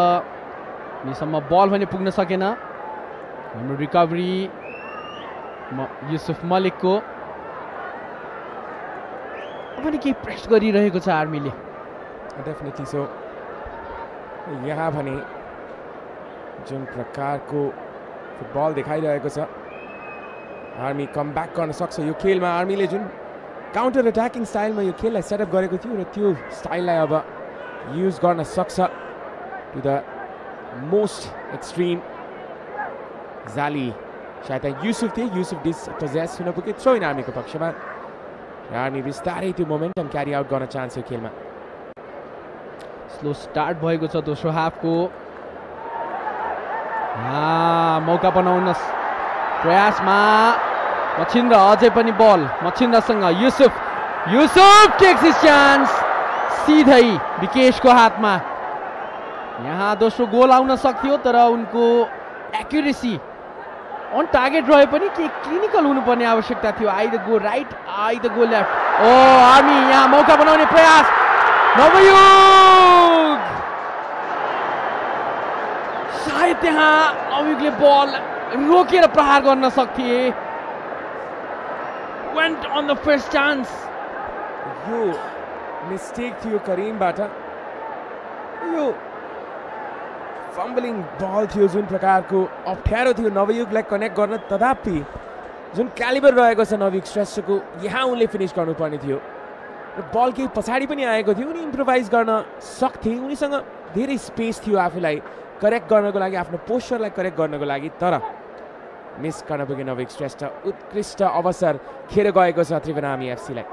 यहीसम्म बल भने पुग्न सकेन. हाम्रो रिकभरी युसुफ मलिकको. पनि केही प्रेस गरिरहेको छ आर्मीले. Definitely so. यहाँ भने जुन प्रकारको फुटबल देखाइरहेको छ आर्मी कम ब्याक गर्न सक्छ यो खेलमा. आर्मीले जुन काउन्टर अट्याकिङ स्टाइलमा यो खेललाई सेटअप गरेको थियो र त्यो स्टाइललाई अब युज गर्न सक्छ टु द मोस्ट एक्सट्रिम. जाली सायद युसुफ थिए. युसुफ डिसपोजेस हुन पुगे. थ्रो इन आर्मीको पक्षमा. आर्मी बिस्तारै त्यो मोमेन्टम क्यारी आउट गर्न चाहन्छ यो खेलमा. स्लो स्टार्ट भएको छ दोस्रो हाफको. मौका बनाउन प्रयासमा मचिन्द्र. अझै पनि बल मचिन्द्रसँग. युसुफ टेक्स हिज चान्स. सिधै विकेशको हातमा। यहाँ दोस्रो गोल आउन सक्थ्यो तर उनको एक्युरेसी अन टार्गेट रहे पनि के क्लिनिकल हुनुपर्ने आवश्यकता थियो। Either go right either go left. Oh army यहाँ मौका बनाउने प्रयास। नवयुग सायद त्यहाँ नवयुगले बल रोकेर प्रहार गर्न सक्थे। Went on the first chance. यो मिस्टेक थियो करिमबाट। यो फम्बलिङ बल थियो, जुन प्रकारको अप्ठ्यारो थियो नवयुगलाई कनेक्ट गर्न, तथापि जुन क्यालिबर रहेको छ नवयुग श्रेष्ठको, यहाँ उनले फिनिस गर्नुपर्ने थियो र बल केही पछाडि पनि आएको थियो। उनी इम्प्रोभाइज गर्न सक्थे, उनीसँग धेरै स्पेस थियो आफूलाई करेक्ट गर्नको लागि, आफ्नो पोस्चरलाई करेक्ट गर्नको लागि, तर मिस गर्न पुगे नवयुग श्रेष्ठ। उत्कृष्ट अवसर खेर गएको छ त्रिवेणी एफसीलाई।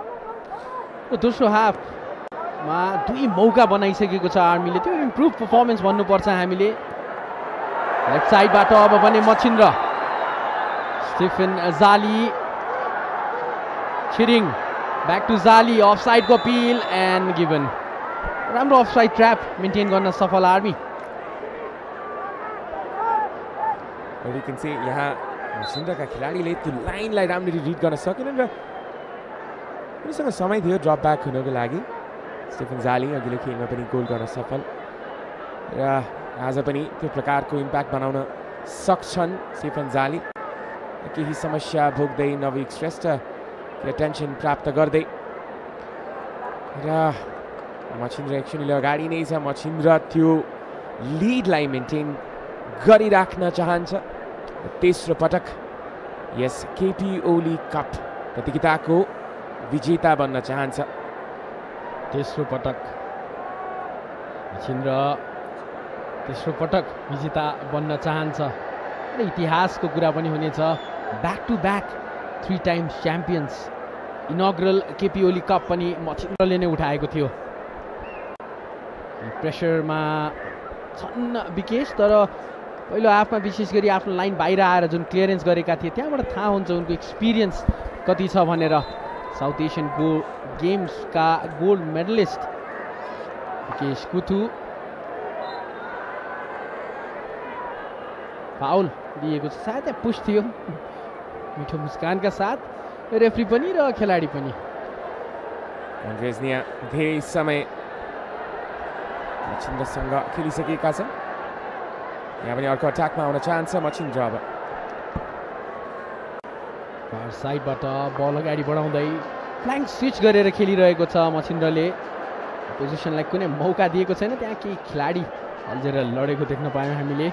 दोस्रो हाफमा 2 मौका बनाइसकेको छ आर्मीले, त्यो इम्प्रुभ पर्फर्मेन्स भन्नुपर्छ हामीले। लेफ्ट साइडबाट अब भने मछिन्द्र, स्टिफन जाली, छिरिङ ब्याक टु जाली, अफ साइडको पिल एन्ड गिभन। राम्रो अफ साइड ट्र्याप मेन्टेन गर्न सफल आर्मी। यहाँ मछिन्द्रका खेलाडीले त्यो लाइनलाई राम्ररी रिड गर्न सकेनन् र उनीसँग समय थियो ड्रप ब्याक हुनको लागि। स्टिफन जाली अघिल्लो खेलमा पनि गोल गर्न सफल र आज पनि त्यो प्रकारको इम्प्याक्ट बनाउन सक्छन् स्टिफन जाली। केही समस्या भोग्दै नवयुग श्रेष्ठ टेन्सन प्राप्त गर्दै र मछिन्द्र एकछिनले अगाडि नै छ। मछिन्द्र त्यो लिडलाई मेन्टेन गरिराख्न चाहन्छ। तेस्रो पटक यस केपी ओली कप प्रतियोगिताको विजेता बन्न चाहन्छ। तेस्रो पटक मछिन्द्र तेस्रो पटक विजेता बन्न चाहन्छ र इतिहासको कुरा पनि हुनेछ। Back to back 3 times champions. Inaugural KP Oli cup पनि मछिन्द्रले नै उठाएको थियो। प्रेसरमा छन् विकेश, तर पहिलो हाफमा विशेष गरी आफ्नो लाइन बाहिर आएर जुन क्लियरेन्स गरेका थिए त्यहाँबाट थाहा हुन्छ उनको एक्सपिरियन्स कति छ भनेर। साउथ एसियन गेम्सका gold medallist Bikesh Kuthu. Foul दिएको छ, सायद पुश थियो। मिठो मुस्कानका साथ रेफ्री पनि र खेलाडी पनि। अङ्ग्रेजनिया धेरै समय मछिन्द्रसँग खेलिसकेका छन्। यहाँ पनि अर्को अट्याकमा आउन चाहन्छ मछिन्द्र। अब फार साइडबाट बल अगाडि बढाउँदै फ्ल्याङ्क स्विच गरेर खेलिरहेको छ मछिन्द्रले। पोजिसनलाई कुनै मौका दिएको छैन, त्यहाँ केही खेलाडी अल्झेर लडेको देख्न पायौँ हामीले।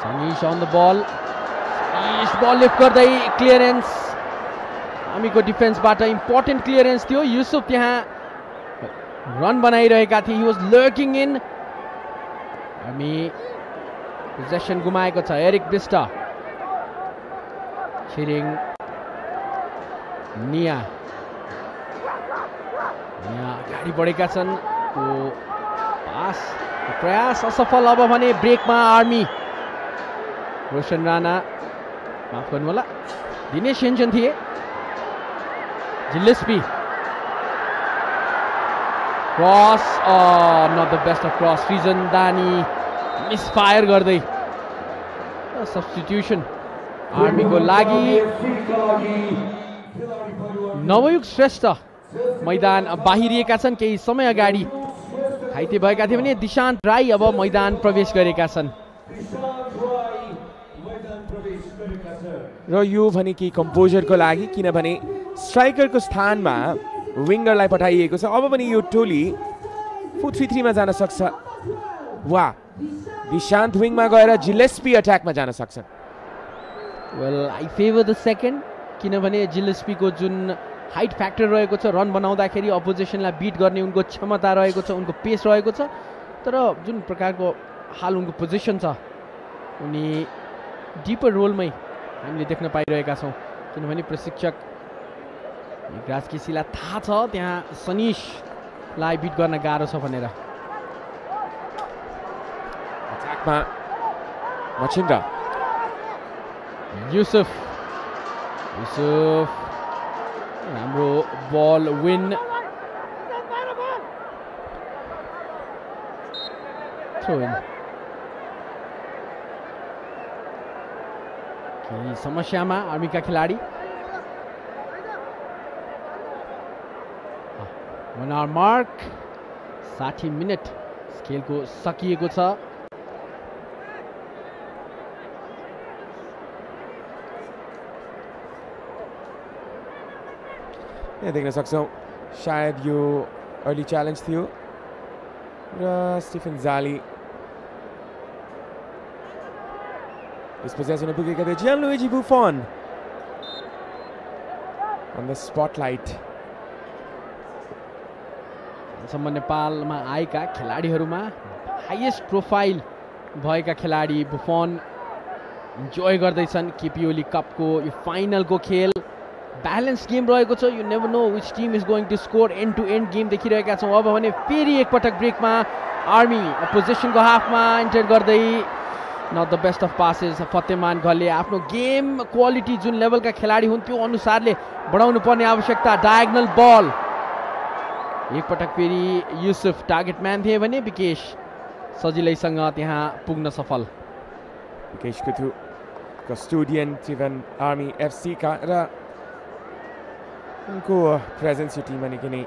Sanish on the ball, ball lift गर्दै क्लियरेन्स। हामीको डिफेन्सबाट इम्पोर्टेन्ट क्लियरेन्स थियो। युसुफ त्यहाँ रन बनाइरहेका थिए। He was lurking in. हामी पोजेसन गुमाएको छ। एरिक बिस्ट, छिरिङ, निया अगाडि बढेका छन्। पास प्रयास असफल। अब भने ब्रेकमा आर्मी। रोशन राणा, माफ गर्नु होला, दिनेश हेन्जन थिए। Gillespie cross, not the best of cross. Rijan Dani misfire गर्दै सब्स्टिट्युसन आर्मीको लागि। नवयुग श्रेष्ठ मैदान बाहिरिएका छन्। केही समय अगाडि घाइते भएका थिए भने दिशान्त राई अब मैदान प्रवेश गरेका छन्। र यो भने कि कम्पोजरको लागि, किनभने स्ट्राइकरको स्थानमा विङ्गरलाई पठाइएको छ। अब पनि यो टोली 4-3-3 मा जान सक्छ। वा, दिशान्त विङमा गएर जिलेस्पी अट्याकमा जान सक्छन्। Well, I favour the second, किनभने जिलेस्पीको जुन हाइट फ्याक्टर रहेको छ, रन बनाउँदाखेरि अपोजिसनलाई बिट गर्ने उनको क्षमता रहेको छ, उनको पेस रहेको छ। तर जुन प्रकारको हाल उनको पोजिसन छ, उनी डिपर रोलमै हामीले देख्न पाइरहेका छौँ। किनभने प्रशिक्षक युवराज केसीलाई थाहा छ त्यहाँ सनिशलाई बिट गर्न गाह्रो छ भनेर। मछिन्द्र, युसुफ युसुफ राम्रो बल विन थ्रो इन केही समस्यामा आर्मीका खेलाडी वन आवर मार्क 60 मिनट खेलको सकिएको छ यहाँ देख्न सक्छौँ सायद यो अर्ली च्यालेन्ज थियो र स्टिफन जाली यस पोजिसनमा पुगेका थिए जियानलुइजी बुफन अन द स्पटलाइट सम्म नेपालमा आएका खेलाडीहरूमा हाइएस्ट प्रोफाइल भएका खेलाडी बुफन इन्जोय गर्दैछन् केपी ओली कपको यो फाइनलको खेल ब्यालेन्स गेम रहेको छ you never know which team is going to score end to end game देखिरहेका छौँ अब भने फेरि एकपटक ब्रेकमा आर्मी अपोजिसनको हाफमा इन्टर गर्दै not the best of passes Fateman Ghale आफ्नो गेम क्वालिटी जुन लेभलका खेलाडी हुन् त्यो अनुसारले बढाउनु पर्ने आवश्यकता डायगनल बल एकपटक फेरि युसुफ टार्गेट म्यान थिए भने विकेश सजिलैसँग त्यहाँ पुग्न सफल विकेशको थियो कस्टोडियन चिभन आर्मी एफसी का र उनको प्रेजेन्स यो टिममा निकै नै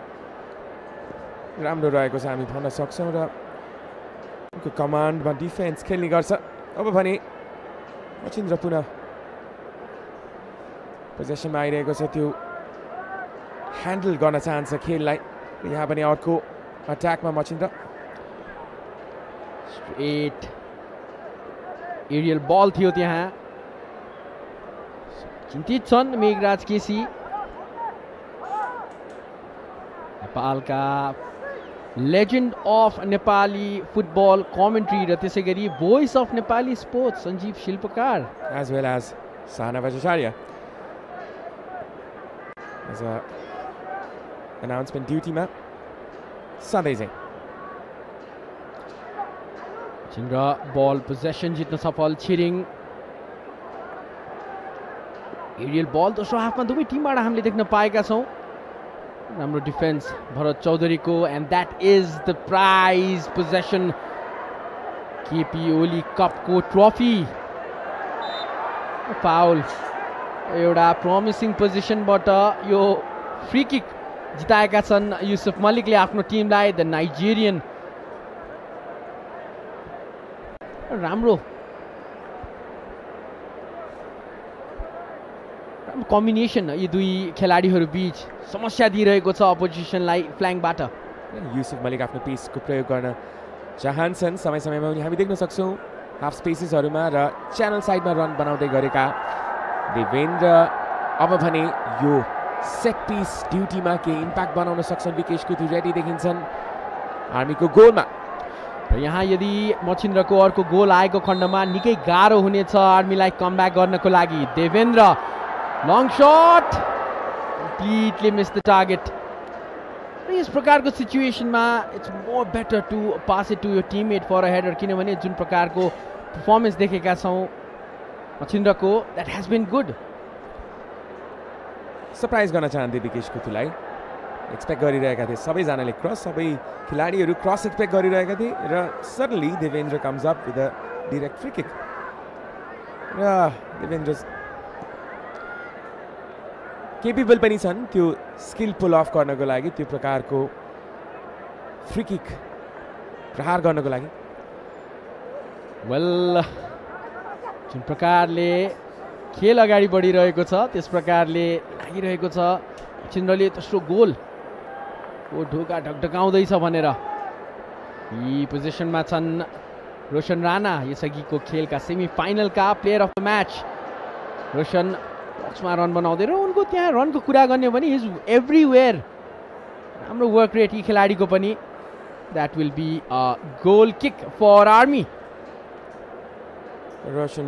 राम्रो रहेको छ हामी भन्न सक्छौँ र उनको कमान्डमा डिफेन्स खेल्ने गर्छ अब भने मचिन्द्र पुनः पोजिसनमा आइरहेको छ त्यो ह्यान्डल गर्न चाहन्छ खेललाई यहाँ पनि अर्को अट्याकमा मचिन्द्र स्ट्रेट एरियल बल थियो त्यहाँ चिन्तित छन् मेघराज केसी नेपालका legend of Nepali football commentary र त्यसै गरी voice of Nepali sports Sanjeev शिल्पकार एज वेल एज साना भट्टाचार्य एज अ अनाउन्समेन्ट ड्युटीमा सधैँ चाहिँ चिन्द्र बल पोजेसन जित्न सफल छिरिङ एरियल बल दोस्रो हाफमा दुवै टिमबाट हामीले देख्न पाएका छौँ राम्रो डिफेन्स भरत चौधरीको and that is the prize possession KP Oli कपको ट्रफी फाउल एउटा प्रमिसिङ पोजिसनबाट यो फ्री किक जिताएका छन् युसुफ मलिकले आफ्नो टिमलाई द नाइजेरियन राम्रो कम्बिनेसन यी दुई खेलाडीहरू बीच समस्या दिइरहेको छ अपोजिसनलाई फ्ल्याङ्कबाट युसुफ मलिक आफ्नो पेसको प्रयोग गर्न चाहन्छन् समय समयमा उनी हामी देख्न सक्छौँ हाफ स्पेसेसहरूमा र च्यानल साइडमा रन बनाउँदै गरेका देवेन्द्र अब भने यो सेट पिस ड्युटीमा केही इम्प्याक्ट बनाउन सक्छन् विकेशको त्यो रेडी देखिन्छन् आर्मीको गोलमा र यहाँ यदि मचिन्द्रको अर्को गोल आएको खण्डमा निकै गाह्रो हुनेछ आर्मीलाई कमब्याक गर्नको लागि Devendra long shot completely miss the target यस प्रकारको सिचुएसनमा it's more better to pass it to यो टिममेट फर अ हेडर किनभने जुन प्रकारको पर्फर्मेन्स देखेका छौँ मचिन्द्रको that has been good surprise गर्न चाहन्थे विकेश कुतुलाई एक्सपेक्ट गरिरहेका थिए सबैजनाले क्रस सबै खेलाडीहरू क्रस एक्सपेक्ट गरिरहेका थिए र suddenly Devendra comes up with a direct free kick र देवेन्द्र केपेबल पनि छन् त्यो स्किल पुल अफ गर्नको लागि त्यो प्रकारको फ्री किक प्रहार गर्नको लागि वेल जुन प्रकारले खेल अगाडि बढिरहेको छ त्यस प्रकारले लागिरहेको छ चिन्द्रले तेस्रो गोल ओ ढोका ढकढकाउँदैछ भनेर यी पोजिसनमा छन् रोशन राणा यसअघिको खेलका सेमी फाइनलका player of the match Roshan बक्समा रन बनाउँदै र उनको त्यहाँ रनको कुरा गर्ने हो भने इज एभ्रिवेयर राम्रो वर्क रेट यी खेलाडीको पनि that will be a goal kick for army Roshan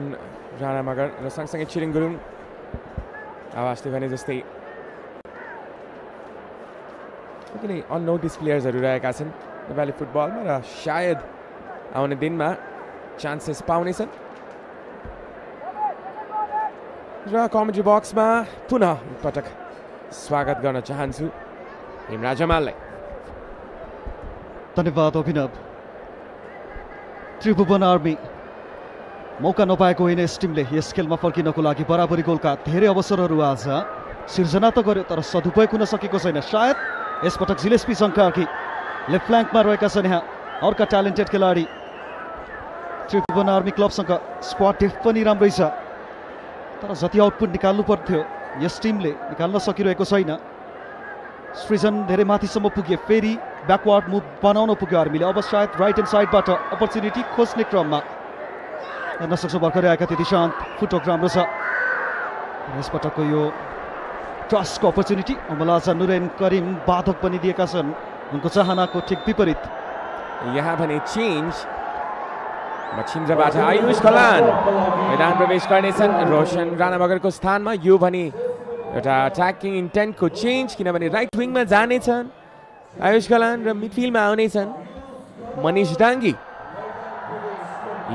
Rana Magar र सँगसँगै छिरिङ गुरुङ आवाजले भने जस्तै किन अननोटिस प्लेयर्सहरू रहेका छन् नेपाली फुटबलमा र सायद आउने दिनमा चान्सेस पाउनेछन् र कमेन्ट्री बक्समा पुनः एकपटक स्वागत गर्न चाहन्छु हेमराज जमाललाई। धन्यवाद अभिनव। त्रिभुवन आर्मी मौका नपाएको होइन यस टिमले यस खेलमा फर्किनको लागि। बराबरी गोलका धेरै अवसरहरू आज सिर्जना त गर्यो तर सदुपयोग हुन सकेको छैन। सायद यसपटक जिलेस्पी शङ्काकी लेफ्ट फ्ल्याङ्कमा रहेका छन् यहाँ अर्का ट्यालेन्टेड खेलाडी। त्रिभुवन आर्मी क्लबसँग स्क्वाड डेप्थ पनि राम्रै छ तर जति आउटपुट निकाल्नु पर्थ्यो यस टिमले निकाल्न सकिरहेको छैन। सृजन धेरै माथिसम्म पुगे, फेरि ब्याकवार्ड मुभ बनाउन पुग्यो आर्मीले। अब सायद राइट ह्यान्ड साइडबाट अपर्च्युनिटी खोज्ने क्रममा हेर्न सक्छौँ भर्खरै आएका त्यो दिशान्त फुटवर्क राम्रो छ। यसपटकको यो क्रसको अपर्च्युनिटी अमलाजा नुरेन करिम बाधक पनि दिएका छन् उनको चाहनाको ठिक विपरीत। यहाँ भने चेन्ज मछिन्द्रबाट आयुष कलान मैदान प्रवेश गर्नेछन् रोशन राणा मगरको स्थानमा। यो भने एउटा अट्याकिङ इन्टेन्टको चेन्ज किनभने राइट विङमा जानेछन् आयुष कलान र मिडफिल्डमा आउनेछन् मनिष डाङ्गी।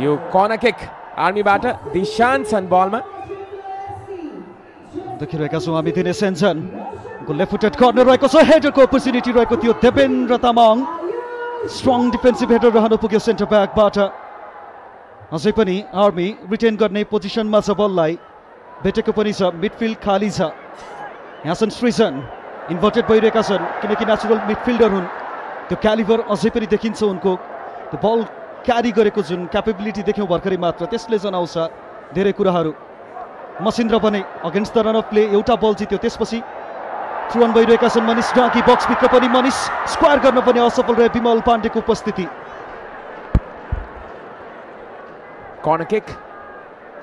यो कर्नर किक आर्मीबाट दिशान्त छन् बलमा। देखिरहेका छौँ हामी दिनेश सेन्जन लेफ्ट फुटेड कर्नर रहेको छ। हेडरको अपर्च्युनिटी रहेको थियो Devendra Tamang. Strong defensive header रहन पुग्यो सेन्टर ब्याकबाट। अझै पनि आर्मी रिटेन गर्ने पोजिसनमा छ, बललाई भेटेको पनि छ, मिडफिल्ड खाली छ। यहाँ छन् सृजन इन्भर्टेड भइरहेका छन् किनकि नेचुरल मिडफिल्डर हुन्। त्यो क्यालिबर अझै पनि देखिन्छ उनको। त्यो बल क्यारी गरेको जुन क्यापेबिलिटी देख्यौँ भर्खरै मात्र त्यसले जनाउँछ धेरै कुराहरू। मसिन्द्र पनि against the run of play एउटा बल जित्यो, त्यसपछि थ्रु अन भइरहेका छन् मनिष डाकी। बक्सभित्र पनि मनिष स्क्वायर गर्न पनि असफल रहे विमल पाण्डेको उपस्थिति। कर्नर किक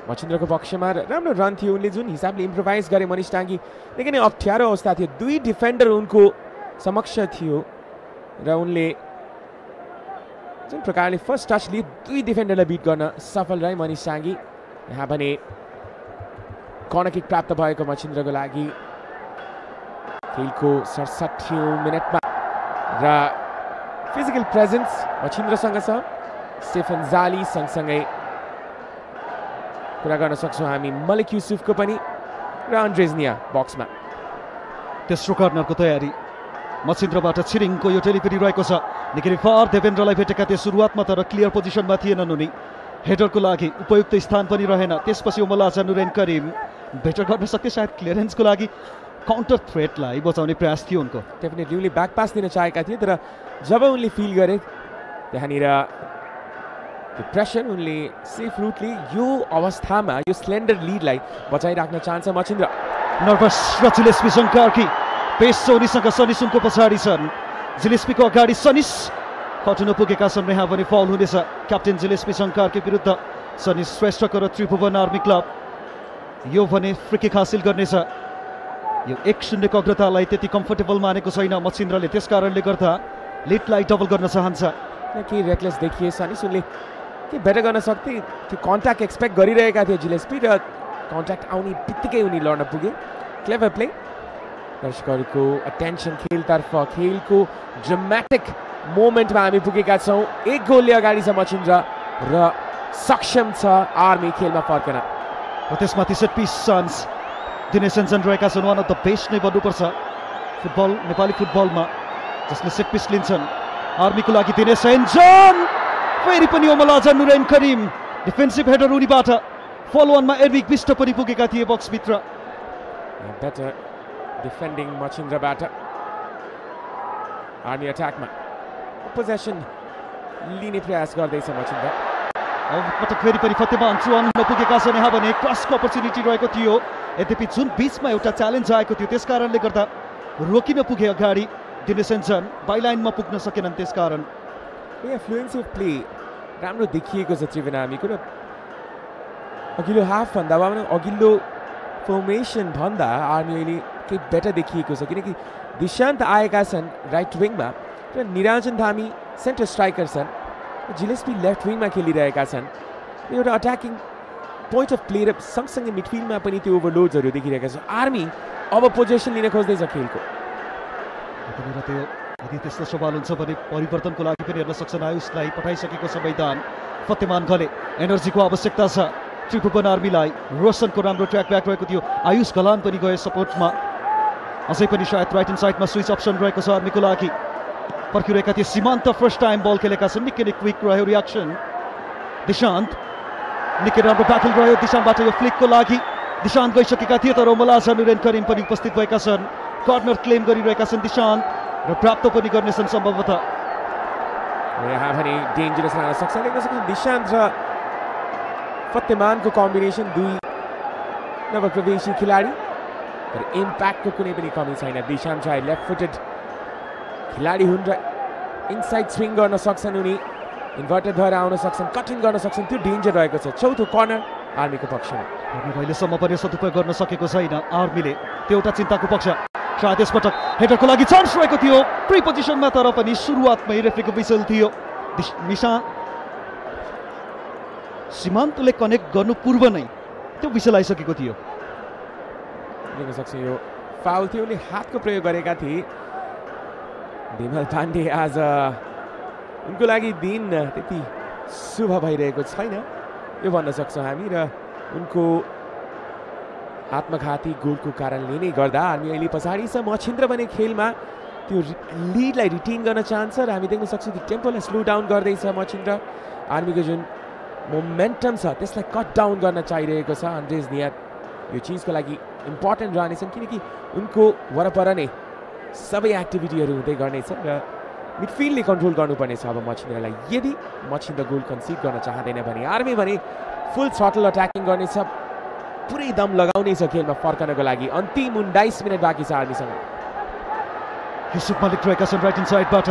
मछिन्द्रको पक्षमा राम्रो रन थियो। उनले जुन हिसाबले इम्प्रोभाइज गरे मनिष डाङ्गी निकै नै अप्ठ्यारो अवस्था थियो, दुई डिफेन्डर उनको समक्ष थियो र उनले जुन प्रकारले फर्स्ट टचले दुई डिफेन्डरलाई बिट गर्न सफल रहे मनिष डाङ्गी। यहाँ भने कर्नर किक प्राप्त भएको मछिन्द्रको लागि खेलको 67औं मिनेटमा र फिजिकल प्रेजेन्स मछिन्द्रसँग छ। स्टेफन जाली सँगसँगै कुरा गर्न सक्छौँ हामी मलिक युसुफको पनि र अन्ड्रेजनिया बक्समा। तेस्रो कर्नरको तयारी मछिन्द्रबाट छिरिङको यो डेलिभरी रहेको छ निकै फार देवेन्द्रलाई भेटेका थिए सुरुवातमा तर क्लियर पोजिसनमा थिएनन् उनी। हेडरको लागि उपयुक्त स्थान पनि रहेन। त्यसपछि उमलाजा नुरेन करिम बेटर गर्न सक्थे सायद क्लियरेन्सको लागि काउन्टर थ्रेटलाई बचाउने प्रयास थियो उनको। डेफिनेटली उनले ब्याक पास दिन चाहेका थिए तर जब उनले फिल गरे त्यहाँनिर प्रेसर उनले सेफ रुटले यो अवस्थामा यो स्लेन्डर लिडलाई बचाइराख्न चाहन्छ मछिन्द्र। नर्भस र जिलेस्पी शङ्काकी पेस सोनीसँग सनिस उनको पछाडि छन्। जिलेस्पीको अगाडि सनिस खटुन पुगेका छन्। यहाँ पनि फाउल हुनेछ क्याप्टेन जिलेस्पी शङ्काकी विरुद्ध सनिस श्रेष्ठको र त्रिभुवन आर्मी क्लब। यो भने फ्री किक हासिल गर्नेछ। यो 1-0 को अग्रतालाई त्यति कम्फर्टेबल मानेको छैन मछिन्द्रले, त्यसकारणले गर्दा लिडलाई डबल गर्न चाहन्छ। के रेकलेस देखिए सनिस, उनले के बेटर गर्न सक्थे। त्यो कन्ट्याक्ट एक्सपेक्ट गरिरहेका थिए जिलेस्पी र कन्ट्याक्ट आउने बित्तिकै उनी लड्न पुगे। Clever play. दर्शकहरूको अटेन्सन खेलतर्फ, खेलको ड्रामेटिक मोमेन्टमा हामी पुगेका छौँ। एक गोलले अगाडि छ मछिन्द्र र सक्षम छ आर्मी खेलमा फर्कन। र त्यसमाथि set piece chance Dinesh Senjan रहेका छन्। वान अफ द बेस्ट नै भन्नुपर्छ फुटबल नेपाली फुटबलमा जसले सेट पिस लिन्छन्। आर्मीको लागि दिनेश सेन्जन फेरि पनि अमलाजा नुरेन करिम डिफेन्सिभ हेडर उनीबाट। फलोअनमा एर्विक बिस्ट पनि पुगेका थिए बक्सभित्र। बेटर डिफेन्डिङ मछिन्द्रबाट। आर्मी अट्याकमा पोजेसन लिने प्रयास गर्दैछ मछिन्द्र। अब पटक फेरि पनि फतेमान थ्रु अन हुन पुगेका छन्। यहाँ भने क्रसको अपर्च्युनिटी रहेको थियो, यद्यपि जुन बिचमा एउटा च्यालेन्ज आएको थियो त्यसकारणले गर्दा रोकिन पुगे अगाडि दिनेश सेन्जन, बाइलाइनमा पुग्न सकेनन् त्यसकारण। फ्लुएन्सी अफ प्ले राम्रो देखिएको छ त्रिभुवन आर्मीको र अघिल्लो हाफभन्दा वा अघिल्लो फर्मेसन भन्दा आर्मी अहिले केही बेटर देखिएको छ किनकि दिशान्त आएका छन् राइट विङमा र निरञ्जन धामी सेन्टर स्ट्राइकर छन्। जिलेस्पी लेफ्ट विङमा खेलिरहेका छन्। एउटा अट्याकिङ पोइन्ट अफ प्ले र सँगसँगै मिडफिल्डमा पनि त्यो ओभरलोड्सहरू देखिरहेका छ। आर्मी अब पोजिसन लिन खोज्दैछ खेलको। यदि त्यस्तो सवाल हुन्छ भने परिवर्तनको लागि पनि हेर्न सक्छन्। आयुषलाई पठाइसकेको छ मैदान। फतेमान गले एनर्जीको आवश्यकता छ। त्रिभुवन आर्मीलाई। रोशनको राम्रो ट्र्याक ब्याक रहेको थियो। आयुष गलान पनि गए सपोर्टमा। अझै पनि सायद राइट ह्यान्ड साइडमा स्विच अप्सन रहेको छ आर्मीको लागि। पर्खिरहेका थिए सीमान्त, फर्स्ट टाइम बल खेलेका छन्। निकै नै क्विक रह्यो रियाक्सन। दिशान्त निकै राम्रो ब्याटल रह्यो दिशान्तबाट यो फ्लिकको लागि। दिशान्त गइसकेका थिए तर ओमलाजा नुरेन करिम पनि उपस्थित भएका छन्। कर्नर क्लेम गरिरहेका छन् दिशान्त र प्राप्त पनि गर्नेछन् सम्भवतः। यहाँ पनि डेन्जरस लाग्न सक्छ। देख्न सक्नुहुन्छ दिशान्त र फतेमानको कम्बिनेसन, दुई नवप्रवेशी खेलाडी तर इम्प्याक्टको कुनै पनि कमी छैन। दिशान्त राई लेफ्ट फुटेड खेलाडी हुन् र इनसाइड स्विङ गर्न सक्छन्, उनी इन्भर्टेड भएर आउन सक्छन्, कटिङ गर्न सक्छन्। त्यो डेन्जर रहेको छ। चौथो कर्नर आर्मीको पक्षमा। अहिलेसम्म पनि सदुपयोग गर्न सकेको छैन आर्मीले, त्यो एउटा चिन्ताको पक्ष। सायद यसपटक हेडरको लागि चान्स रहेको थियो प्री पोजिसनमा तर पनि सुरुवातमै रेफ्रीको विसल थियो। सीमान्तले कनेक्ट गर्नु पूर्व नै त्यो विसल आइसकेको थियो। देख्न सक्छ यो फाउल थियो, उनले हातको प्रयोग गरेका थिए। विमल पाण्डे आज उनको लागि दिन त्यति शुभ भइरहेको छैन यो भन्न सक्छौँ हामी। र उनको आत्मघाती गोलको कारणले नै गर्दा हामी अहिले पछाडि छ। मछिन्द्र भने खेलमा त्यो लिडलाई रिटेन गर्न चाहन्छ र हामी देख्न सक्छौँ कि टेम्पोलाई स्लो डाउन गर्दैछ मछिन्द्र। आर्मीको जुन मोमेन्टम छ त्यसलाई कट डाउन गर्न चाहिरहेको छ। अन्ड्रेज नियर यो चिजको लागि इम्पोर्टेन्ट रहनेछन् किनकि उनको वरपर नै सबै एक्टिभिटीहरू हुँदै गर्नेछ र मिडफिल्डले कन्ट्रोल गर्नुपर्नेछ अब मछिन्द्रलाई। यदि मछिन्द्र गोल कन्सिड गर्न चाहँदैन भने आर्मी भने फुल थ्रटल अट्याकिङ गर्नेछ, पुरै दम लगाउनेछ खेलमा फर्कनको लागि। अन्तिम 19 मिनट बाँकी छ आर्मीसँग। युसुफ मलिक रहेका छन् राइट ह्यान्ड साइडबाट।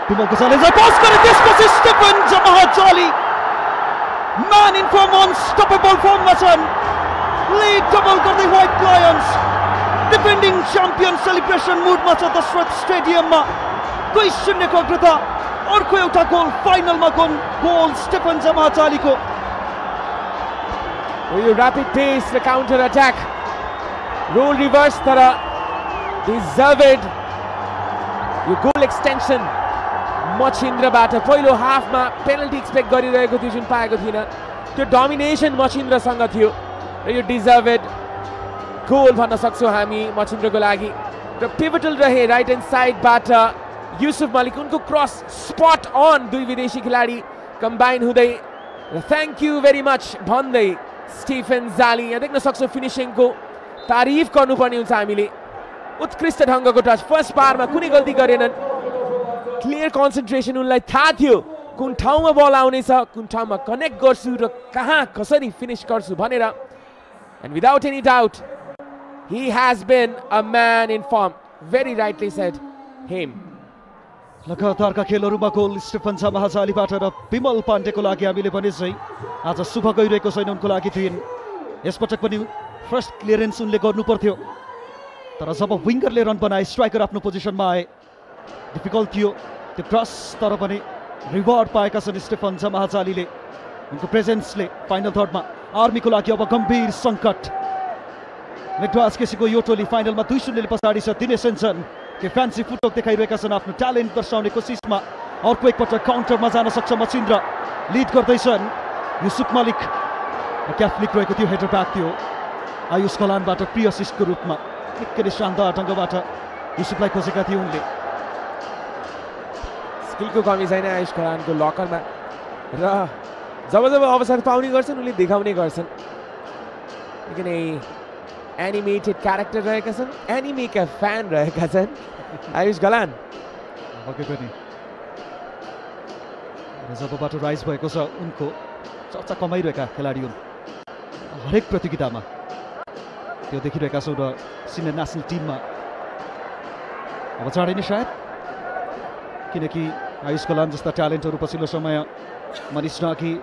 विमलको च्यालेन्जर पास गरे त्यसपछि स्टेफन जमाहा जाली म्यान इन फर्म अनस्टपेबल फर्ममा छन्। लिड डबल गर्दै White Lions defending champion celebration मुडमा छ दशरथ स्टेडियममा। 2-0 को अग्रता। अर्को एउटा गोल फाइनलमा गोल स्टेफन जमाहा जालीको। यो ऱ्यापिड पेस र काउन्टर अट्याक रोल रिभर्स तर डिजर्भेड यो गोल एक्सटेन्सन मछिन्द्रबाट। पहिलो हाफमा पेनल्टी एक्सपेक्ट गरिरहेको थियो जुन पाएको थिएन, त्यो डोमिनेसन मछिन्द्रसँग थियो र यो डिजर्भेड गोल भन्न सक्छौँ हामी मछिन्द्रको लागि। र पिभटल रहे राइट ह्यान्ड साइडबाट युसुफ मलिक, उनको क्रस स्पट अन। दुई विदेशी खेलाडी कम्बाइन हुँदै र थ्याङ्क यू भेरी मच भन्दै स्टिफन जाली। यहाँ देख्न सक्छौँ फिनिसिङको तारिफ गर्नुपर्ने हुन्छ हामीले। उत्कृष्ट ढङ्गको टच, फर्स्ट पारमा कुनै गल्ती गरेनन्। क्लियर कन्सन्ट्रेसन, उनलाई थाहा थियो कुन ठाउँमा बल आउनेछ, कुन ठाउँमा कनेक्ट गर्छु र कहाँ कसरी फिनिस गर्छु भनेर। And without any doubt he has been a man in form. Very rightly said him. लगातारका खेलहरूमा गोल स्टेफन जमाहा जालीबाट र विमल पाण्डेको लागि हामीले भने चाहिँ आज शुभ गइरहेको छैन उनको लागि थिइन्। यसपटक पनि फर्स्ट क्लियरेन्स उनले गर्नु पर्थ्यो तर जब विङ्गरले रन बनाए स्ट्राइकर आफ्नो पोजिसनमा आए डिफिकल्ट थियो त्यो क्रस, तर पनि रिवार्ड पाएका छन् स्टेफन जमाहा जालीले। उनको प्रेजेन्सले फाइनल थर्डमा आर्मीको लागि अब गम्भीर सङ्कट। मेक्डोनाल्ड्स केसीको यो टोली फाइनलमा 2-0 पछाडि छ। दिनेश सेन्सन के फ्यान्सी फुटवर्क देखाइरहेका छन् आफ्नो ट्यालेन्ट दर्शाउने कोसिसमा। अर्को एकपटक काउन्टरमा जान सक्छ मछिन्द्र, लिड गर्दैछन् युसुफ मलिक। क्याफ्लिक रहेको थियो, हेडर ब्याक थियो आयुष कलानबाट प्री असिस्टको रूपमा। निकै नै शानदार ढङ्गबाट युसुफलाई खोजेका थिए उनले। स्किलको कमी छैन आयुष कलानको लकरमा र जब जब अवसर पाउने गर्छन् उनले देखाउने गर्छन्। किन एनिमेटेड क्यारेक्टर रहेका छन्, एनिमेका फ्यान रहेका छन् आयुष गलान। पक्कै पनि जबबाट राइज भएको छ उनको चर्चा कमाइरहेका खेलाडी हुन् हरेक प्रतियोगितामा। त्यो देखिरहेका छौँ र सिनियर नेसनल टिममा अब चाँडै नै सायद, किनकि आयुष कलान जस्ता ट्यालेन्टहरू पछिल्लो समय मनिष नागी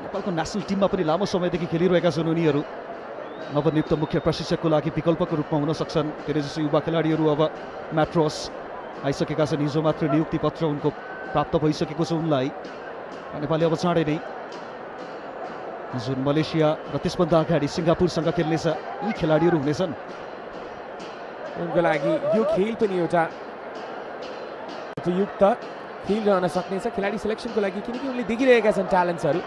नेपालको नेसनल टिममा पनि लामो समयदेखि खेलिरहेका छन्। उनीहरू नवनियुक्त मुख्य प्रशिक्षकको लागि विकल्पको रूपमा हुन सक्छन्। धेरै जसो युवा खेलाडीहरू अब म्याट्रोस आइसकेका छन्। हिजो मात्र नियुक्ति पत्र उनको प्राप्त भइसकेको छ उनलाई। नेपालले अब चाँडै नै जुन मलेसिया र त्यसभन्दा अगाडि सिङ्गापुरसँग खेल्नेछ यी खेलाडीहरू हुनेछन्। उनको लागि यो खेल पनि एउटा उपयुक्त खेल रहन सक्नेछ खेलाडी सिलेक्सनको लागि, किनकि उनले देखिरहेका छन् ट्यालेन्ट्सहरू।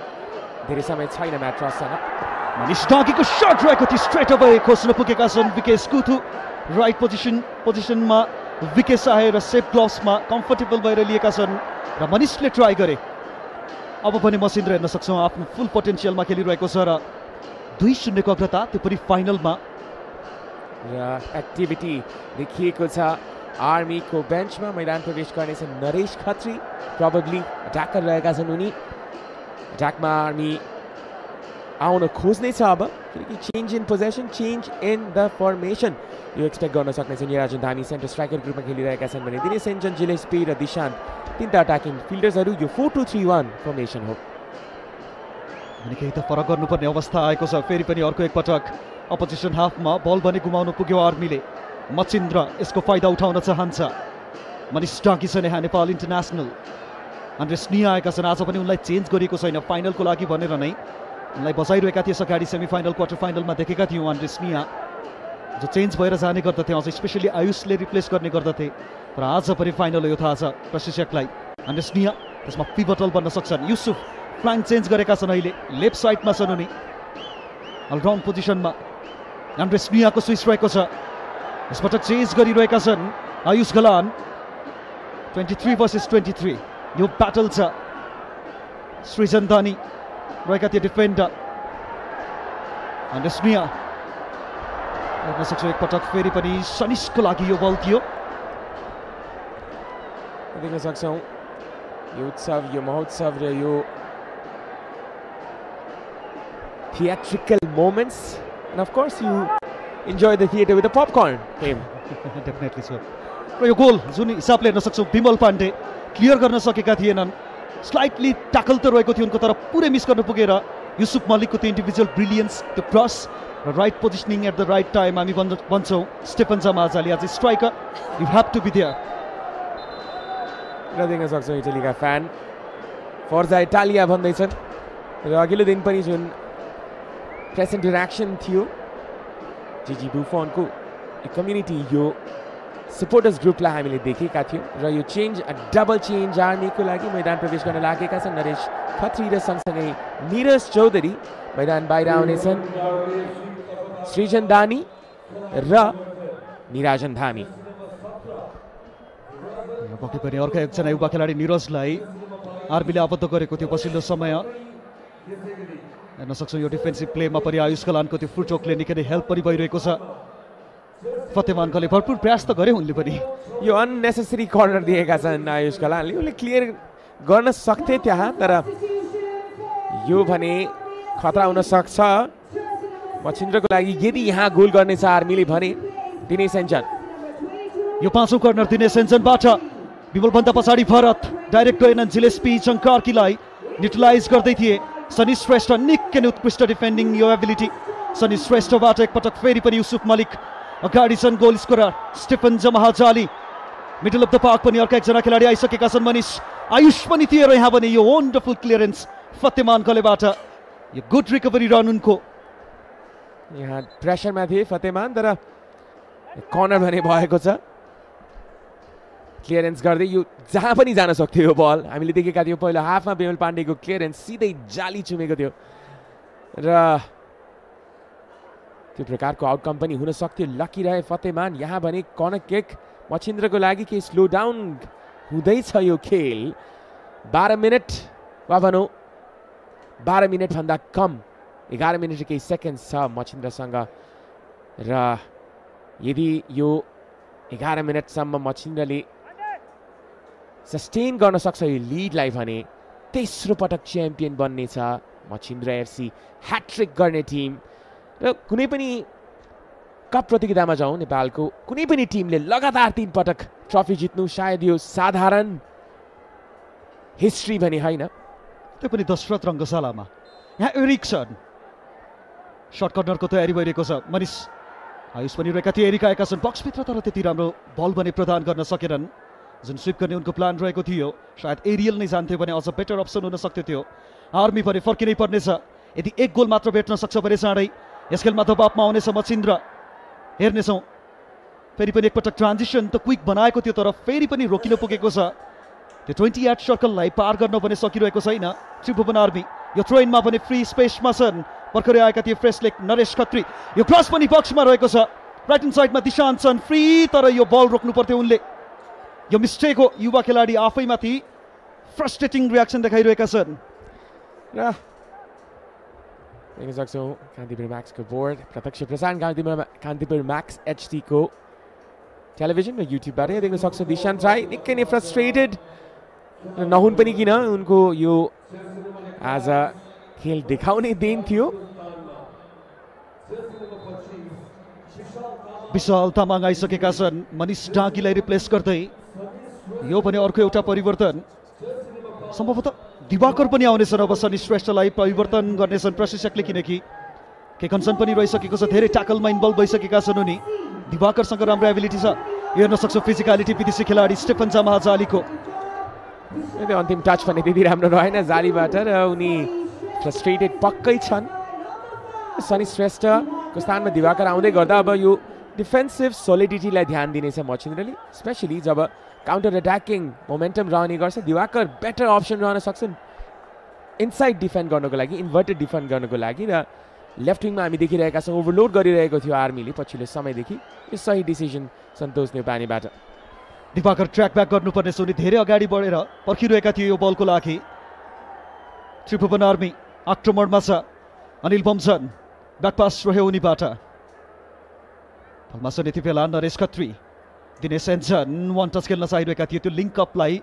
धेरै समय छैन म्याट रससँग। मनिष डाँगीको सर्ट रहेको थियो, स्ट्रेट अवे खोज्न पुगेका छन् विकेश कुथु। राइट पोजिसनमा विकेश आएर सेफ ग्लोभ्समा कम्फर्टेबल भएर लिएका छन् र मनिषले ट्राई गरे। अब पनि मसिन्द्र हेर्न सक्छौँ आफ्नो फुल पोटेन्सियलमा खेलिरहेको छ र 2-0 को अग्रता, त्यो पनि फाइनलमा। र एक्टिभिटी देखिएको छ आर्मीको बेन्चमा। मैदान प्रवेश गर्नेछन् नरेश खत्री, प्रोबेबली अट्याकर रहेका छन् उनी। अट्याकमा आर्मी आउन खोज्नेछ अब, किनकि change in possession, change in the formation यो एक्सपेक्ट गर्न सक्नेछ। निराजन धामी सेन्टर स्ट्राइकर ग्रुपमा खेलिरहेका छन् भने दिनेश सेन्जन, जिलेस्पी र दिशान्त तीनटा अट्याकिङ फिल्डर्सहरू। यो 4-2-3-1 फर्मेसन हो। अनि केही त फरक गर्नुपर्ने अवस्था आएको छ। फेरि पनि अर्को एकपटक अपोजिसन हाफमा बल भने गुमाउनु पुग्यो आर्मीले। मचिन्द्र यसको फाइदा उठाउन चाहन्छ। मनिष डाँगी छ यहाँ नेपाल इन्टरनेसनल। अन्ड्रेस निया आएका छन्, आज पनि उनलाई चेन्ज गरिएको छैन फाइनलको लागि भनेर नै उनलाई बजाइरहेका थिए। अगाडि सेमिफाइनल क्वार्टर फाइनलमा देखेका थियौँ अन्ड्रेस निया जो चेन्ज भएर जाने गर्दथे, अझ स्पेसली आयुषले रिप्लेस गर्ने गर्दथे। तर आज पनि फाइनल हो यो थाहा छ प्रशिक्षकलाई। अन्ड्रेस निया त्यसमा पिभटल बन्न सक्छन्। युसुफ फ्लाङ्क चेन्ज गरेका छन्, अहिले लेफ्ट साइडमा छन् उनी अलराउन्ड पोजिसनमा। अन्ड्रेस नियाको स्विच रहेको छ, यसपटक चेन्ज गरिरहेका छन् आयुष गलान। 23 वर्सेस 23 यो ब्याटल छ। सृजन दानी रहेका थिए डिफेन्डर। अन्ड्रेस निया हेर्न सक्छौँ एकपटक फेरि पनि सनिसको लागि यो बल थियो। देख्न सक्छौँ यो उत्सव, यो महोत्सव र यो theatrical moments, and of course you enjoy the theater with a popcorn. Definitely so. र यो गोल जुन हिसाबले हेर्न सक्छौँ विमल पाण्डे क्लियर गर्न सकेका थिएनन्। स्लाइटली ट्याकल त रहेको थियो उनको, तर पुरै मिस गर्न पुगेर युसुफ मलिकको त्यो इन्डिभिजुअल ब्रिलियन्स, त्यो क्रस र right positioning at the right time हामी भन्छौँ स्टेफन जमाजाले as a striker you have to be there. र देख्न सक्छौँ इटलीका फ्यान फर्जा इटालिया भन्दैछन्। र अघिल्लो दिन पनि जुन प्रेस इन्टरेक्सन थियो जिजी बुफोनको कम्युनिटी यो सपोर्टर्स ग्रुपलाई हामीले देखेका थियौँ। र यो चेन्ज, डबल चेन्ज आर्मीको लागि मैदान प्रवेश गर्न लागेका छन् नरेश खत्री र सँगसँगै निरज चौधरी मैदान बाहिर आउनेछन्। सृजन दानी र निराजन धामी। पक्कै पनि अर्को एकजना युवा खेलाडी निरजलाई आर्मीले आबद्ध गरेको थियो पछिल्लो समय। हेर्न सक्छौँ यो डिफेन्सिभ प्लेमा पनि आयुष कलानको त्यो फुटवर्कले निकै नै हेल्प पनि भइरहेको छ। फतेमानले भरपुर प्रयास त गरे उनले पनि। यो अननेसेसरी कर्नर दिएका छन् आयुष कलानले, उनले क्लियर गर्न सक्थे त्यहाँ, तर यो भने खतरा हुन सक्छ मचिन्द्रको लागि यदि यहाँ गोल गर्नेछ आर्मीले भने। दिनेश सेन्जन, यो पाँचौं कर्नर दिनेश सेन्जनबाट विमलभन्दा पछाडि भरत डाइरेक्ट गएनन्। जिलेस्पी चङ्कार्कीलाई न्युट्रलाइज गर्दै थिए। सनी श्रेष्ठ निकै नै उत्कृष्ट डिफेन्डिङ यो एबिलिटी। सनी श्रेष्ठबाट एकपटक फेरि पनि युसुफ मलिक अगाडि छन्। गोल स्कोरर स्टेफन जमाजाली। मिडल अफ द पार्क पनि अर्का एकजना खेलाडी आइसकेका छन्। मनिष आयुष पनि थिए र यहाँ भने यो वन्डरफुल क्लियरेन्स फतेमान कलेबाट। यो गुड रिकभरी रन उनको। यहाँ प्रेसरमा थिए फतेमान, तर कर्नर भने भएको छ। क्लियरेन्स गर्दै यो जहाँ पनि जान सक्थ्यो यो बल। हामीले देखेका थियौँ पहिलो हाफमा विमल पाण्डेको क्लियरेन्स सिधै जाली छुमेको थियो र त्यो प्रकारको आउटकम पनि हुन सक्थ्यो। लकी रहे फतेमान। यहाँ भने कर्नर किक मचिन्द्रको लागि केही स्लो डाउन हुँदैछ यो खेल। 12 मिनट वा भनौँ 12 मिनटभन्दा कम, 11 मिनट केही सेकेन्ड छ मचिन्द्रसँग। र यदि यो 11 मिनटसम्म मचिन्द्रले सस्टेन गर्न सक्छ यो लिडलाई भने तेस्रो पटक च्याम्पियन बन्नेछ मचिन्द्र एफसी, ह्याट्रिक गर्ने टिम। र कुनै पनि कप प्रतियोगितामा जाउँ, नेपालको कुनै पनि टिमले लगातार 3 पटक ट्रफी जित्नु सायद यो साधारण हिस्ट्री भने होइन। त्यो पनि दशरथ रङ्गशालामा। यहाँ एरिक्सन सर्ट कर्नरको तयारी भइरहेको छ। मनिष आयुष पनि रहेका थिए, एरिक आएका छन् बक्सभित्र, तर त्यति राम्रो बल भने प्रदान गर्न सकेनन्। जुन स्विप गर्ने उनको प्लान रहेको थियो, सायद एरियल नै जान्थ्यो भने अझ बेटर अप्सन हुन सक्थ्यो त्यो। आर्मी भने फर्किनै पर्नेछ। यदि एक गोल मात्र भेट्न सक्छ भने चाँडै यस खेलमा दबावमा आउनेछ मचिन्द्र। हेर्नेछौँ फेरि पनि एकपटक ट्रान्जिसन त क्विक बनाएको थियो, तर फेरि पनि रोकिन पुगेको छ। त्यो 28 सर्कललाई पार गर्न भने सकिरहेको छैन त्रिभुवन आर्मी। यो थ्रो इनमा पनि फ्री स्पेसमा छन्, भर्खरै आएका थिए फ्रेस लेग नरेश खत्री। यो क्रस पनि बक्समा रहेको छ, राइट ह्यान्ड साइडमा दिशान्त छन् फ्री, तर यो बल रोक्नु पर्थ्यो उनले। यो मिस्टेक हो, युवा खेलाडी आफैमाथि फ्रस्ट्रेटिङ रियाक्सन देखाइरहेका छन्। र देख्न सक्छौँ कान्तिपुर म्याक्सको बोर्ड प्रत्यक्ष प्रसारण कान्तिपुर म्याक्स HD को टेलिभिजन र युट्युबबाट देख्न सक्छौँ दिशान्त राई निकै नै फ्रस्ट्रेटेड नहुन् पनि किन, उनको यो आज खेल देखाउने दिन थियो। विशाल तामाङ आइसकेका छन् मनिष डाँगीलाई रिप्लेस गर्दै। यो भने अर्को एउटा परिवर्तन, सम्भवतः दिवाकर पनि आउनेछन् अब सनी श्रेष्ठलाई परिवर्तन गर्नेछन् प्रशिक्षकले, किनकि केकन्सन पनि रहिसकेको छ, धेरै ट्याकलमा इन्भल्भ भइसकेका छन् उनी। दिवाकरसँग राम्रो एबिलिटी छ, हेर्न सक्छौँ फिजिकलिटी विदेशी खेलाडी स्टेफन जामाहा जालीको। अन्तिम टच पनि त्यति राम्रो रहेन जालीबाट र उनी फ्रस्ट्रेटेड पक्कै छन्। सनी श्रेष्ठको स्थानमा दिवाकर आउँदै गर्दा अब यो डिफेन्सिभ सोलिडिटीलाई ध्यान दिनेछ मचिन्द्रले, स्पेसली जब काउन्टर अट्याकिङ मोमेन्टम रहने गर्छ। दिवाकर बेटर अप्सन रहन सक्छन् इनसाइड डिफेन्ड गर्नको लागि, इन्भर्टेड डिफेन्ड गर्नको लागि। र लेफ्ट विङमा हामी देखिरहेका छौँ ओभरलोड गरिरहेको थियो आर्मीले पछिल्लो समयदेखि। यो सही डिसिजन सन्तोष नेपानीबाट। दिवाकर ट्र्याक ब्याक गर्नुपर्ने उनी धेरै अगाडि बढेर पर्खिरहेका थिए यो बलको लागि। त्रिभुवन आर्मी आक्रमणमा छ, अनिल बमजन ब्याक पास रह्यो उनीबाट। फलमा यति बेला नरेश खत्री, दिनेश एन्जन वान टच खेल्न चाहिरहेका थिए, त्यो लिङ्कअपलाई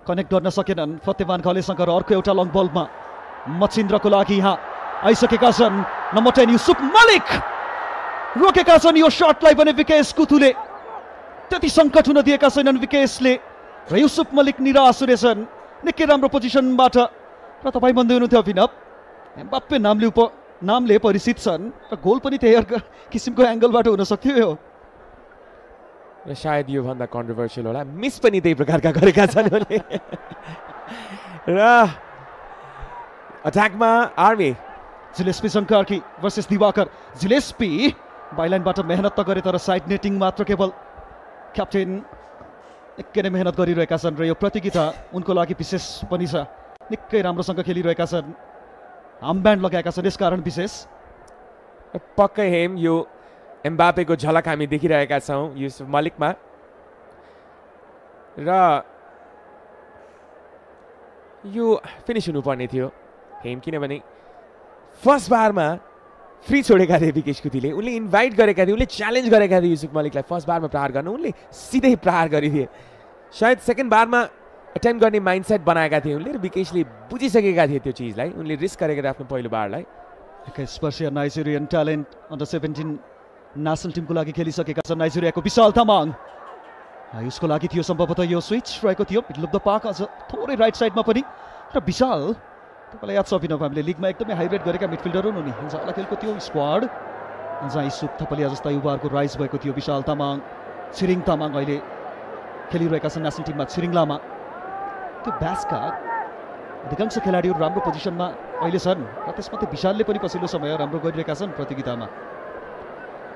कनेक्ट गर्न सकेनन् फतेमान खलेसँग। र अर्को एउटा लङ बलमा मचिन्द्रको लागि यहाँ आइसकेका छन् नम्बर 10 युसुफ मलिक, रोकेका छन् यो सटलाई पनि विकेश कुथुले। त्यति सङ्कट हुन दिएका छैनन् विकेशले र युसुफ मलिक निराश हुनेछन् निकै राम्रो पोजिसनबाट। र तपाईँ भन्दै हुनुहुन्थ्यो अभिनव एम्बाप्पे नामले परिचित छन् र गोल पनि त्यही किसिमको एङ्गलबाट हुन सक्थ्यो यो। र सायद यो भन्दा कन्ट्रोभर्सियल होला, मिस पनि त्यही प्रकारका गरेका छन् उनले। र अट्याकमा army Gillespie शङ्कारकी versus Diwakar. Gillespie बाइलाइनबाट मेहनत त गरे तर साइड नेटिङ मात्र केवल। क्याप्टेन निकै नै मेहनत गरिरहेका छन् र यो प्रतियोगिता उनको लागि विशेष पनि छ, निकै राम्रोसँग खेलिरहेका छन्, आर्मब्यान्ड लगाएका छन् यसकारण विशेष। पक्कै हेम यो एम्बापेको झलक हामी देखिरहेका छौँ युसुफ मलिकमा। र यो फिनिस हुनुपर्ने थियो हेम, किनभने फर्स्ट बारमा फ्री छोडेका थिए विकेश कुतीले, उनले इन्भाइट गरेका थिए, उनले च्यालेन्ज गरेका थिए युसुफ मलिकलाई फर्स्ट बारमा प्रहार गर्न, उनले सिधै प्रहार गरिदिए। सायद सेकेन्ड बारमा एटेम्प गर्ने माइन्डसेट बनाएका थिए उनले र विकेशले बुझिसकेका थिए त्यो चिजलाई, उनले रिस्क गरेका थिए आफ्नो पहिलो बारलाई। 21 वर्षीय नाइजेरियन ट्यालेन्ट अन्डर 17 नेसनल टिमको लागि खेलिसकेका छन् नाइजेरियाको विशाल तामाङ। उसको लागि थियो सम्भवतः यो स्विच रहेको थियो मिडल अफ द पार्क, अझ थोरै राइट साइडमा पनि। र विशाल तपाईँलाई याद छ अभिनव हामीले लिगमा एकदमै हाइब्रिड गरेका मिडफिल्डर हुन् उनी, जाला खेलको त्यो स्क्वाड जहाँ युसुफ थपलिया जस्ता युवाहरूको राइज भएको थियो। विशाल तामाङ, छिरिङ तामाङ अहिले खेलिरहेका छन् नेसनल टिममा छिरिङलामा। त्यो ब्यासका अधिकांश खेलाडीहरू राम्रो पोजिसनमा अहिले छन् र त्यसमध्ये विशालले पनि पछिल्लो समय राम्रो गरिरहेका छन् प्रतियोगितामा।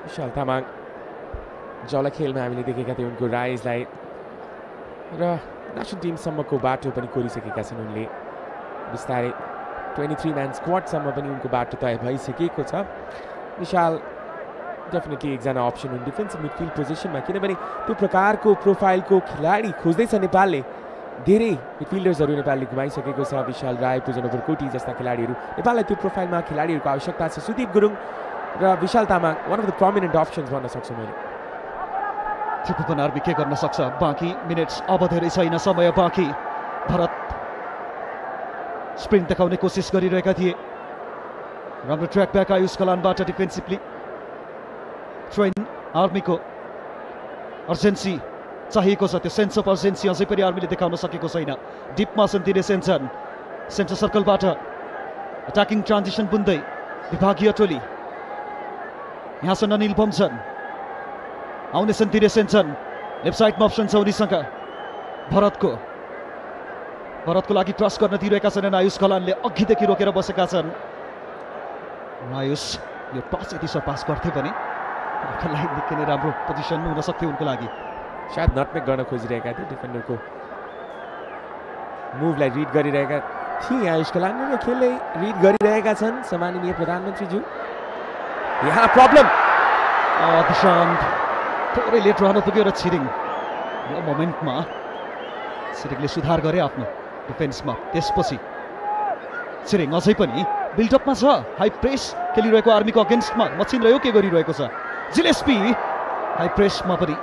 विशाल तामाङ जौला खेलमा हामीले देखेका थियौँ उनको राइजलाई, र नेसनल टिमसम्मको बाटो पनि कोरिसकेका छन् उनले। बिस्तारै 23 म्यान स्क्वाडसम्म पनि उनको बाटो तय भइसकेको छ। विशाल डेफिनेटली एकजना अप्सन हुन् डिफेन्सिभ मिडफिल्ड पोजिसनमा, किनभने त्यो प्रकारको प्रोफाइलको खेलाडी खोज्दैछ नेपालले। धेरै मिडफिल्डर्सहरू नेपालले घुमाइसकेको छ, विशाल राय, पूजन ओभरकोटी जस्ता खेलाडीहरू। नेपाललाई त्यो प्रोफाइलमा खेलाडीहरूको आवश्यकता छ। सुदीप गुरुङ र Bishal Tamang one of the prominent options भन्न सक्छु मैले। त्रिभुवन आर्मी के गर्न सक्छ? बाँकी मिनट्स अब धेरै छैन, समय बाँकी। भरत स्प्रिन्ट देखाउने कोसिस गरिरहेका थिए, राम्रो ट्र्याक ब्याक आयुष कलानबाट डिफेन्सिभली। ट्रेन आर्मीको अर्जेन्सी चाहिएको छ, त्यो सेन्स अफ अर्जेन्सी अझै पनि आर्मीले देखाउन सकेको छैन। डिपमा छन् दिनेश एन्जन, सेन्टर सर्कलबाट अट्याकिङ ट्रान्जिसन बुन्दै विभागीय टोली। यहाँ छन् अनिल बमजन, आउनेछन् दिनेश एन्जन, लेफ्ट साइडमा अप्सन छ उनीसँग। भरतको लागि क्रस गर्न दिइरहेका छन् आयुष कलानले, अघिदेखि रोकेर बसेका छन्। आयुष यो टस यति सरपास गर्थे भने अर्कोलाई निकै नै राम्रो पोजिसन हुन सक्थ्यो उनको लागि। सायद नटमेक गर्न खोजिरहेका थिए, डिफेन्डरको मुभलाई रिड गरिरहेका आयुष कलानीले खेलले रिड गरिरहेका छन् सम्माननीय प्रधानमन्त्रीज्यू। यहाँ प्रब्लम दिशान्त थोरै लेट रहन पुग्यो र छिरिङ यो मोमेन्टमा छिरिङले सुधार गरे आफ्नो डिफेन्समा। त्यसपछि छिरिङ अझै पनि बिल्डअपमा छ, हाई प्रेस खेलिरहेको आर्मीको अगेन्स्टमा। मछिन्द्र यो के गरिरहेको छ? जिलेस्पी हाई प्रेसमा पनि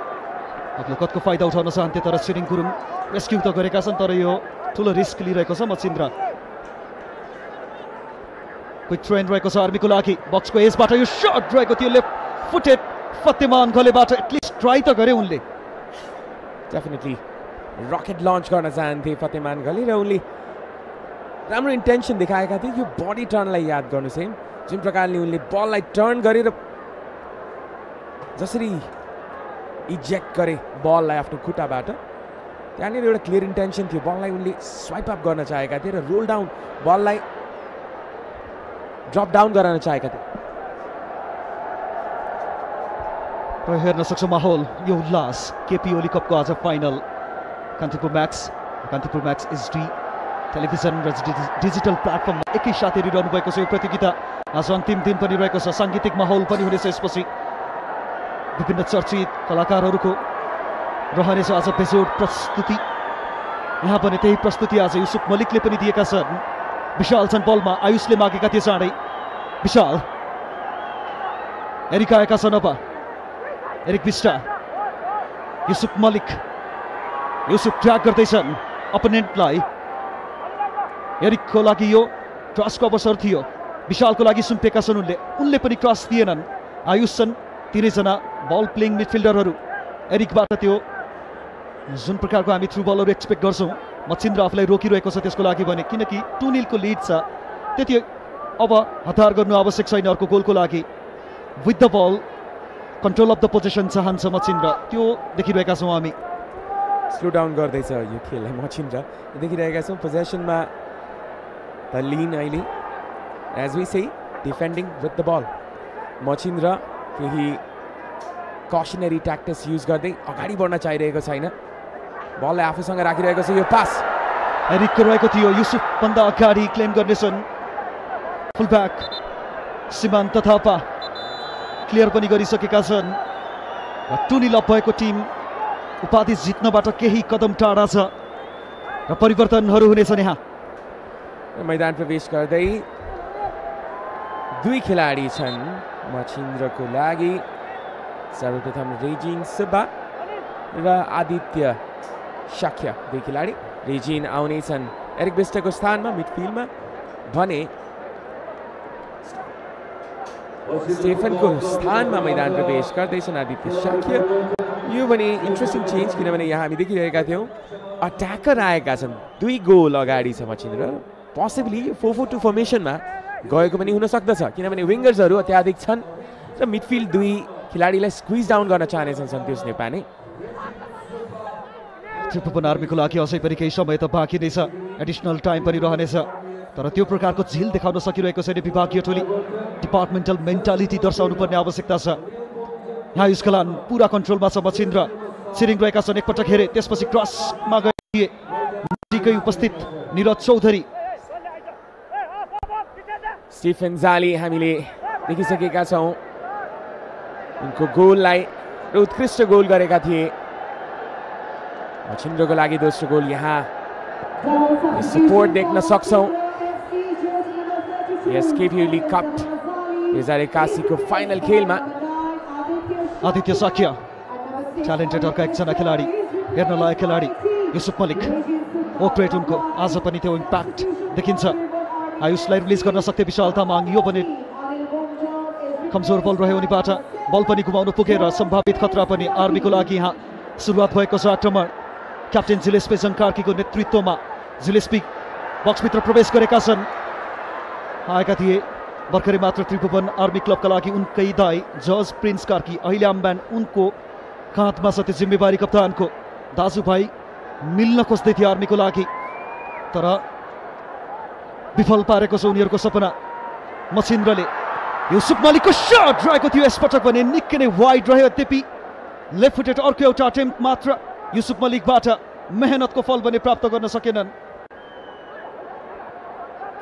अग्लो कतको फाइदा उठाउन चाहन्थे, तर छिरिङ गुरुङ रेस्क्यु त गरेका छन्, तर यो ठुलो रिस्क लिइरहेको छ मछिन्द्र। क्विक ट्रेन रहेको छ आर्मीको लागि। बक्सको एजबाट यो सट रहेको थियो, left footed Phatteman गलेबाट। At least try त गरे उनले। डेफिनेटली रकेट लन्च गर्न चाहन्थे फतेमान गले र उनले राम्रो इन्टेन्सन देखाएका थिए। यो बडी टर्नलाई याद गर्नुहोस् है, जुन प्रकारले उनले बललाई टर्न गरेर जसरी इजेक्ट गरे बललाई आफ्नो खुट्टाबाट, त्यहाँनिर एउटा क्लियर इन्टेन्सन थियो। बललाई उनले स्वाइप अप गर्न चाहेका थिए र रोल डाउन बललाई ड्रप डाउन गराउन चाहेका थिए। र हेर्न सक्छौँ माहौल, यो उल्लास। केपी ओली कपको आज final. Kantipur Max HD television र डिजिटल प्लेटफर्ममा एकैसाथ हेरिरहनु भएको छ। यो प्रतियोगिता आज अन्तिम दिन पनि रहेको छ। साङ्गीतिक माहौल पनि हुनेछ यसपछि। विभिन्न चर्चित कलाकारहरूको रहनेछ आज बेजोड प्रस्तुति। यहाँ पनि त्यही प्रस्तुति आज युसुफ मलिकले पनि दिएका छन्। विशाल छन् बलमा, आयुषले मागेका थिए चाँडै। विशाल, एरिक आएका छन् अब। एरिक बिस्टा, युसुफ मलिक, युसुफ ट्र्याक गर्दैछन् अपोनेन्टलाई। एरिकको लागि यो क्रसको अवसर थियो। विशालको लागि सुम्पेका छन् उनले पनि क्रस दिएनन्। आयुष छन्, तिनैजना बल प्लेइङ मिडफिल्डरहरू। एरिकबाट त्यो जुन प्रकारको हामी थ्रु बलहरू एक्सपेक्ट गर्छौँ, मछिन्द्र आफूलाई रोकिरहेको छ त्यसको लागि भने, किनकि 2-0 लिड छ। त्यति अब हतार गर्नु आवश्यक छैन अर्को गोलको लागि। With the ball control of the position चाहन्छ मछिन्द्र, त्यो देखिरहेका छौँ हामी। स्लो डाउन गर्दैछ यो खेललाई मछिन्द्र, देखिरहेका छौँ। पोजेसनमा द लिन अहिले as we say defending with the ball. Machhindra केही कसनरी ट्याक्टिक्स युज गर्दै अगाडि बढ्न चाहिरहेको छैन। बललाई आफूसँग राखिरहेको छ। यो पास एरिकको रहेको थियो, युसुफभन्दा अगाडि क्लेम गर्नेछन् फुलब्याक सीमान्त थापा। क्लियर पनि गरिसकेका छन्। 2-0 अप भएको टिम उपाधि जित्नबाट केही कदम टाढा छ र परिवर्तनहरू हुनेछन्। यहाँ मैदान प्रवेश गर्दै दुई खेलाडी छन् मछिन्द्रको लागि। सर्वप्रथम रेजिन सुब्बा र आदित्य शाक्य, दुई खेलाडी। रेजिन आउनेछन् एरिक बिस्टको स्थानमा मिडफिल्डमा भने स्टेफनको स्थानमा मैदान प्रवेश गर्दैछन् आदित्य शाक्य। यो पनि इन्ट्रेस्टिङ चेन्ज, किनभने यहाँ हामी देखिरहेका थियौँ अट्याकर आएका छन्। 2 गोल अगाडि छ मछिन्द्र। पोसिबली 4-4-2 फर्मेसनमा गएको पनि हुन सक्दछ, किनभने विङ्गर्सहरू अत्याधिक छन् र मिडफिल्ड 2 खेलाडीलाई स्क्विज डाउन गर्न चाहनेछन् सन्तोष नेपाने। त्रिभुवन आर्मीको लागि अझै पनि केही समय त बाँकी नै छ, एडिसनल टाइम पनि रहनेछ, तर त्यो प्रकारको झिल देखाउन सकिरहेको छैन विभागीय टोली। डिपार्टमेन्टल मेन्टालिटी दर्शाउनु पर्ने आवश्यकता छ। यहाँ युस्कलान पुरा कन्ट्रोलमा छ। मछिन्द्र छिरिङ रहेका छन्, एकपटक हेरे, त्यसपछि क्रसमा गए नजिकै उपस्थित निरज चौधरी। स्टिफन जाली हामीले देखिसकेका छौँ, उनको गोललाई र उत्कृष्ट गोल गरेका थिए। मछिन्द्रको लागि दोस्रो गोल यहाँ सपोर्ट देख्न सक्छौँ। केपी ओली कप 2081 को फाइनल खेलमा आदित्य शाक्य ट्यालेन्टेड अर्का एकजना खेलाडी, हेर्न लायक खेलाडी। युसुफ मलिक ओक्रेट, उनको आज पनि त्यो इम्प्याक्ट देखिन्छ। आयुषलाई रिलिज गर्न सक्थे विशाल तामाङ, यो पनि कमजोर बल रह्यो उनीबाट। बल पनि गुमाउनु पुगेर सम्भावित खतरा पनि आर्मीको लागि। यहाँ सुरुवात भएको छ आक्रमण। क्याप्टेन जिलेस्पी जङ्कार्कीको नेतृत्वमा जिलेस्पी बक्सभित्र प्रवेश गरेका छन्। आएका थिए भर्खरै मात्र त्रिभुवन आर्मी क्लबका लागि उनकै दाई जज प्रिन्स कार्की। अहिले आम्ब्यान्ड उनको काँधमा छ त्यो जिम्मेवारी कप्तानको। दाजुभाइ मिल्न खोज्दै थिए आर्मीको लागि, तर विफल पारेको छ उनीहरूको सपना। मछिन्द्रले युसुफ मलिकको शट रहेको थियो यसपटक भने निकै नै वाइड रह्यो। यद्यपि लेफ्ट फुटेड अर्को एउटा अटेम्प्ट मात्र युसुफ मलिकबाट मेहनतको फल भने प्राप्त गर्न सकेनन्।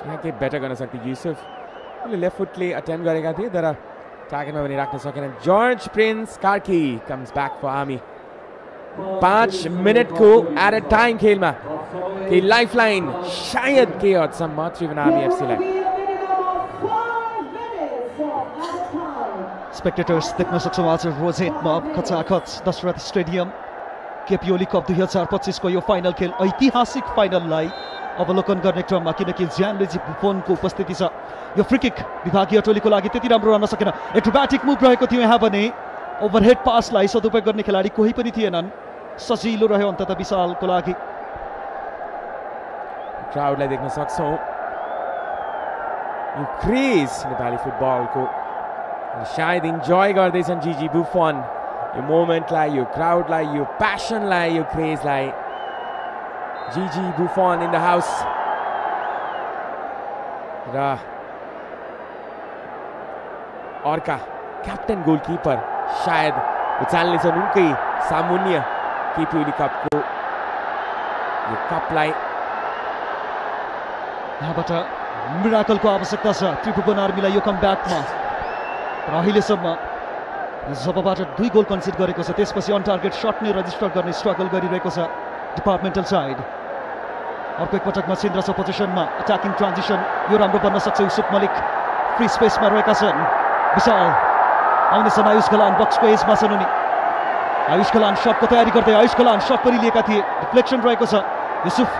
यहाँ के बेटर गर्न सक्थे युसुफ उनले लेफ्ट फुटले अटेम्प्ट गरेका थिए तर टार्गेटमा पनि राख्न सकेन George Prince Karki comes back for army 5 मिनटको एट अ टाइम खेलमा के लाइफलाइन सायद के हदसम्म त्रिभुवन आर्मी एफसीलाई स्पेक्टेटर्स देख्न सक्छौँ आज रोजेटमा खचाखच दशरथ स्टेडियम केपी ओली कप 2025 को यो फाइनल खेल ऐतिहासिक फाइनललाई अवलोकन गर्ने क्रममा किनकि ज्यानलुइजी बुफोनको उपस्थिति छ यो फ्री किक विभागीय टोलीको लागि त्यति राम्रो रहन सकेन एक्रोब्याटिक मुभ रहेको थियो यहाँ भने ओभरहेड पासलाई सदुपयोग गर्ने खेलाडी कोही पनि थिएनन् सजिलो रह्यो अन्ततः विशालको लागि क्राउडलाई देख्न सक्छौँ यो क्रेज नेपाली फुटबलको सायद इन्जोय गर्दैछन् जीजी बुफोन यो मोमेन्टलाई यो क्राउडलाई यो प्यासनलाई यो क्रेजलाई जीजी बुफोन इन द हाउस र अर्का क्याप्टेन गोलकिपर सायद उचाल्नेछन् उनकै सामुन्य केपी ओली कपको यो कपलाई यहाँबाट मिराकलको आवश्यकता छ त्रिभुवन आर्मीलाई यो कमब्याकमा र अहिलेसम्म जबबाट 2 गोल कन्सिड गरेको छ त्यसपछि अन टार्गेट सट नै रजिस्टर गर्ने स्ट्रगल गरिरहेको छ डिपार्टमेन्टल साइड अर्को एकपटकमा सेन्द्र छ पोजिसनमा अट्याकिङ ट्रान्जिसन यो राम्रो बन्न सक्छ युसुफ मलिक फ्री स्पेसमा रहेका छन् विशाल आउनेछन् आयुष कलान बक्सको एजमा छन् उनी आयुष कलान सटको तयारी गर्दै आयुष कलान सट पनि लिएका थिए डिफ्लेक्सन रहेको छ युसुफ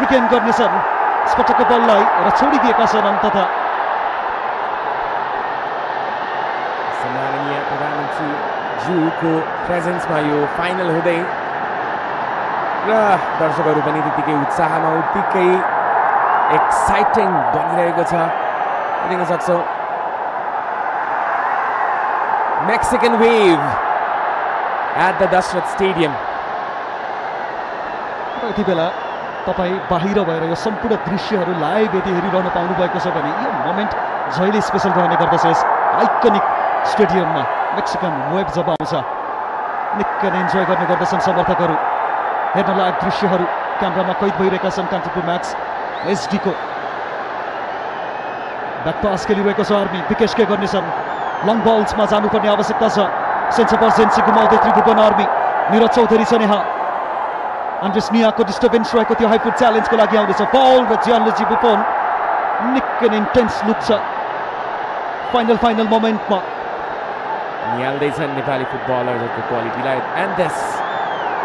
रिटेन गर्नेछन् स्पटकको बललाई र छोडिदिएका छन् अन्ततः सम्माननीय प्रधानमन्त्री ज्यूको प्रेजेन्समा यो फाइनल हुँदै र दर्शकहरू पनि त्यतिकै उत्साहमा उत्तिकै एक्साइटिङ बनिरहेको छ देख्न सक्छौँ Mexican wave at the Dasharath stadium यति बेला तपाईँ बाहिर भएर यो सम्पूर्ण दृश्यहरू लाइभ यदि हेरिरहन पाउनु भएको छ भने यो मोमेन्ट जहिले स्पेसल रहने गर्दछ यस आइकनिक स्टेडियममा मेक्सिकन वेभ जब आउँछ निकै नै इन्जोय गर्ने गर्दछन् समर्थकहरू हेर्न लायक दृश्यहरू क्यामेरामा कैद भइरहेका छन् कान्तिपुर म्याक्स एचडीको ब्याक पास खेलिरहेको छ आर्मी विकेश के गर्नेछन् लङ बल्समा जानुपर्ने आवश्यकता छ सेन्स अफ अर्जेन्सी गुमाउँदै त्रिभुवन आर्मी निरज चौधरी छ यहाँ आन्ड्रेस नियाको डिस्टर्बेन्स रहेको थियो हाइफुट च्यालेन्जको लागि आउँदैछ बल र जियानलुइजी बुफोन निकै नै इन्टेन्स लुक छ फाइनल मोमेन्टमा निहाल्दैछन् नेपाली फुटबलरहरूको क्वालिटीलाई and this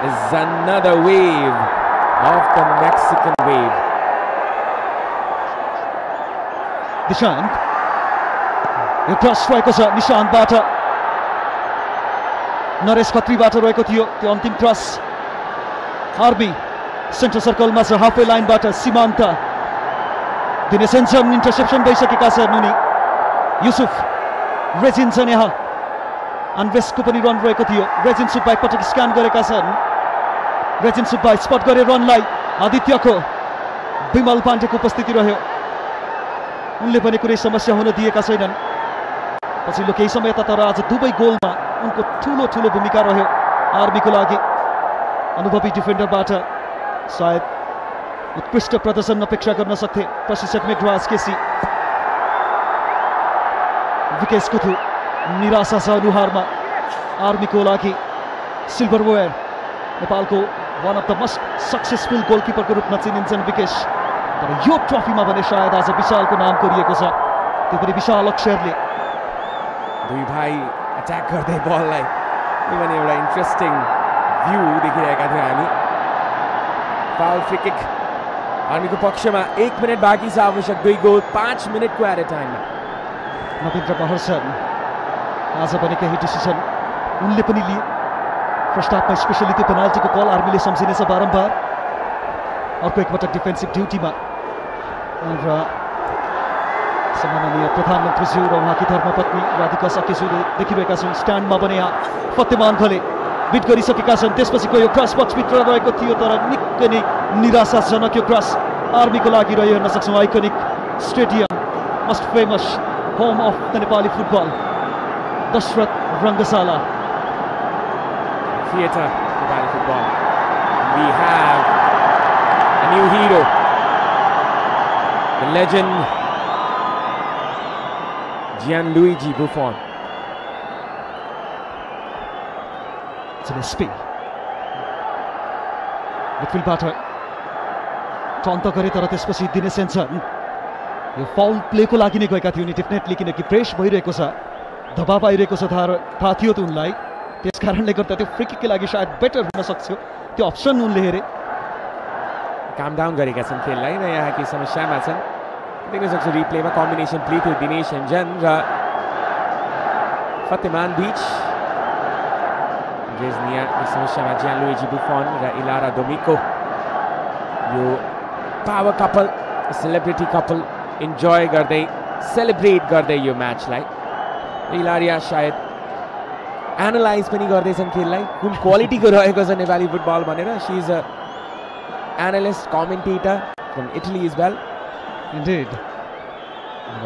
is another wave of the Mexican wave Nishant यो क्रस रहेको छ निशान्तबाट नरेश खत्रीबाट रहेको थियो त्यो अन्तिम क्रस आर्मी सेन्टर सर्कलमा छ हाफवे लाइनबाट सीमान्त दिने सेन्सन इन्टरसेप्सन भइसकेका छन् उनी युसुफ रेजिन छन् यहाँ अनवेस्टको पनि रन रहेको थियो रेजिन सुब्बा एकपटक स्क्यान गरेका छन् रेजिन सुब्बा स्पट गरे रनलाई आदित्यको विमल पाण्डेको उपस्थिति रह्यो उनले पनि कुनै समस्या हुन दिएका छैनन् पछिल्लो केही समय त तर आज दुवै गोलमा उनको ठुलो भूमिका रह्यो आर्मीको लागि अनुभवी डिफेन्डरबाट सायद उत्कृष्ट प्रदर्शन अपेक्षा गर्न सक्थे प्रशिक्षक मेघराज केसी विकेश कुथु निराशा छ अनुहारमा आर्मीको लागि सिल्भरवेयर नेपालको one of the most successful गोलकिपरको रूपमा चिनिन्छन् विकेश तर यो ट्रफीमा भने सायद आज विशालको नाम कोरिएको छ त्यो पनि विशाल अक्षरले दुई भाइ अट्याक गर्दै बललाई यो पनि एउटा इन्ट्रेस्टिङ भ्यू देखिरहेका थियौँ हामी फाउल फ्री किक आर्मीको पक्षमा 1 मिनट बाँकी छ आवश्यक 2 गोल 5 मिनटको एट अ टाइममा नवीन्द्र महर्सन आज पनि केही डिसिसन उनले पनि लिए फर्स्ट हाफमा स्पेसली त्यो पेनाल्टीको कल आर्मीले सम्झिनेछ बारम्बार अर्को एकपटक डिफेन्सिभ ड्युटीमा र सम्माननीय प्रधानमन्त्रीज्यू र उहाँकी धर्मपत्नी राधिका साकेजुले देखिरहेका छौँ स्ट्यान्डमा पनि यहाँ फतेमान खले बिट गरिसकेका छन् त्यसपछिको यो क्रस बक्सभित्र रहेको थियो तर निकै नै निराशाजनक यो क्रस आर्मीको लागि रह्यो हेर्न सक्छौँ iconic stadium most famous home of the Nepali football Dasharath Rangashala theatre Nepali football. We have a new hero. legend Gianluigi Buffon. Gillespie मिडफिल्डबाट टर्न त गरे तर त्यसपछि दिनेश सेन्सन यो फाउल प्लेको लागि नै गएका थिए नि डेफिनेटली, किनकि प्रेस भइरहेको छ, दबाव आइरहेको छ, थाहा थियो त उनलाई, त्यस कारणले गर्दा त्यो फ्री किककै लागि सायद बेटर हुन सक्थ्यो, त्यो अप्सन उनले हेरे। काम डाउन गरेका छन् खेललाई र यहाँ केही समस्यामा छन्, देख्न सक्छु रिप्लेमा कम्बिनेसन प्ले थियो दिनेश सेन्जन र फतेमान बीच। Gesnia समस्यामा Gianluigi Buffon र इलारा डोमिको, यो power couple, celebrity couple enjoy गर्दै सेलिब्रेट गर्दै यो म्याचलाई। इलारिया सायद एनालाइज पनि गर्दैछन् खेललाई, कुन क्वालिटीको रहेको छ नेपाली फुटबल भनेर। She is a analyst commentator from Italy is well. Indeed र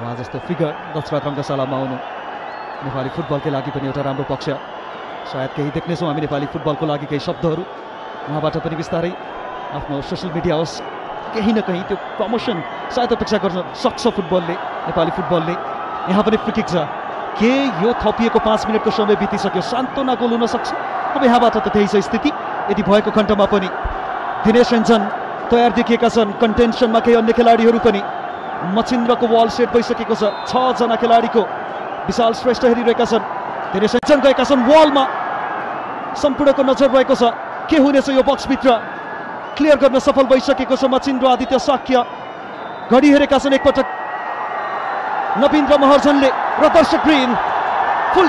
उहाँ जस्तो फिगर दशरथ रङ्गशालामा आउनु नेपाली फुटबलकै लागि पनि एउटा राम्रो पक्ष। सायद केही देख्नेछौँ हामी नेपाली फुटबलको लागि केही शब्दहरू उहाँबाट पनि बिस्तारै आफ्नो सोसियल मिडिया होस् केही न कहीँ त्यो प्रमोसन सायद अपेक्षा गर्न सक्छ फुटबलले, नेपाली फुटबलले। यहाँ पनि फ्री किक छ, के यो थपिएको 5 मिनटको समय बितिसक्यो, सान्तोना गोल हुन सक्छ। अब यहाँबाट त त्यही छ स्थिति, यदि भएको खण्डमा पनि दिनेश सेन्जन तयार देखिएका छन्, कन्टेन्सनमा केही अन्य खेलाडीहरू पनि। मचिन्द्रको वाल सेट भइसकेको छ, 6 जना खेलाडीको, विशाल श्रेष्ठ हेरिरहेका छन्, दिनेश सेन्जन गएका छन् वालमा, सम्पूर्णको नजर रहेको छ के हुनेछ यो बक्सभित्र। क्लियर गर्न सफल भइसकेको छ मचिन्द्र आदित्य साक्य, घडी हेरेका छन् एकपटक नवीन्द्र महर्जनले र दर्शक ग्रिन फुल